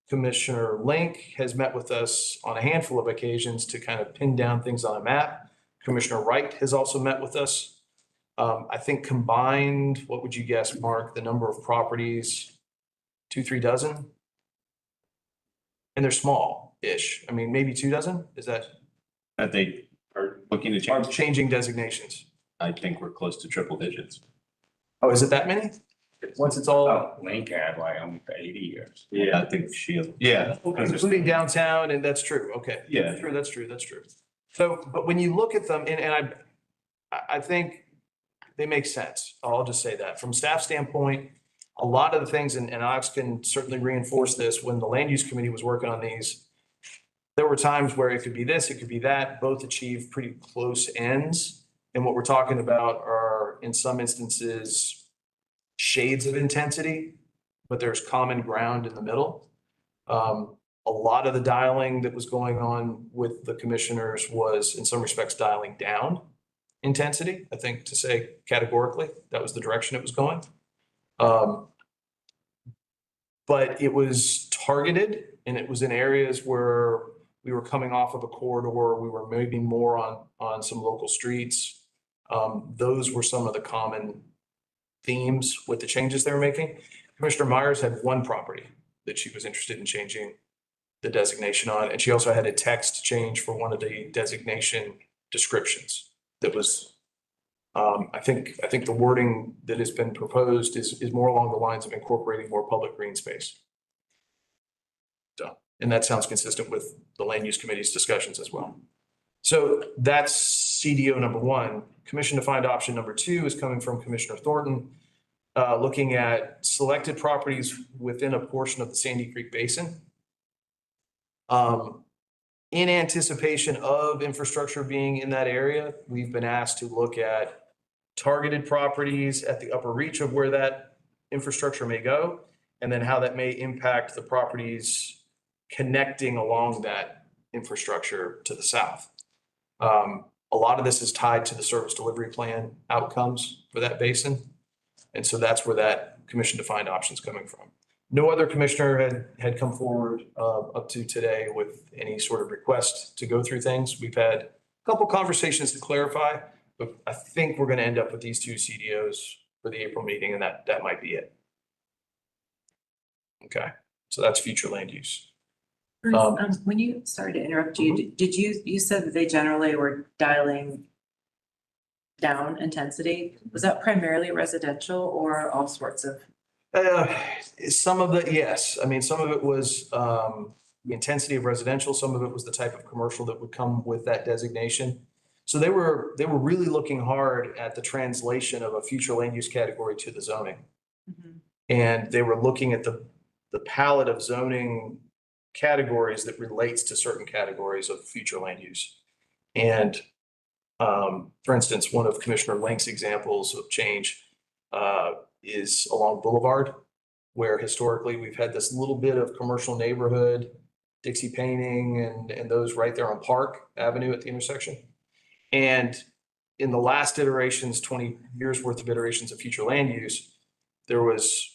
Commissioner Link has met with us on a handful of occasions to kind of pin down things on a map. Commissioner Wright has also met with us. I think combined, what would you guess, Mark, the number of properties, 2-3 dozen? And they're small-ish. I mean, maybe 2 dozen? Is that? I think are looking to Are change. changing designations. I think we're close to triple digits. Oh, is it that many? Once it's all, Oh, Link had like almost 80 years. Yeah, I think yeah. including downtown, and that's true. Okay. Yeah. True, that's true, that's true. So, but when you look at them, and I think they make sense. I'll just say that. From staff standpoint, a lot of the things, and Alex can certainly reinforce this, when the land use committee was working on these, there were times where it could be this, it could be that, both achieve pretty close ends. And what we're talking about are, in some instances, shades of intensity, but there's common ground in the middle. A lot of the dialing that was going on with the commissioners was, in some respects, dialing down intensity. I think, to say categorically, that was the direction it was going. But it was targeted, and it was in areas where we were coming off of a corridor, we were maybe more on some local streets. Those were some of the common themes with the changes they were making. Commissioner Myers had one property that she was interested in changing the designation on, and she also had a text change for one of the designation descriptions that was, I think the wording that has been proposed is more along the lines of incorporating more public green space. So, and that sounds consistent with the land use committee's discussions as well. So that's CDO number one. Commission defined option number two is coming from Commissioner Thornton, looking at selected properties within a portion of the Sandy Creek Basin. In anticipation of infrastructure being in that area, we've been asked to look at targeted properties at the upper reach of where that infrastructure may go, and then how that may impact the properties connecting along that infrastructure to the south. A lot of this is tied to the service delivery plan outcomes for that basin. And so that's where that commission defined option is coming from. No other commissioner had come forward up to today with any sort of request to go through things. We've had a couple conversations to clarify, but I think we're going to end up with these two CDOs for the April meeting, and that might be it. Okay, so that's future land use. When you, sorry to interrupt you, did you said that they generally were dialing down intensity? Was that primarily residential or all sorts of? Some of it, yes. I mean, some of it was the intensity of residential. Some of it was the type of commercial that would come with that designation. So they were really looking hard at the translation of a future land use category to the zoning. Mm-hmm. And they were looking at the palette of zoning categories that relates to certain categories of future land use. And for instance, one of Commissioner Link's examples of change is along Boulevard, where historically we've had this little bit of commercial neighborhood, Dixie painting, and those right there on Park Avenue at the intersection. And in the last iterations, 20 years worth of iterations of future land use, there was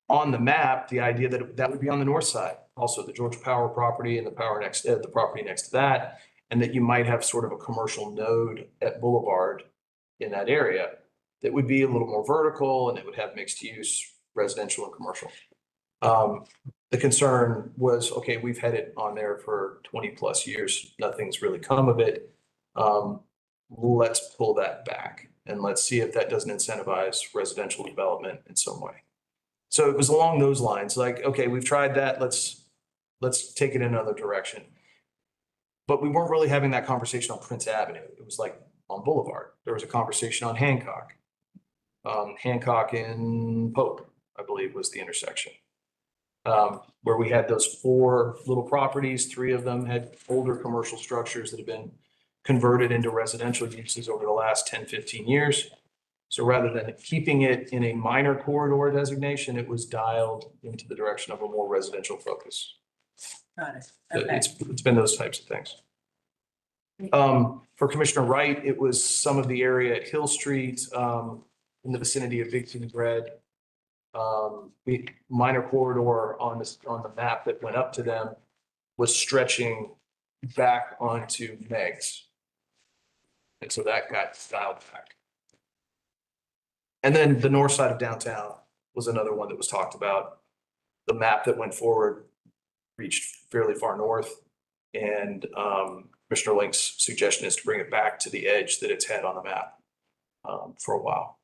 on the map the idea that that would be on the north side, also the Georgia Power property and the property next to that, and that you might have sort of a commercial node at Boulevard in that area that would be a little more vertical, and it would have mixed use, residential and commercial. The concern was, okay, we've had it on there for 20 plus years. Nothing's really come of it. Let's pull that back and let's see if that doesn't incentivize residential development in some way. So it was along those lines, like, okay, we've tried that. Let's take it in another direction. But we weren't really having that conversation on Prince Avenue. It was like on Boulevard. There was a conversation on Hancock. Hancock and Pope, I believe, was the intersection. Where we had those 4 little properties. 3 of them had older commercial structures that had been converted into residential uses over the last 10, 15 years. So rather than keeping it in a minor corridor designation, it was dialed into the direction of a more residential focus. Got it. So Okay. it's been those types of things. For Commissioner Wright, it was some of the area at Hill Street, in the vicinity of Big City Bread. The minor corridor on the map that went up to them was stretching back onto Meg's. And so that got dialed back. And then the north side of downtown was another one that was talked about. The map that went forward reached fairly far north. And Mr. Link's suggestion is to bring it back to the edge that it's had on the map for a while.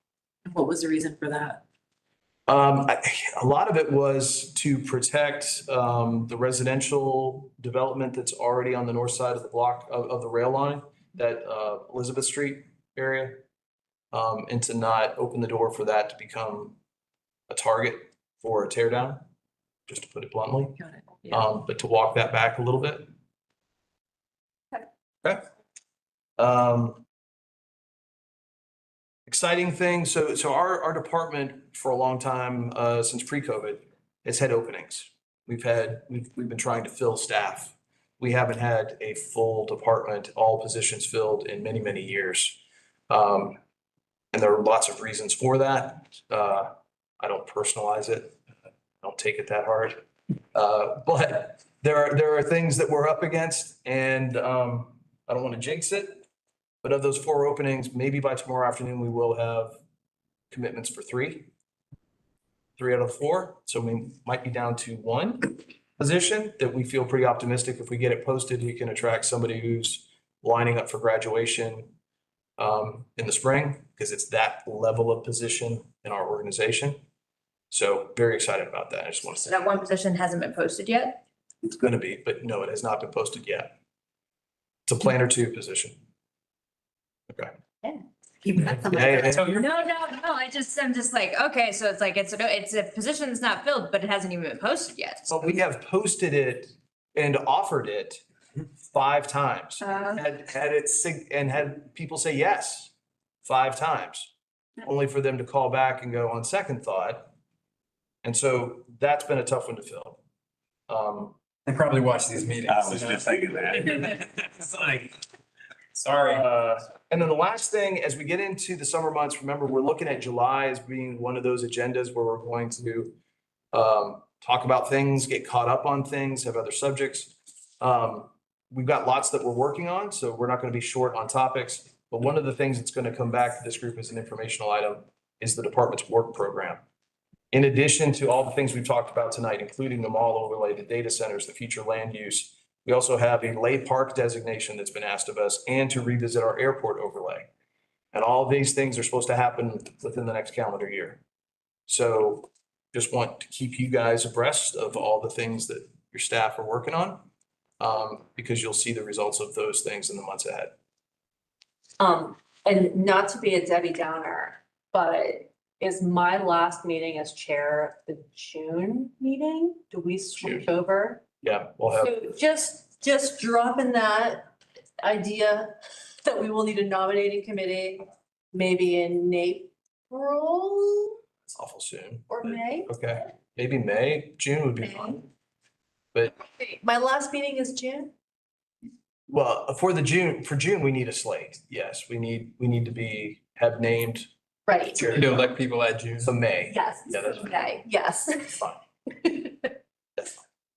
What was the reason for that? A lot of it was to protect the residential development that's already on the north side of the block of the rail line, that Elizabeth Street area. And to not open the door for that to become a target for a tear down, just to put it bluntly. Got it. Yeah. But to walk that back a little bit. Okay. Exciting thing. So our department for a long time, since pre-COVID, has had openings. We've been trying to fill staff. We haven't had a full department, all positions filled in many, many years. And there are lots of reasons for that. I don't personalize it. I don't take it that hard. But there are things that we're up against, and I don't want to jinx it. But of those 4 openings, maybe by tomorrow afternoon, we will have commitments for 3 out of 4. So we might be down to 1 position that we feel pretty optimistic. If we get it posted, we can attract somebody who's lining up for graduation in the spring, because it's that level of position in our organization. So very excited about that. I just want to say That one position hasn't been posted yet? it's going to be, but no, it has not been posted yet. It's a planner 2 position. Okay. You've got some- Yeah, No, I'm just like, okay, so it's like, it's a position that's not filled, but it hasn't even been posted yet. So we have posted it and offered it 5 times. Had people say yes 5 times, only for them to call back and go on second thought. And so that's been a tough one to fill. They probably watch these meetings. I was just thinking that. It's like, sorry. And then the last thing, as we get into the summer months, remember, we're looking at July as being one of those agendas where we're going to talk about things, get caught up on things, have other subjects. We've got lots that we're working on, so we're not going to be short on topics. But one of the things that's going to come back to this group as an informational item is the department's work program. In addition to all the things we've talked about tonight, including the mall overlay, the data centers, the future land use, we also have a Lay Park designation that's been asked of us, and to revisit our airport overlay. And all of these things are supposed to happen within the next calendar year. So just want to keep you guys abreast of all the things that your staff are working on, because you'll see the results of those things in the months ahead. And not to be a Debbie Downer, but is my last meeting as chair the June meeting? Do we switch over? Yeah, we'll have. So just dropping that idea that we will need a nominating committee, maybe in April It's awful soon. or May. Okay, maybe May, June would be fine. But, My last meeting is June. well, for June, we need a slate. Yes, we need to have named. Right. You know, elect people at June. So May. Yes. Yeah, that's fine. Okay, yes. Fine.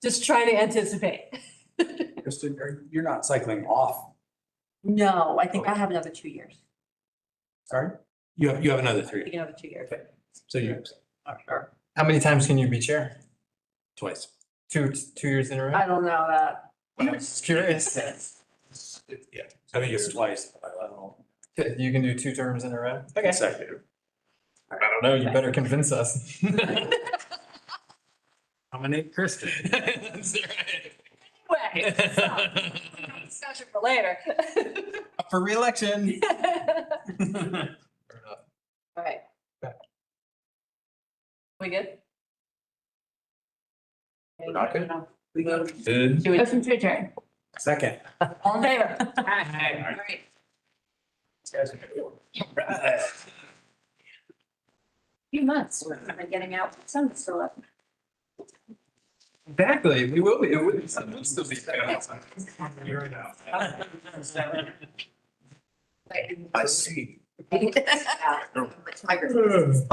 Just trying to anticipate. Kristen, you're not cycling off. No, I think I have another 2 years. Sorry? You have another 3. I think another 2 years. So you, how many times can you be chair? Twice. 2 years in a row? I don't know that. I'm just curious. Yeah. I think it's twice. I don't know. You can do 2 terms in a row? Okay. Consecutive. I don't know, you better convince us. Nominate Kristen. That's right. Anyway, discussion for later. Up for reelection. Fair enough. All right. Okay. We good? We're not good? We go. Good. Motion to adjourn. Second. All in favor? All Great. Few months, we're getting out, sun's still up. Exactly, we will be, it would still be. I see. Microphone.